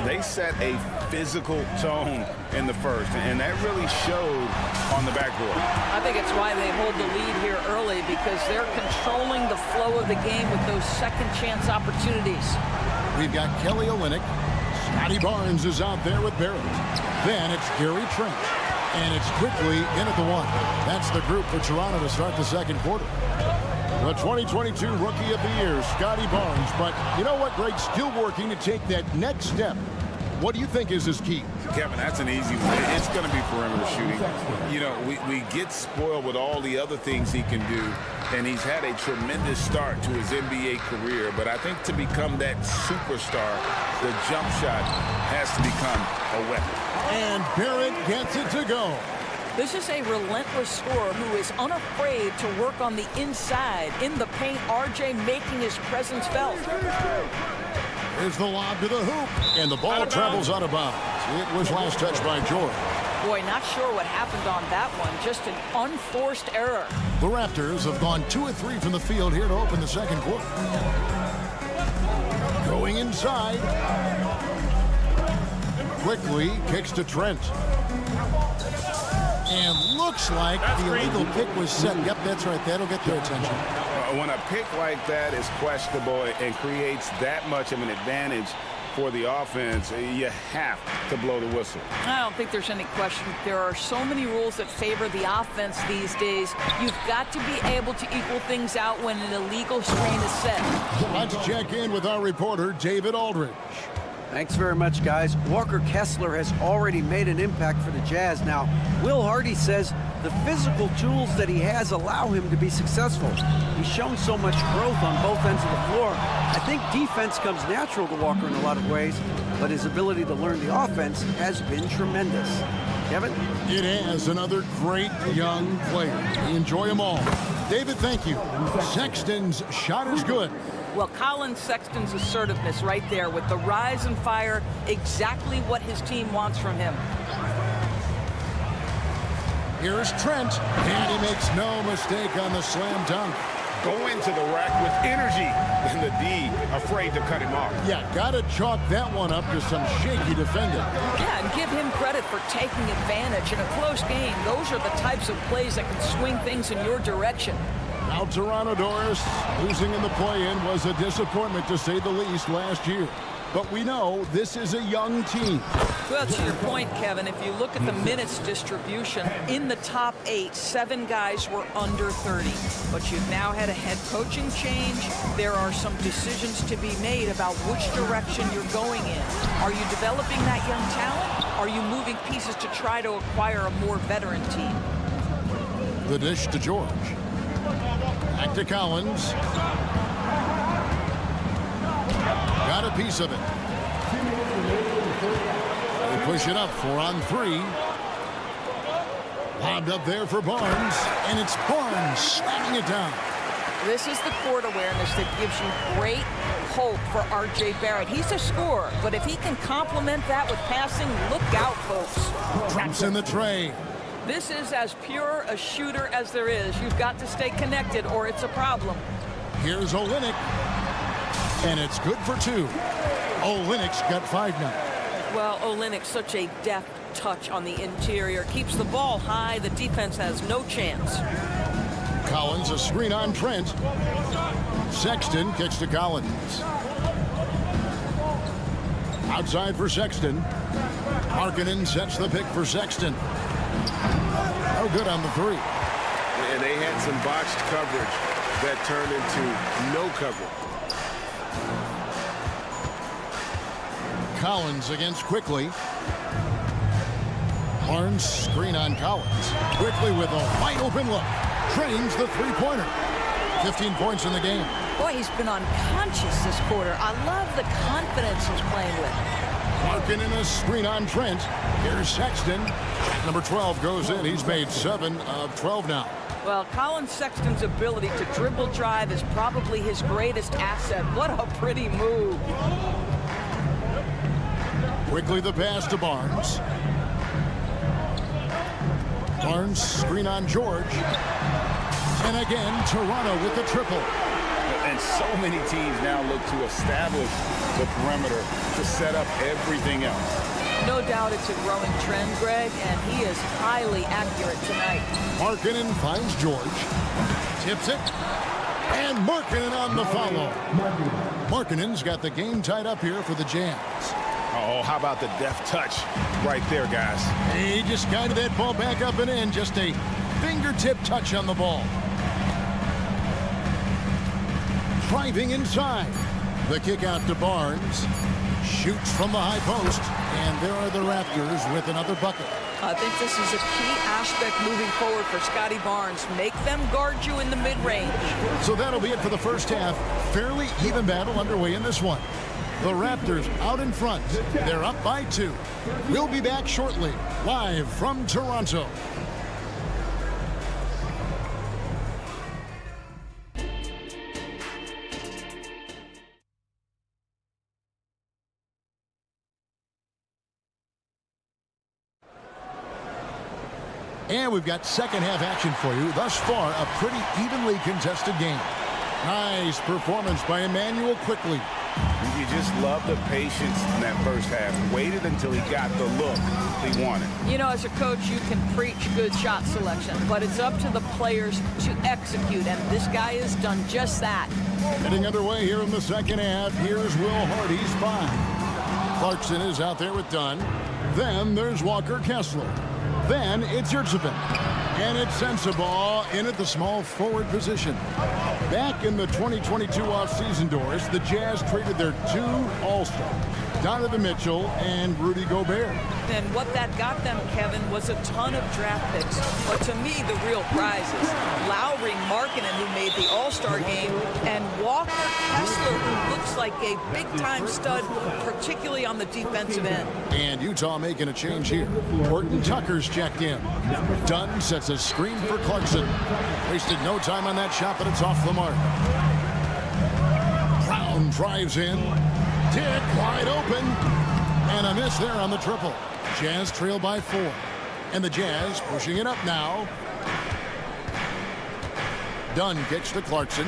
They set a physical tone in the first, and that really showed on the backboard. I think it's why they hold the lead here early, because they're controlling the flow of the game with those second chance opportunities. We've got Kelly Olynyk. Scotty Barnes is out there with Barrett. Then it's Gary Trent. And it's Quickly in at the 1. That's the group for Toronto to start the second quarter. The 2022 Rookie of the Year, Scotty Barnes. But you know what, Greg? Still working to take that next step. What do you think is his key? Kevin, that's an easy one. It's going to be perimeter shooting. You know, we get spoiled with all the other things he can do, and he's had a tremendous start to his NBA career. But I think to become that superstar, the jump shot has to become a weapon. And Barrett gets it to go. This is a relentless scorer who is unafraid to work on the inside. In the paint, RJ making his presence felt. Here's the lob to the hoop. And the ball travels out of bounds. It was last touched by Jordan. Boy, not sure what happened on that one. Just an unforced error. The Raptors have gone 2 of 3 from the field here to open the second quarter. Going inside. Quickly kicks to Trent. And looks like the illegal pick was set. Yep, that's right. That'll get their attention. When a pick like that is questionable and creates that much of an advantage for the offense, you have to blow the whistle. I don't think there's any question. There are so many rules that favor the offense these days. You've got to be able to equal things out when an illegal screen is set. Let's check in with our reporter, David Aldridge. Thanks very much, guys. Walker Kessler has already made an impact for the Jazz. Now, Will Hardy says the physical tools that he has allow him to be successful. He's shown so much growth on both ends of the floor. I think defense comes natural to Walker in a lot of ways, but his ability to learn the offense has been tremendous. Kevin? It has another great young player. We enjoy them all. David, thank you. Sexton's shot is good. Well, Colin Sexton's assertiveness right there with the rise and fire, exactly what his team wants from him. Here's Trent, and he makes no mistake on the slam dunk. Go into the rack with energy, and the D afraid to cut him off. Yeah, gotta chalk that one up to some shaky defending. Yeah, and give him credit for taking advantage in a close game. Those are the types of plays that can swing things in your direction. Now Toronto Doris, losing in the play-in was a disappointment to say the least last year. But we know this is a young team. Well, to your point, Kevin, if you look at the minutes distribution, in the top 8, 7 guys were under 30. But you've now had a head coaching change. There are some decisions to be made about which direction you're going in. Are you developing that young talent? Are you moving pieces to try to acquire a more veteran team? The dish to George. Back to Collins. Got a piece of it. They push it up 4-on-3. Lobbed up there for Barnes, and it's Barnes slamming it down. This is the court awareness that gives you great hope for R.J. Barrett. He's a scorer, but if he can complement that with passing, look out, folks. Drops in the tray. This is as pure a shooter as there is. You've got to stay connected or it's a problem. Here's Olynyk, and it's good for 2. Olynyk's got 5 now. Well, Olynyk, such a deft touch on the interior. Keeps the ball high. The defense has no chance. Collins, a screen on Trent. Sexton kicks to Collins. Outside for Sexton. Markkanen sets the pick for Sexton. Oh, good on the 3. And they had some botched coverage that turned into no coverage. Collins against Quickly. Barnes screen on Collins. Quickly with a wide open look. Trains the 3-pointer. 15 points in the game. Boy, he's been unconscious this quarter. I love the confidence he's playing with. Markkanen a screen on Trent. Here's Sexton. Number 12 goes in. He's made 7 of 12 now. Well, Colin Sexton's ability to dribble drive is probably his greatest asset. What a pretty move. Quickly the pass to Barnes. Barnes screen on George. And again, Toronto with the triple. And so many teams now look to establish the perimeter to set up everything else. No doubt it's a growing trend, Greg, and he is highly accurate tonight. Markkanen finds George. Tips it. And Markkanen on the follow. Markkanen's got the game tied up here for the Jazz. Oh, how about the deft touch right there, guys? He just guided that ball back up and in. Just a fingertip touch on the ball. Driving inside. The kick out to Barnes. Shoots from the high post. And there are the Raptors with another bucket. I think this is a key aspect moving forward for Scotty Barnes. Make them guard you in the mid-range. So that'll be it for the first half. Fairly even battle underway in this one. The Raptors out in front. They're up by 2. We'll be back shortly, live from Toronto. And we've got second half action for you. Thus far, a pretty evenly contested game. Nice performance by Emmanuel Quickly. You just love the patience in that first half. Waited until he got the look he wanted. You know, as a coach, you can preach good shot selection, but it's up to the players to execute, and this guy has done just that. Getting underway here in the second half. Here's Will Hardy's 5. Clarkson is out there with Dunn. Then there's Walker Kessler. Then it's Yurtsevin. And it's Sensabaugh in at the small forward position. Back in the 2022 offseason, Doris, the Jazz traded their 2 All-Stars, Donovan Mitchell and Rudy Gobert. And what that got them, Kevin, was a ton of draft picks. But to me, the real prize is Lowry Markkanen, who made the All-Star game, and Walker Kessler, who looks like a big-time stud, particularly on the defensive end. And Utah making a change here. Horton Tucker's checked in. Dunn sets a screen for Clarkson. Wasted no time on that shot, but it's off the mark. Brown drives in. Dick wide open. And a miss there on the triple. Jazz trail by 4. And the Jazz pushing it up now. Dunn kicks to Clarkson.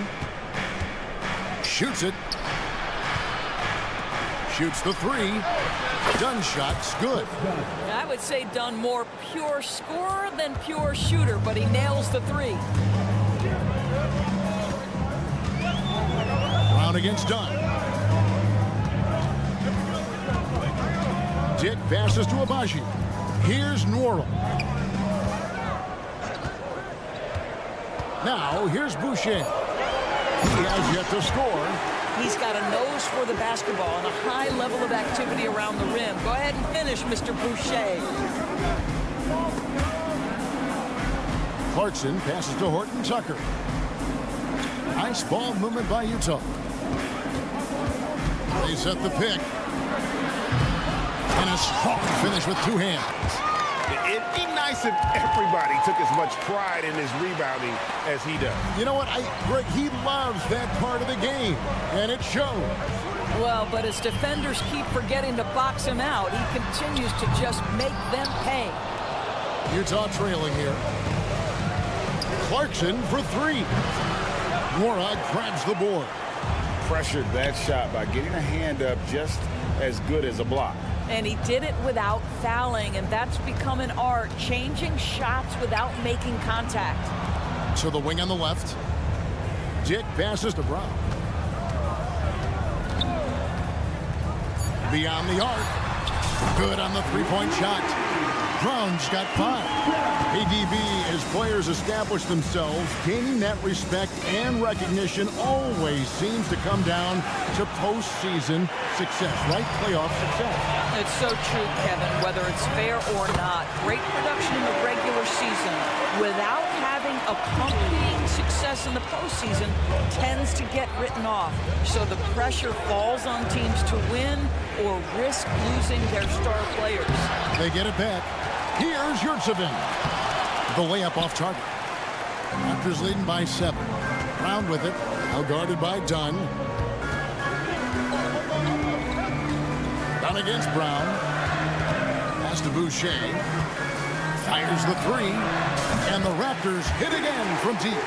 Shoots it. Shoots the 3. Dunn shot's good. I would say Dunn more pure scorer than pure shooter, but he nails the 3. Brown against Dunn. Dick passes to Abaji. Here's Norrell. Now here's Boucher. He has yet to score. He's got a nose for the basketball and a high level of activity around the rim. Go ahead and finish, Mr. Boucher. Clarkson passes to Horton Tucker. Nice ball movement by Utah. They set the pick. And a strong finish with two hands. It'd be nice if everybody took as much pride in his rebounding as he does. You know what, Greg, he loves that part of the game, and it shows. Well, but as defenders keep forgetting to box him out, he continues to just make them pay. Utah trailing here. Clarkson for three. Morag grabs the board. Pressured that shot by getting a hand up just as good as a block. And he did it without fouling, and that's become an art, changing shots without making contact. To the wing on the left. Dick passes to Brown. Beyond the arc. Good on the three-point shot. Brown's got 5. ADB, as players establish themselves, gaining that respect and recognition always seems to come down to postseason success, right? Playoff success. It's so true, Kevin, whether it's fair or not. Great production in the regular season without having accompanying success in the postseason tends to get written off. So the pressure falls on teams to win or risk losing their star players. They get it back. Here's Yurtsevin. The layup off target. Raptors leading by 7. Brown with it. Now guarded by Dunn. Dunn against Brown. Pass to Boucher. Fires the 3. And the Raptors hit again from deep.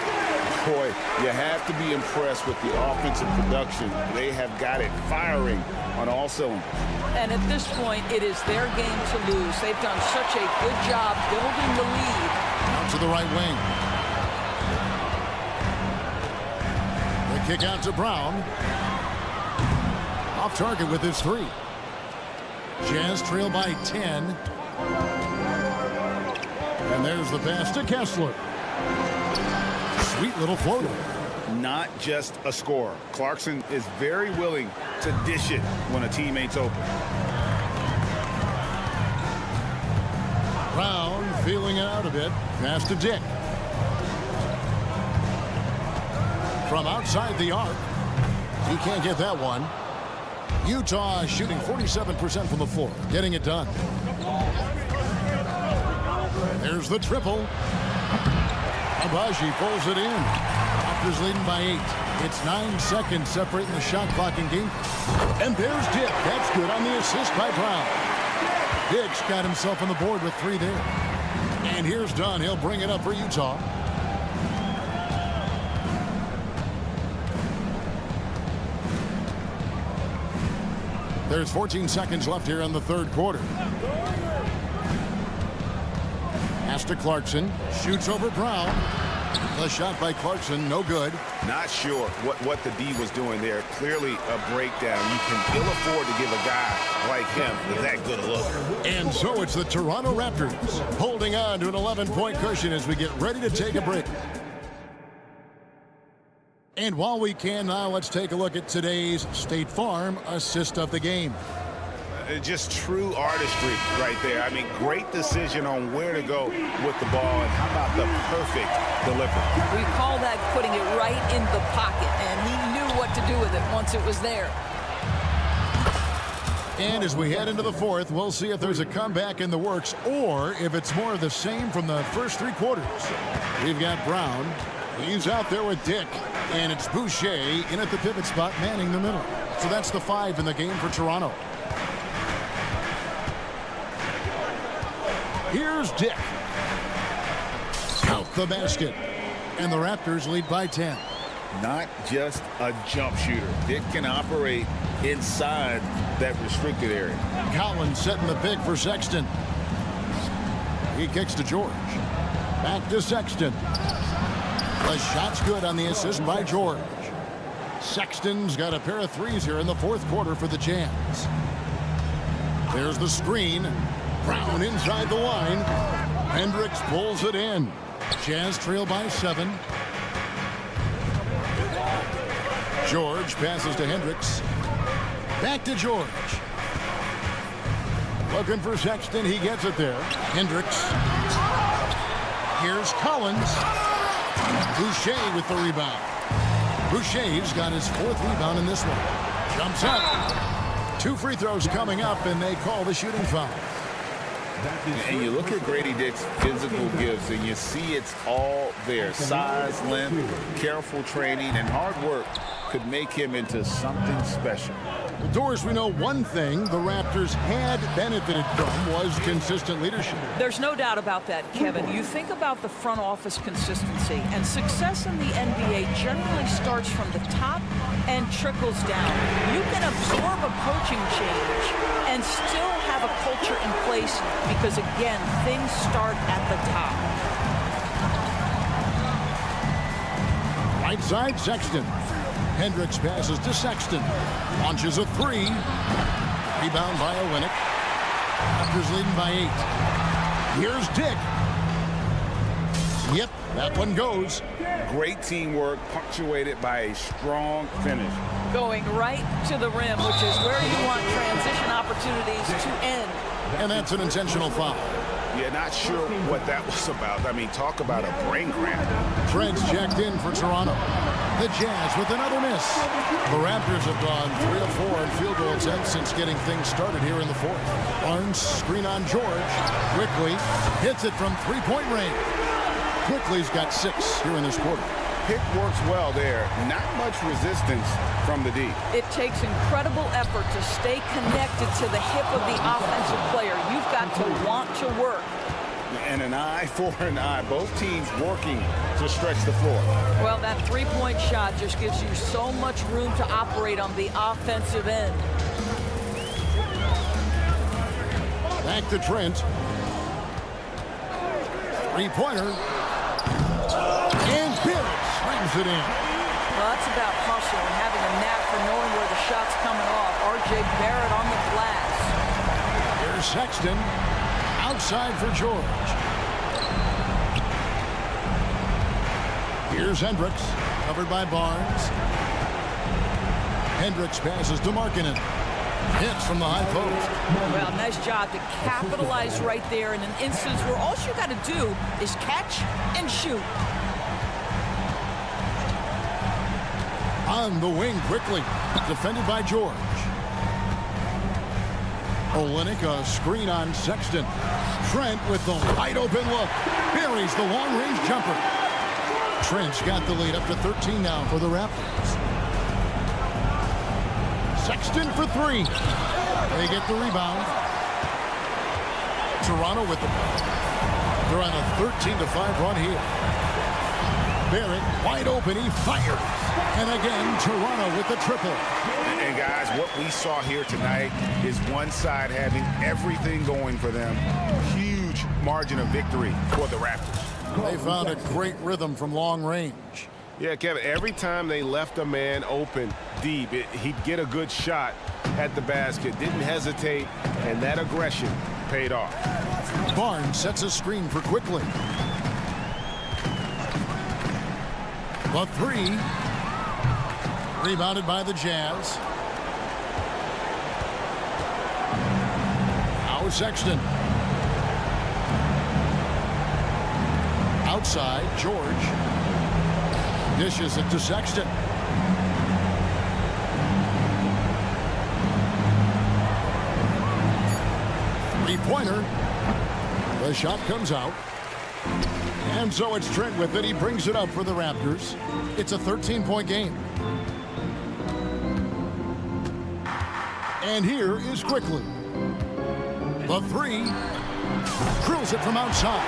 Boy, you have to be impressed with the offensive production. They have got it firing on all cylinders. And at this point, it is their game to lose. They've done such a good job building the lead. Out to the right wing. The kick out to Brown. Off target with his 3. Jazz trail by 10. And there's the pass to Kessler. Sweet little floater. Not just a scorer. Clarkson is very willing to dish it when a teammate's open. Brown feeling it out a bit. Pass to Dick. From outside the arc. He can't get that one. Utah shooting 47% from the floor. Getting it done. There's the triple. Abaji pulls it in. Raptors leading by 8. It's 9 seconds separating the shot clock and game. And there's Dick. That's good on the assist by Brown. Dick's got himself on the board with 3 there. And here's Dunn. He'll bring it up for Utah. There's 14 seconds left here in the third quarter. Pass to Clarkson. Shoots over Brown. The shot by Clarkson, no good. Not sure what the D was doing there. Clearly a breakdown. You can ill afford to give a guy like him that good a look. And so it's the Toronto Raptors holding on to an 11-point cushion as we get ready to take a break. And while we can now, let's take a look at today's State Farm assist of the game. Just true artistry right there. I mean, great decision on where to go with the ball, and how about the perfect delivery? We call that putting it right in the pocket, and he knew what to do with it once it was there. And as we head into the fourth, we'll see if there's a comeback in the works or if it's more of the same from the first 3 quarters. We've got Brown. He's out there with Dick, and it's Boucher in at the pivot spot, manning the middle. So that's the 5 in the game for Toronto. Here's Dick. Count the basket. And the Raptors lead by 10. Not just a jump shooter. Dick can operate inside that restricted area. Collins setting the pick for Sexton. He kicks to George. Back to Sexton. The shot's good on the assist by George. Sexton's got a pair of 3s here in the fourth quarter for the Jazz. There's the screen. Brown inside the line. Hendricks pulls it in. Jazz trail by 7. George passes to Hendricks. Back to George. Looking for Sexton. He gets it there. Hendricks. Here's Here's Collins. Boucher with the rebound. Boucher's got his 4th rebound in this one. Jumps up. 2 free throws coming up, and they call the shooting foul. And you look at Grady Dick's physical gifts, and you see it's all there. Size, length, careful training, and hard work could make him into something special. Well, Doris, we know one thing the Raptors had benefited from was consistent leadership. There's no doubt about that, Kevin. You think about the front office consistency, and success in the NBA generally starts from the top and trickles down. You can absorb a coaching change and still have a culture in place because, again, things start at the top. Right side, Sexton. Hendricks passes to Sexton. Launches a 3. Rebound by Olynyk. Raptors leading by 8. Here's Dick. Yep, that one goes. Great teamwork, punctuated by a strong finish. Going right to the rim, which is where you want transition opportunities to end. And that's an intentional foul. Yeah, not sure what that was about. I mean, talk about a brain cramp. Trent's checked in for Toronto. The Jazz with another miss. The Raptors have gone 3 of 4 in field goal attempts since getting things started here in the 4th. Barnes, screen on George. Quickly hits it from 3-point range. Quickly's got 6 here in this quarter. Pick works well there. Not much resistance from the D. It takes incredible effort to stay connected to the hip of the offensive player. You've got to want to work. And an eye for an eye. Both teams working to stretch the floor. Well, that 3-point shot just gives you so much room to operate on the offensive end. Back to Trent. 3-pointer. And Bill slams it in. Well, that's about hustle and having a knack for knowing where the shot's coming off. R.J. Barrett on the glass. Here's Sexton. Outside for George. Here's Hendricks. Covered by Barnes. Hendricks passes to Markkanen. Hits from the high post. Well, nice job to capitalize right there in an instance where all you got to do is catch and shoot. On the wing quickly. Defended by George. Olynyk, a screen on Sexton. Trent with the wide open look. Buries the long-range jumper. Trent's got the lead up to 13 now for the Raptors. Sexton for 3. They get the rebound. Toronto with the ball. They're on a 13-5 run here. Barrett wide open. He fires. And again, Toronto with the triple. And guys, what we saw here tonight is one side having everything going for them. Huge margin of victory for the Raptors. They found a great rhythm from long range. Yeah, Kevin, every time they left a man open deep, he'd get a good shot at the basket. Didn't hesitate, and that aggression paid off. Barnes sets a screen for Quickly. The 3. Rebounded by the Jazz. Now Sexton. Outside, George. Dishes it to Sexton. Three-pointer. The shot comes out. And so it's Trent with it. He brings it up for the Raptors. It's a 13-point game. And here is Quickly. The 3. Drills it from outside.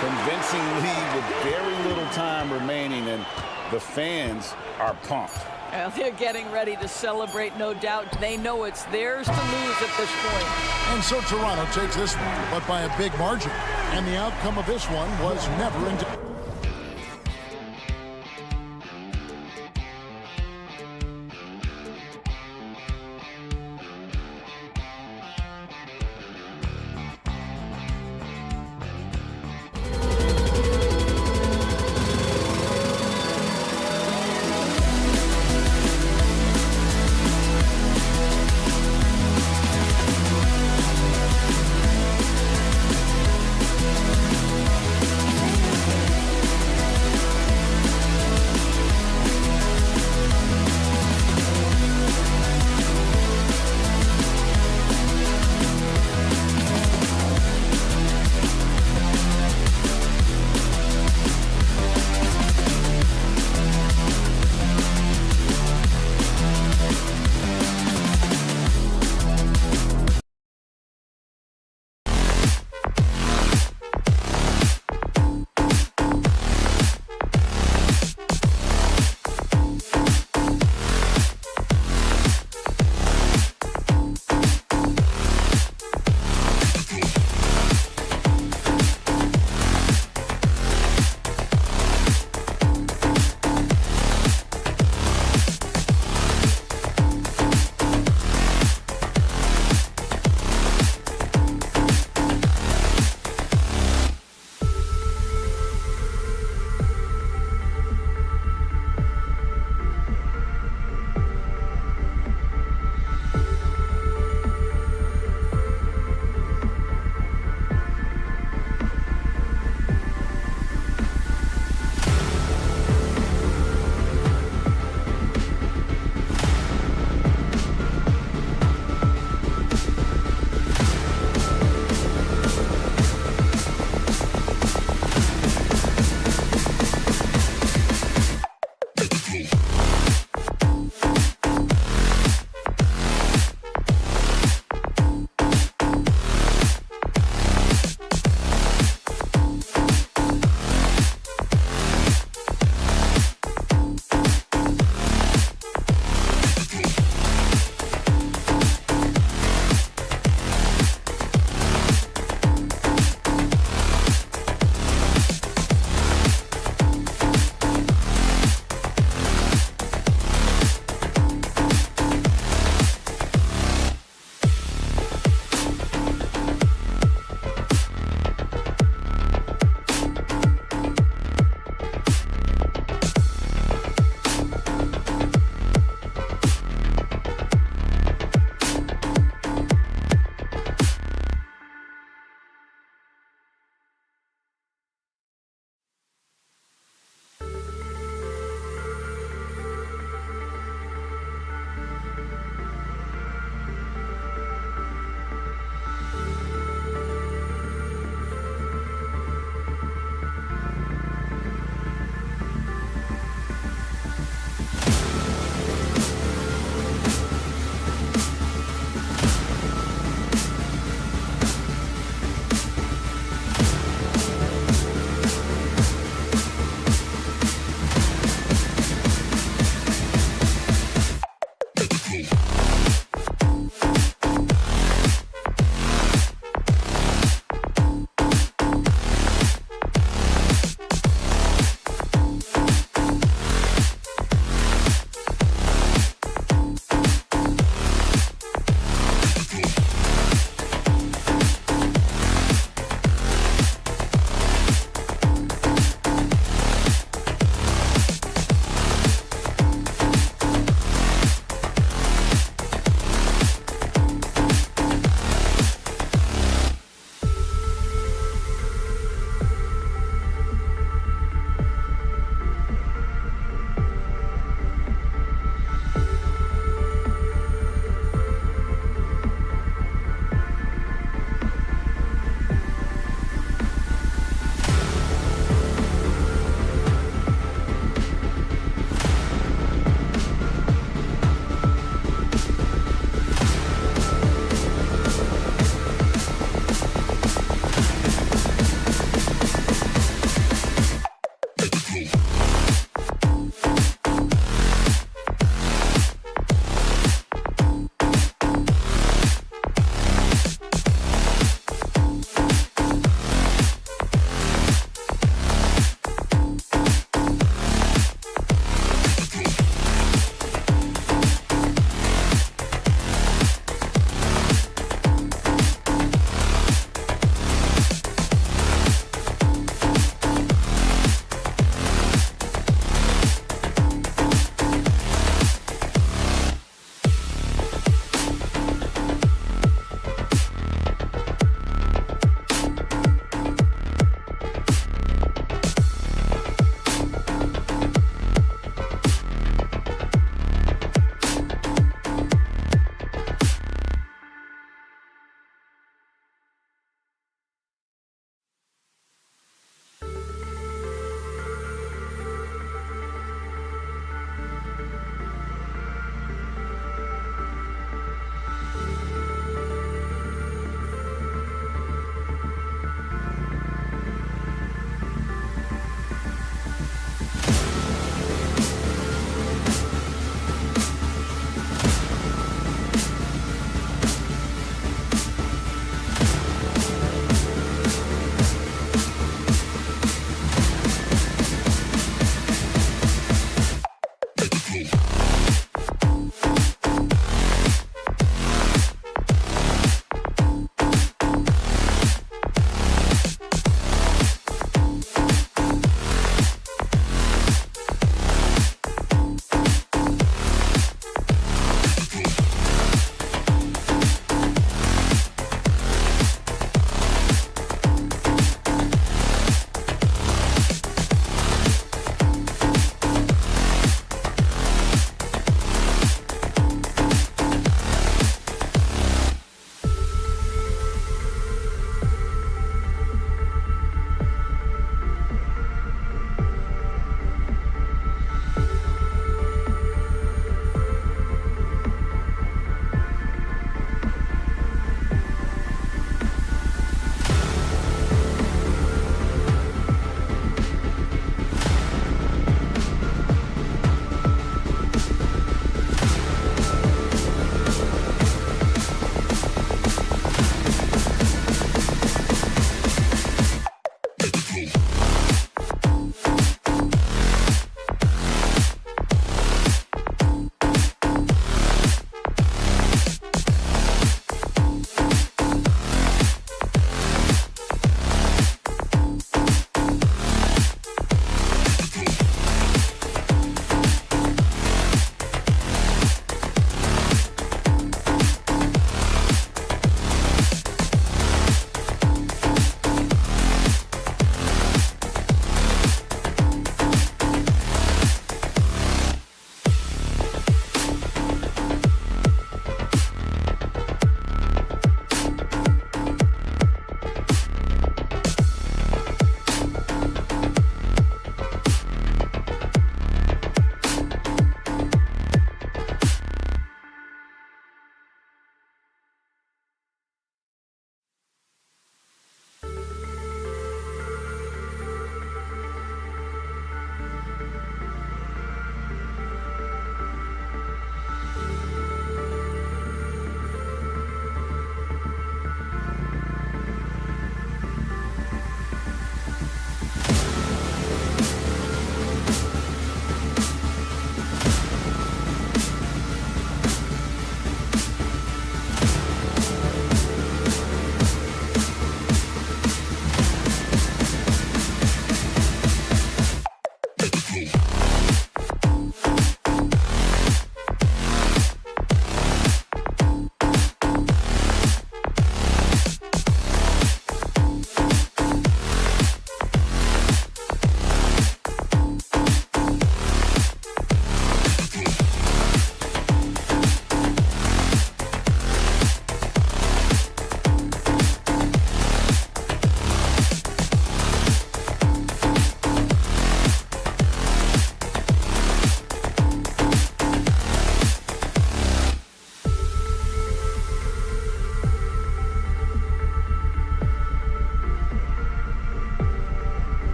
Convincing lead with very little time remaining, and the fans are pumped. Well, they're getting ready to celebrate, no doubt. They know it's theirs to lose at this point. And so Toronto takes this one, but by a big margin. And the outcome of this one was never in doubt.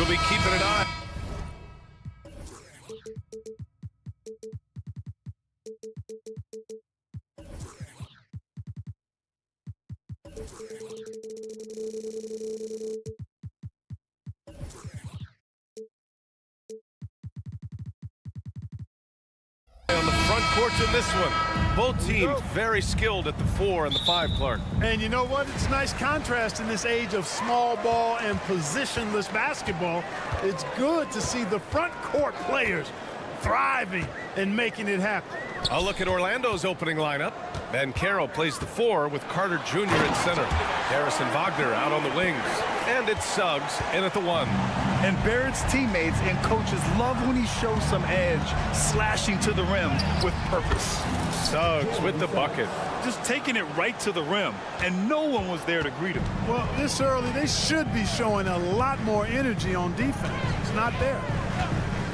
We'll be keeping an eye. On the front courts in this one. Both teams very skilled at the 4 and the 5, Clark. And you know what? It's a nice contrast in this age of small ball and positionless basketball. It's good to see the front court players thriving and making it happen. I'll look at Orlando's opening lineup. Banchero plays the 4 with Carter Jr. at center. Harrison Wagner out on the wings. And it's Suggs in at the 1. And Barrett's teammates and coaches love when he shows some edge, slashing to the rim with purpose. Suggs with the bucket. Just taking it right to the rim, and no one was there to greet him. Well, this early, they should be showing a lot more energy on defense. It's not there.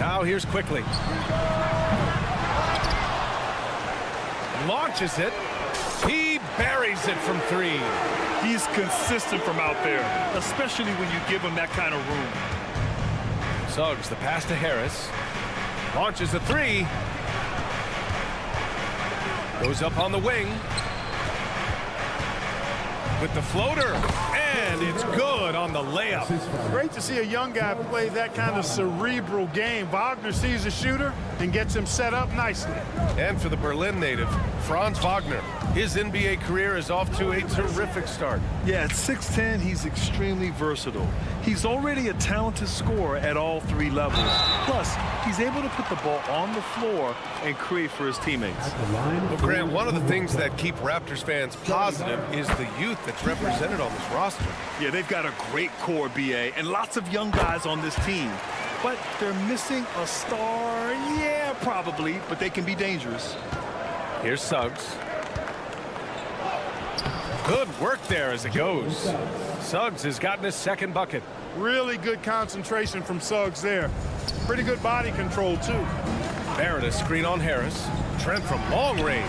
Now here's Quickly. Launches it. He buries it from 3. He's consistent from out there, especially when you give him that kind of room. Suggs, the pass to Harris. Launches a 3. Goes up on the wing. With the floater. And it's good on the layup. Great to see a young guy play that kind of cerebral game. Wagner sees a shooter and gets him set up nicely. And for the Berlin native, Franz Wagner. His NBA career is off to a terrific start. Yeah, at 6'10", he's extremely versatile. He's already a talented scorer at all 3 levels. Plus, he's able to put the ball on the floor and create for his teammates. Well, Grant, one of the things that keep Raptors fans positive is the youth that's represented on this roster. Yeah, they've got a great core, BA, and lots of young guys on this team. But they're missing a star, yeah, probably, but they can be dangerous. Here's Suggs. Good work there as it goes. Suggs has gotten his 2nd bucket. Really good concentration from Suggs there. Pretty good body control, too. Barrett a screen on Harris. Trent from long range.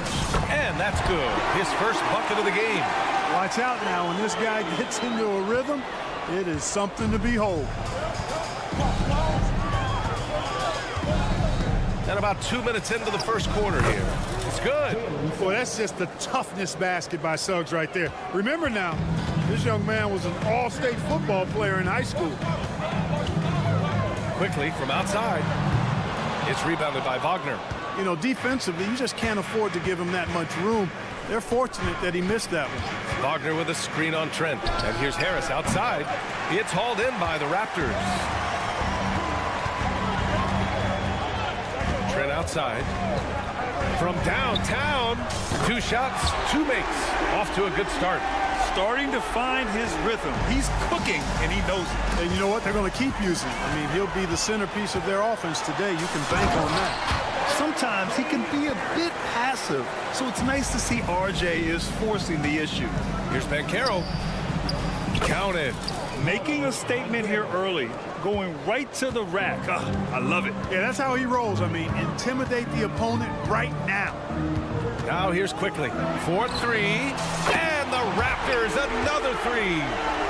And that's good. His first bucket of the game. Watch out now. When this guy gets into a rhythm, it is something to behold. And about 2 minutes into the first quarter here. It's good. Boy, that's just the toughness basket by Suggs right there. Remember now, this young man was an all-state football player in high school. Quickly from outside. It's rebounded by Wagner. You know, defensively, you just can't afford to give him that much room. They're fortunate that he missed that one. Wagner with a screen on Trent. And here's Harris outside. It's hauled in by the Raptors. Trent outside. From downtown, 2 shots, 2 makes. Off to a good start. Starting to find his rhythm. He's cooking, and he knows it. And you know what? They're going to keep using him. I mean, he'll be the centerpiece of their offense today. You can bank on that. Sometimes he can be a bit passive, so it's nice to see RJ is forcing the issue. Here's Banchero. Counted. Making a statement here early, going right to the rack. I love it. Yeah, that's how he rolls. I mean, intimidate the opponent right now. Now here's Quickly. 4-3. And the Raptors, another 3.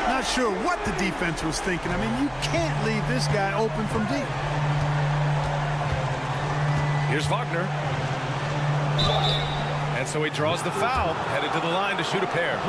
Not sure what the defense was thinking. I mean, you can't leave this guy open from deep. Here's Wagner. And so he draws the foul, headed to the line to shoot a pair.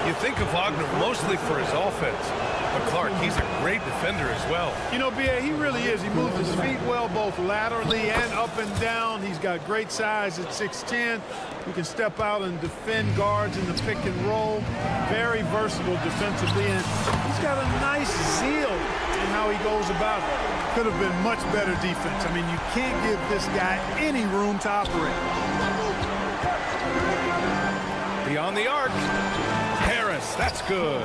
You think of Wagner mostly for his offense, but Clark, he's a great defender as well. You know, B.A., he really is. He moves his feet well, both laterally and up and down. He's got great size at 6'10". He can step out and defend guards in the pick and roll. Very versatile defensively, and he's got a nice zeal in how he goes about it. Could have been much better defense. I mean, you can't give this guy any room to operate. Beyond the arc. Harris, that's good.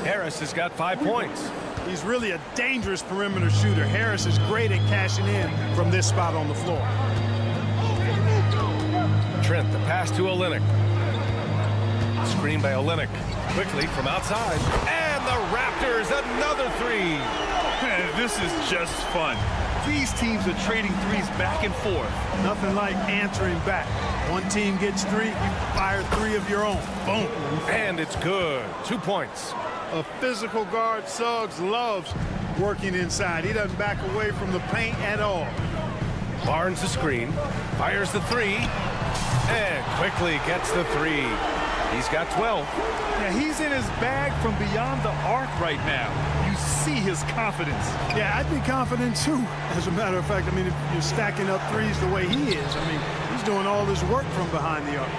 Harris has got 5 points. He's really a dangerous perimeter shooter. Harris is great at cashing in from this spot on the floor. Trent, the pass to Olynyk. Screen by Olynyk. Quickly from outside. And the Raptors, another 3. Man, this is just fun. These teams are trading threes back and forth. Nothing like answering back. One team gets 3, you fire 3 of your own. Boom. And it's good. 2 points. A physical guard Suggs loves working inside. He doesn't back away from the paint at all. Barnes the screen, fires the three, and quickly gets the three. He's got 12. Yeah, he's in his bag from beyond the arc right now. You see his confidence. Yeah, I'd be confident too. As a matter of fact, I mean, if you're stacking up threes the way he is, I mean, he's doing all this work from behind the arc.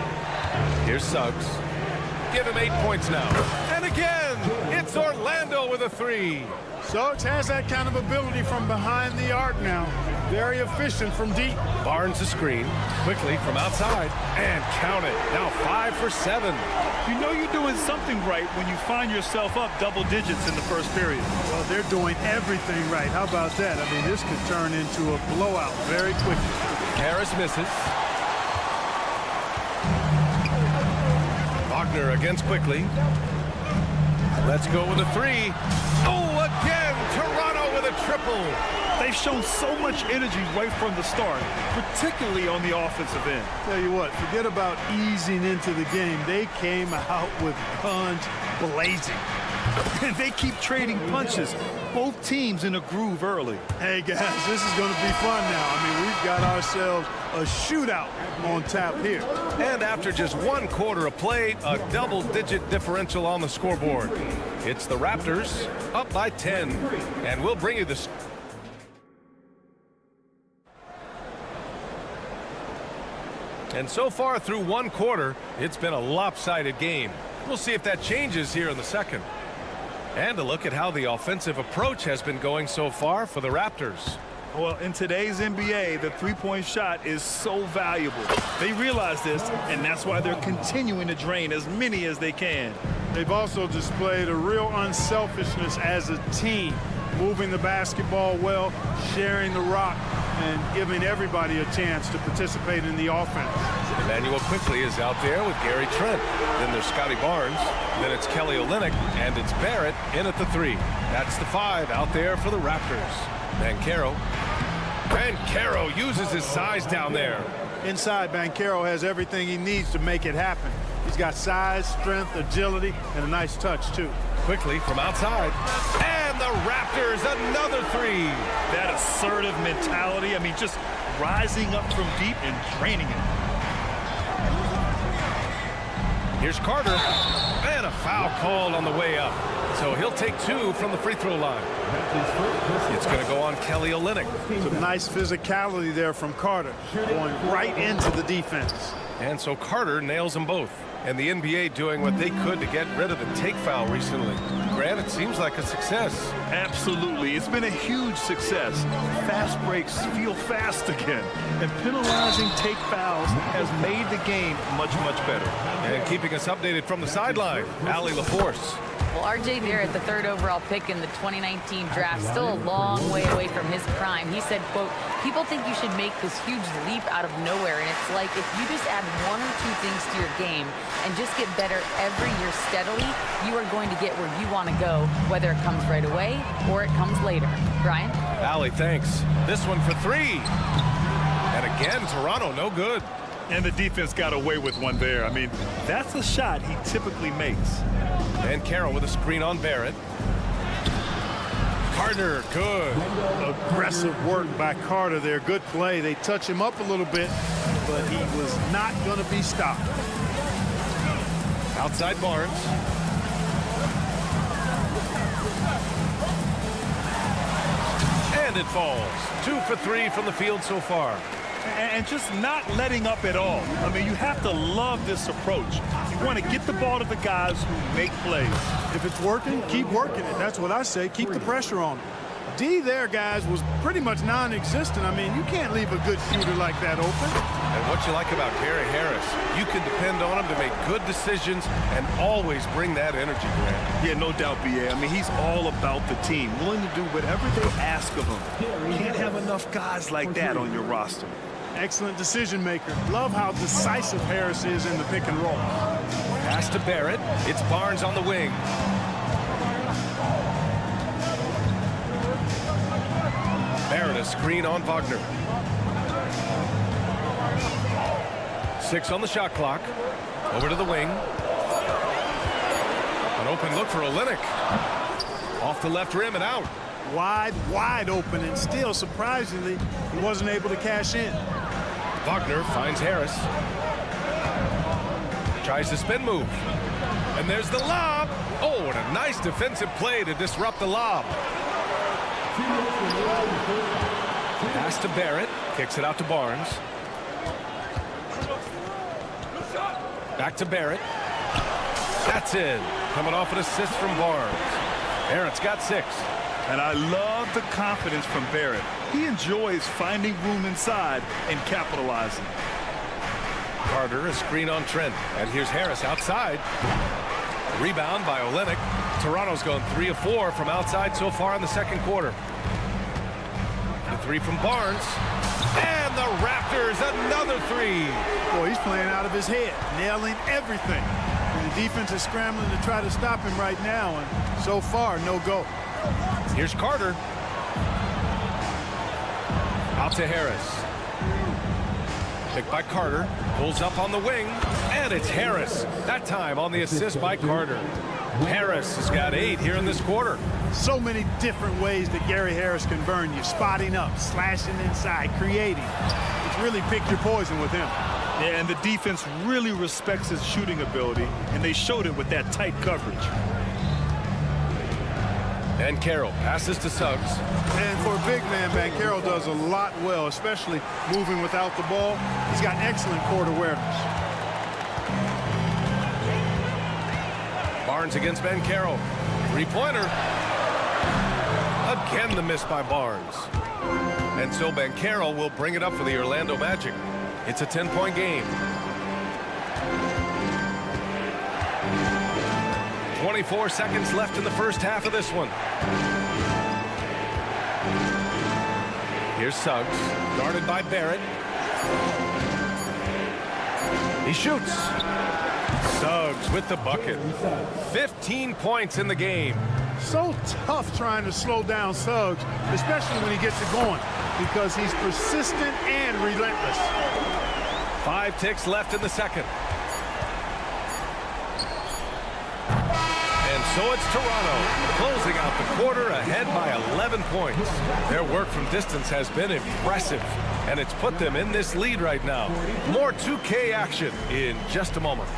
Here's Suggs. Give him 8 points now. And again, it's Orlando with a three. Suggs has that kind of ability from behind the arc now. Very efficient from deep. Barnes the screen, quickly from outside, and count it. Now 5 for 7. You know you're doing something right when you find yourself up double digits in the first period. Well, they're doing everything right. How about that? I mean, this could turn into a blowout very quickly. Harris misses. Wagner against quickly. Let's go with a three. Oh, again, Toronto with a triple. They've shown so much energy right from the start, particularly on the offensive end. Tell you what, forget about easing into the game. They came out with guns blazing. And they keep trading punches. Both teams in a groove early. Hey, guys, this is going to be fun now. I mean, we've got ourselves a shootout on tap here. And after just 1 quarter of play, a double-digit differential on the scoreboard. It's the Raptors up by 10. And we'll bring you this. And so far through 1 quarter, it's been a lopsided game. We'll see if that changes here in the second. And a look at how the offensive approach has been going so far for the Raptors. Well, in today's NBA, the three-point shot is so valuable. They realize this, and that's why they're continuing to drain as many as they can. They've also displayed a real unselfishness as a team, moving the basketball well, sharing the rock, and giving everybody a chance to participate in the offense. Emmanuel quickly is out there with Gary Trent. Then there's Scotty Barnes. Then it's Kelly Olynyk, and it's Barrett in at the three. That's the 5 out there for the Raptors. Banchero uses his size down there. Inside, Banchero has everything he needs to make it happen. He's got size, strength, agility, and a nice touch, too. Quickly from outside. And the Raptors, another three. That assertive mentality, I mean, just rising up from deep and draining it. Here's Carter. And a foul called on the way up. So he'll take 2 from the free throw line. It's going to go on Kelly Olynyk. Some nice physicality there from Carter, going right into the defense. And so Carter nails them both. And the NBA doing what they could to get rid of the take foul recently. Grant, it seems like a success. Absolutely. It's been a huge success. Fast breaks feel fast again. And penalizing take fouls has made the game much, much better. And keeping us updated from the sideline, Allie LaForce. Well, R.J. Barrett, the 3rd overall pick in the 2019 draft, still a long way away from his prime. He said, quote, people think you should make this huge leap out of nowhere, and it's like if you just add 1 or 2 things to your game and just get better every year steadily, you are going to get where you want to go, whether it comes right away or it comes later. Brian? Allie, thanks. This one for 3. And again, Toronto, no good. And the defense got away with one there. I mean, that's a shot he typically makes. And Carroll with a screen on Barrett. Carter, good. Aggressive work by Carter there. Good play. They touch him up a little bit, but he was not going to be stopped. Outside Barnes. And it falls. 2 for 3 from the field so far. And just not letting up at all. I mean, you have to love this approach. You want to get the ball to the guys who make plays. If it's working, keep working it. That's what I say. Keep the pressure on him. D there, guys, was pretty much non-existent. I mean, you can't leave a good shooter like that open. And what you like about Gary Harris, you can depend on him to make good decisions and always bring that energy, Grant. Yeah, no doubt, B.A. I mean, he's all about the team, willing to do whatever they ask of him. You can't have enough guys like that on your roster. Excellent decision maker. Love how decisive Harris is in the pick and roll. Pass to Barrett. It's Barnes on the wing. Barrett, a screen on Wagner. 6 on the shot clock. Over to the wing. An open look for Olynyk. Off the left rim and out. wide open, and still, surprisingly, he wasn't able to cash in. Wagner finds Harris. Tries the spin move. And there's the lob. Oh, and a nice defensive play to disrupt the lob. Pass to Barrett. Kicks it out to Barnes. Back to Barrett. That's in. Coming off an assist from Barnes. Barrett's got 6. And I love the confidence from Barrett. He enjoys finding room inside and capitalizing. Carter, a screen on Trent. And here's Harris outside. Rebound by Olenek. Toronto's gone 3 of 4 from outside so far in the second quarter. The 3 from Barnes. And the Raptors, another 3. Boy, he's playing out of his head, nailing everything. And the defense is scrambling to try to stop him right now, and so far, no go. Here's Carter. Out to Harris. Picked by Carter. Pulls up on the wing. And it's Harris. That time on the assist by Carter. Harris has got 8 here in this quarter. So many different ways that Gary Harris can burn you. Spotting up, slashing inside, creating. It's really pick your poison with him. Yeah, and the defense really respects his shooting ability, and they showed it with that tight coverage. And Carroll passes to Suggs. And for a big man, Banchero does a lot well, especially moving without the ball. He's got excellent court awareness. Barnes against Banchero. 3-pointer. Again the miss by Barnes. And so Banchero will bring it up for the Orlando Magic. It's a 10-point game. 24 seconds left in the first half of this one. Here's Suggs, guarded by Barrett. He shoots. Suggs with the bucket. 15 points in the game. So tough trying to slow down Suggs, especially when he gets it going, because he's persistent and relentless. 5 ticks left in the second. And so it's Toronto closing out the quarter ahead by 11 points. Their work from distance has been impressive, and it's put them in this lead right now. More 2K action in just a moment.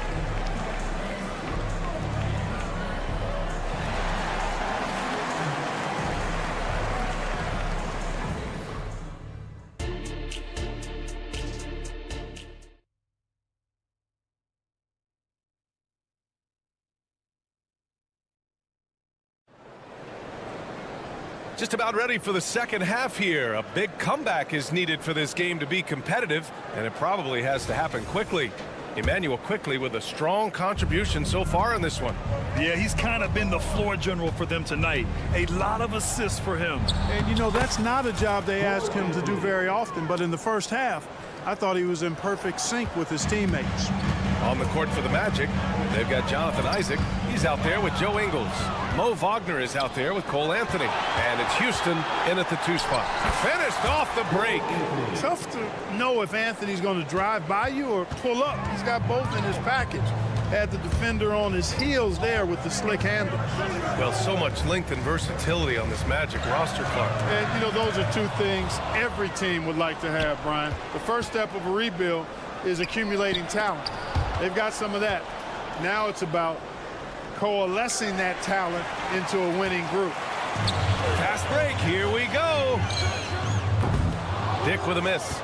Just about ready for the second half here. A big comeback is needed for this game to be competitive, and it probably has to happen quickly. Emmanuel quickly with a strong contribution so far in this one. Yeah, he's kind of been the floor general for them tonight. A lot of assists for him. And, you know, that's not a job they ask him to do very often, but in the first half, I thought he was in perfect sync with his teammates. On the court for the Magic, they've got Jonathan Isaac. He's out there with Joe Ingles. Mo Wagner is out there with Cole Anthony. And it's Houston in at the 2 spot. Finished off the break. Tough to know if Anthony's going to drive by you or pull up. He's got both in his package. Had the defender on his heels there with the slick handle. Well, so much length and versatility on this Magic roster, Clark. And, you know, those are 2 things every team would like to have, Brian. The first step of a rebuild is accumulating talent. They've got some of that. Now it's about coalescing that talent into a winning group. Fast break, here we go. Dick with a miss.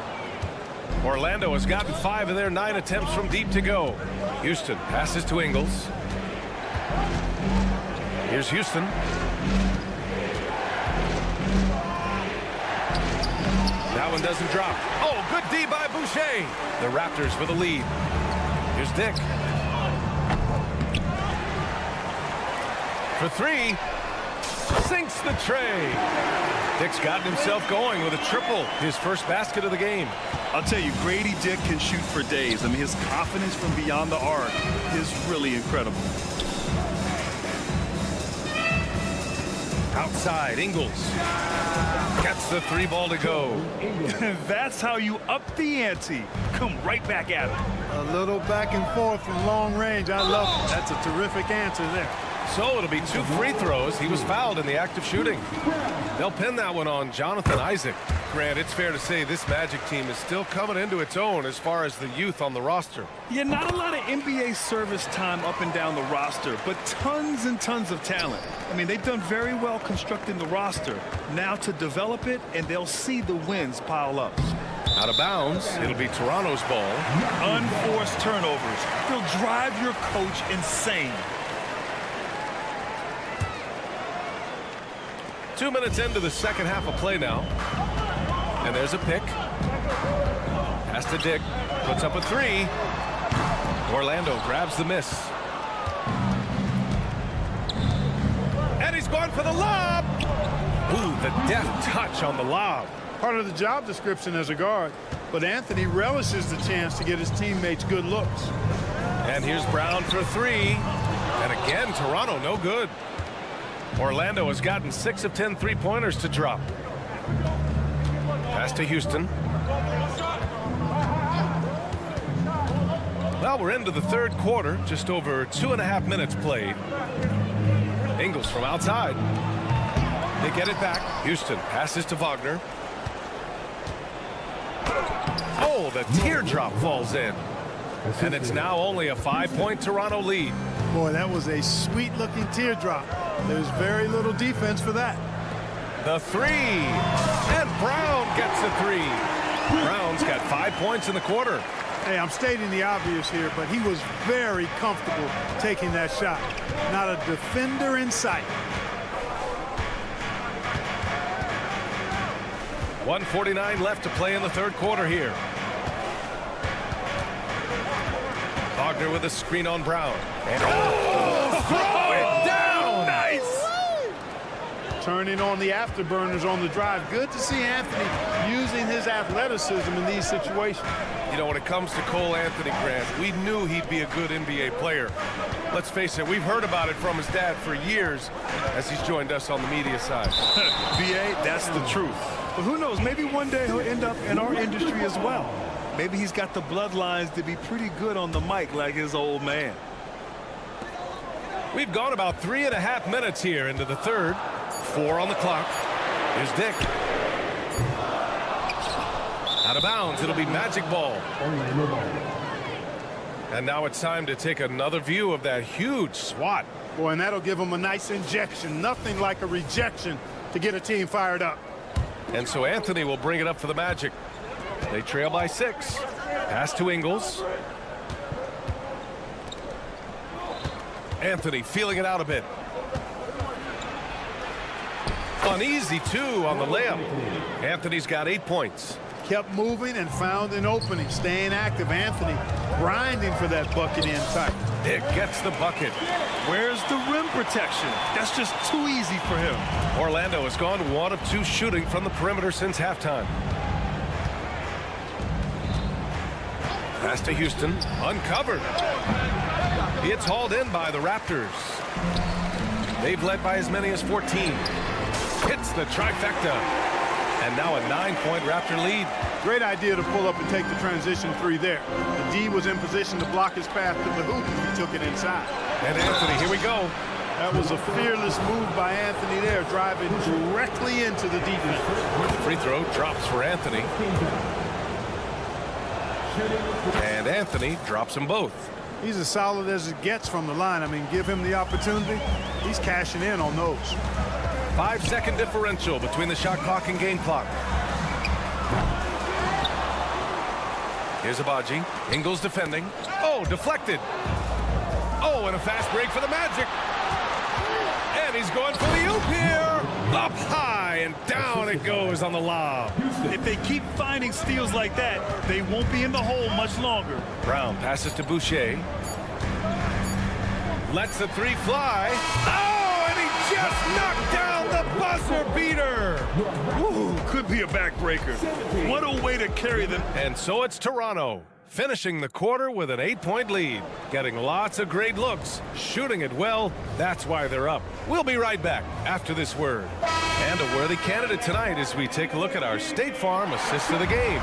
Orlando has gotten 5 of their 9 attempts from deep to go. Houston passes to Ingles. Here's Houston. That one doesn't drop. Oh, good D by Boucher. The Raptors with a lead. Here's Dick. For 3. Sinks the tray. Dick's gotten himself going with a triple, his first basket of the game. I'll tell you, Grady Dick can shoot for days. I mean, his confidence from beyond the arc is really incredible. Outside, Ingles gets the 3 ball to go. That's how you up the ante. Come right back at it. A little back and forth from long range. I love it. That's a terrific answer there. So it'll be 2 free throws. He was fouled in the act of shooting. They'll pin that one on Jonathan Isaac. Grant, it's fair to say this Magic team is still coming into its own as far as the youth on the roster. Yeah, not a lot of NBA service time up and down the roster, but tons and tons of talent. I mean, they've done very well constructing the roster. Now to develop it, and they'll see the wins pile up. Out of bounds, it'll be Toronto's ball. Unforced turnovers. They'll drive your coach insane. 2 minutes into the second half of play now. And there's a pick. Has to Dick. Puts up a 3. Orlando grabs the miss. And he's going for the lob. Ooh, the deft touch on the lob. Part of the job description as a guard, but Anthony relishes the chance to get his teammates good looks. And here's Brown for 3. And again, Toronto no good. Orlando has gotten 6 of 10 3-pointers to drop. Pass to Houston. Well, we're into the third quarter, just over 2.5 minutes played. Ingles from outside. They get it back. Houston passes to Wagner. Oh, the teardrop falls in. And it's now only a 5-point Toronto lead. Boy, that was a sweet-looking teardrop. There's very little defense for that. The 3. And Brown gets a 3. Brown's got 5 points in the quarter. Hey, I'm stating the obvious here, but he was very comfortable taking that shot. Not a defender in sight. 1:49 left to play in the third quarter here. Wagner with a screen on Brown. And throw it down! Nice! Turning on the afterburners on the drive. Good to see Anthony using his athleticism in these situations. You know, when it comes to Cole Anthony, Grant, we knew he'd be a good NBA player. Let's face it, we've heard about it from his dad for years as he's joined us on the media side. BA, that's the truth. But who knows, maybe one day he'll end up in our industry as well. Maybe he's got the bloodlines to be pretty good on the mic like his old man. We've gone about 3.5 minutes here into the third. 4 on the clock. Here's Dick. Out of bounds. It'll be Magic ball. And now it's time to take another view of that huge swat. Boy, and that'll give him a nice injection. Nothing like a rejection to get a team fired up. And so Anthony will bring it up for the Magic. They trail by 6. Pass to Ingles. Anthony feeling it out a bit. Uneasy, too, on the layup. Anthony's got 8 points. Kept moving and found an opening. Staying active. Anthony grinding for that bucket in tight. Dick gets the bucket. Where's the rim protection? That's just too easy for him. Orlando has gone 1 of 2 shooting from the perimeter since halftime. Pass to Houston. Uncovered. It's hauled in by the Raptors. They've led by as many as 14. Hits the trifecta. And now a 9-point Raptor lead. Great idea to pull up and take the transition 3 there. The D was in position to block his path to the hoop. He took it inside. And Anthony, here we go. That was a fearless move by Anthony there, driving directly into the defense. Free throw drops for Anthony. And Anthony drops them both. He's as solid as it gets from the line. I mean, give him the opportunity. He's cashing in on those. 5-second differential between the shot clock and game clock. Here's Abaji. Ingles defending. Oh, deflected. Oh, and a fast break for the Magic. And he's going for the oop here. Up high and down it goes on the lob. If they keep finding steals like that, they won't be in the hole much longer. Brown passes to Boucher. Lets the 3 fly. Oh, and he just knocked down the buzzer beater. Ooh, could be a backbreaker. What a way to carry them. And so it's Toronto, finishing the quarter with an 8-point lead. Getting lots of great looks, shooting it well. That's why they're up. We'll be right back after this word. And a worthy candidate tonight as we take a look at our State Farm assist of the game.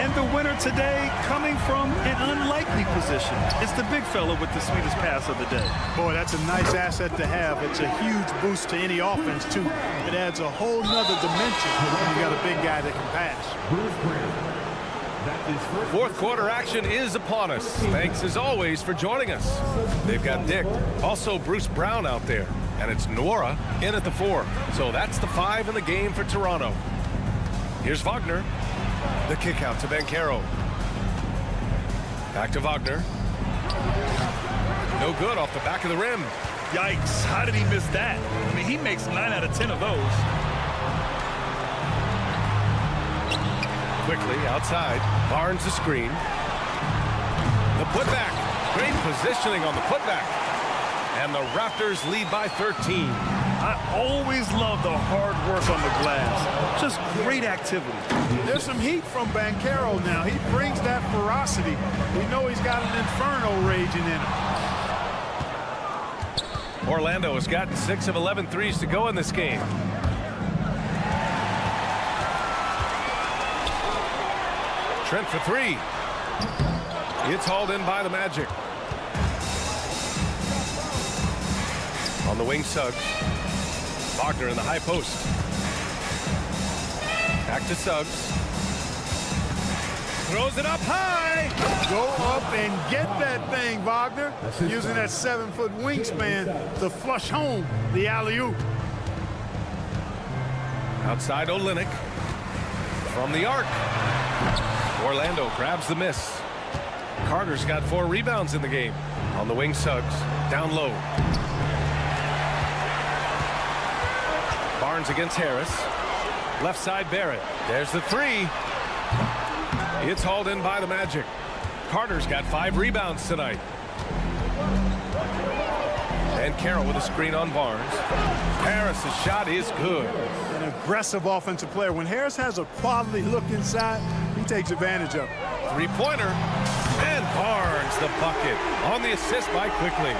And the winner today coming from an unlikely position. It's the big fella with the sweetest pass of the day. Boy, that's a nice asset to have. It's a huge boost to any offense, too. It adds a whole nother dimension when you got a big guy that can pass. Fourth quarter action is upon us. Thanks as always for joining us. They've got Dick, also Bruce Brown out there, and it's Nora in at the 4. So that's the 5 in the game for Toronto. Here's Wagner. The kick out to Banchero. Back to Wagner. No good off the back of the rim. Yikes, how did he miss that? I mean, he makes 9 out of 10 of those. Quickly outside. Barnes the screen. The putback. Great positioning on the putback. And the Raptors lead by 13. I always love the hard work on the glass. Just great activity. There's some heat from Banchero now. He brings that ferocity. We know he's got an inferno raging in him. Orlando has gotten 6 of 11 threes to go in this game. Trent for 3. It's hauled in by the Magic. On the wing, Suggs. Wagner in the high post. Back to Suggs. Throws it up high. Go up and get that thing, Wagner. Using that 7-foot wingspan to flush home the alley-oop. Outside Olynyk. From the arc. Orlando grabs the miss. Carter's got 4 rebounds in the game. On the wing, Suggs. Down low. Barnes against Harris. Left side, Barrett. There's the 3. It's hauled in by the Magic. Carter's got 5 rebounds tonight. And Carroll with a screen on Barnes. Harris's shot is good. An aggressive offensive player. When Harris has a quality look inside, he takes advantage of it. 3-pointer. And Barnes the bucket. On the assist by Quickly.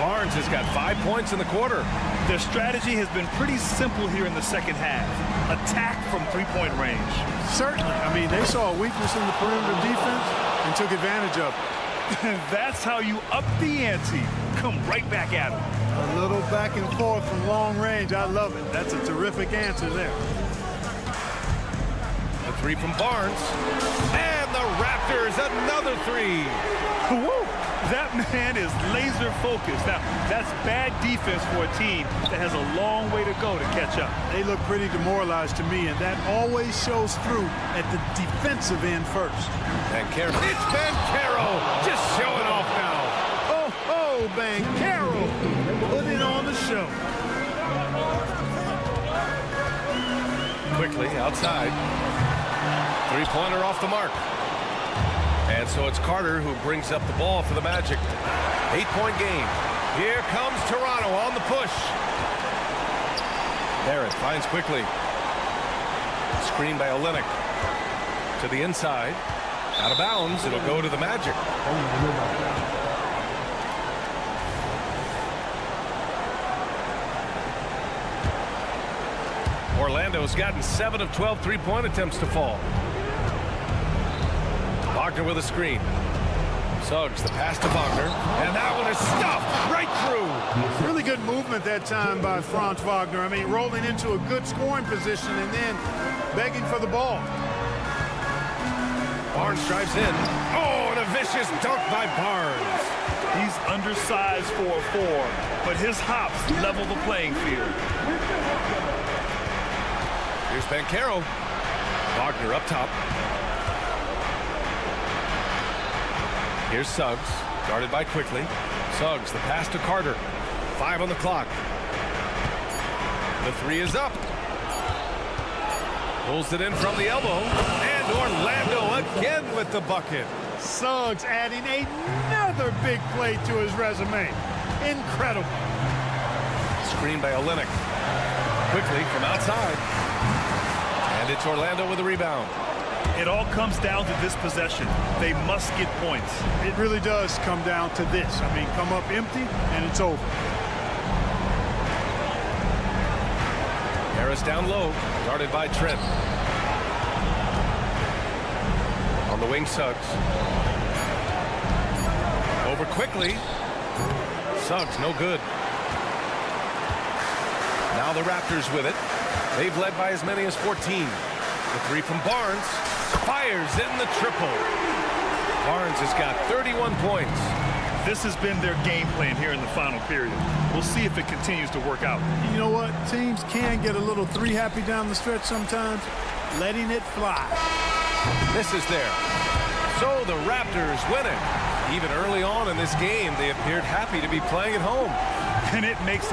Barnes has got 5 points in the quarter. Their strategy has been pretty simple here in the second half. Attack from 3-point range. Certainly. I mean, they saw a weakness in the perimeter defense and took advantage of it. That's how you up the ante. Come right back at them. A little back and forth from long range. I love it. That's a terrific answer there. A 3 from Barnes. And the Raptors, another 3. Woo! That man is laser focused. Now, that's bad defense for a team that has a long way to go to catch up. They look pretty demoralized to me, and that always shows through at the defensive end first. Banchero. It's Banchero just showing off now. Oh, Banchero put it on the show. Quickly outside. 3-pointer off the mark. And so it's Carter who brings up the ball for the Magic. 8-point game. Here comes Toronto on the push. Barrett finds Quickly. Screen by Olynyk. To the inside. Out of bounds. It'll go to the Magic. Orlando's gotten 7 of 12 3-point attempts to fall. Wagner with a screen. Suggs the pass to Wagner. And that one is stuffed right through. Really good movement that time by Franz Wagner. I mean, rolling into a good scoring position and then begging for the ball. Barnes drives in. Oh, and a vicious dunk by Barnes. He's undersized for a 4, but his hops level the playing field. Here's Banchero. Wagner up top. Here's Suggs, guarded by Quickly. Suggs, the pass to Carter. 5 on the clock. The 3 is up. Pulls it in from the elbow. And Orlando again with the bucket. Suggs adding another big play to his resume. Incredible. Screen by Olynyk. Quickly from outside. And it's Orlando with the rebound. It all comes down to this possession. They must get points. It really does come down to this. I mean, come up empty, and it's over. Harris down low, guarded by Trent. On the wing, Suggs. Over quickly. Suggs, no good. Now the Raptors with it. They've led by as many as 14. The three from Barnes. Fires in the triple. Barnes has got 31 points. This has been their game plan here in the final period. We'll see if it continues to work out. You know what? Teams can get a little three happy down the stretch sometimes. Letting it fly. This is there. So the Raptors win it. Even early on in this game, they appeared happy to be playing at home. And it makes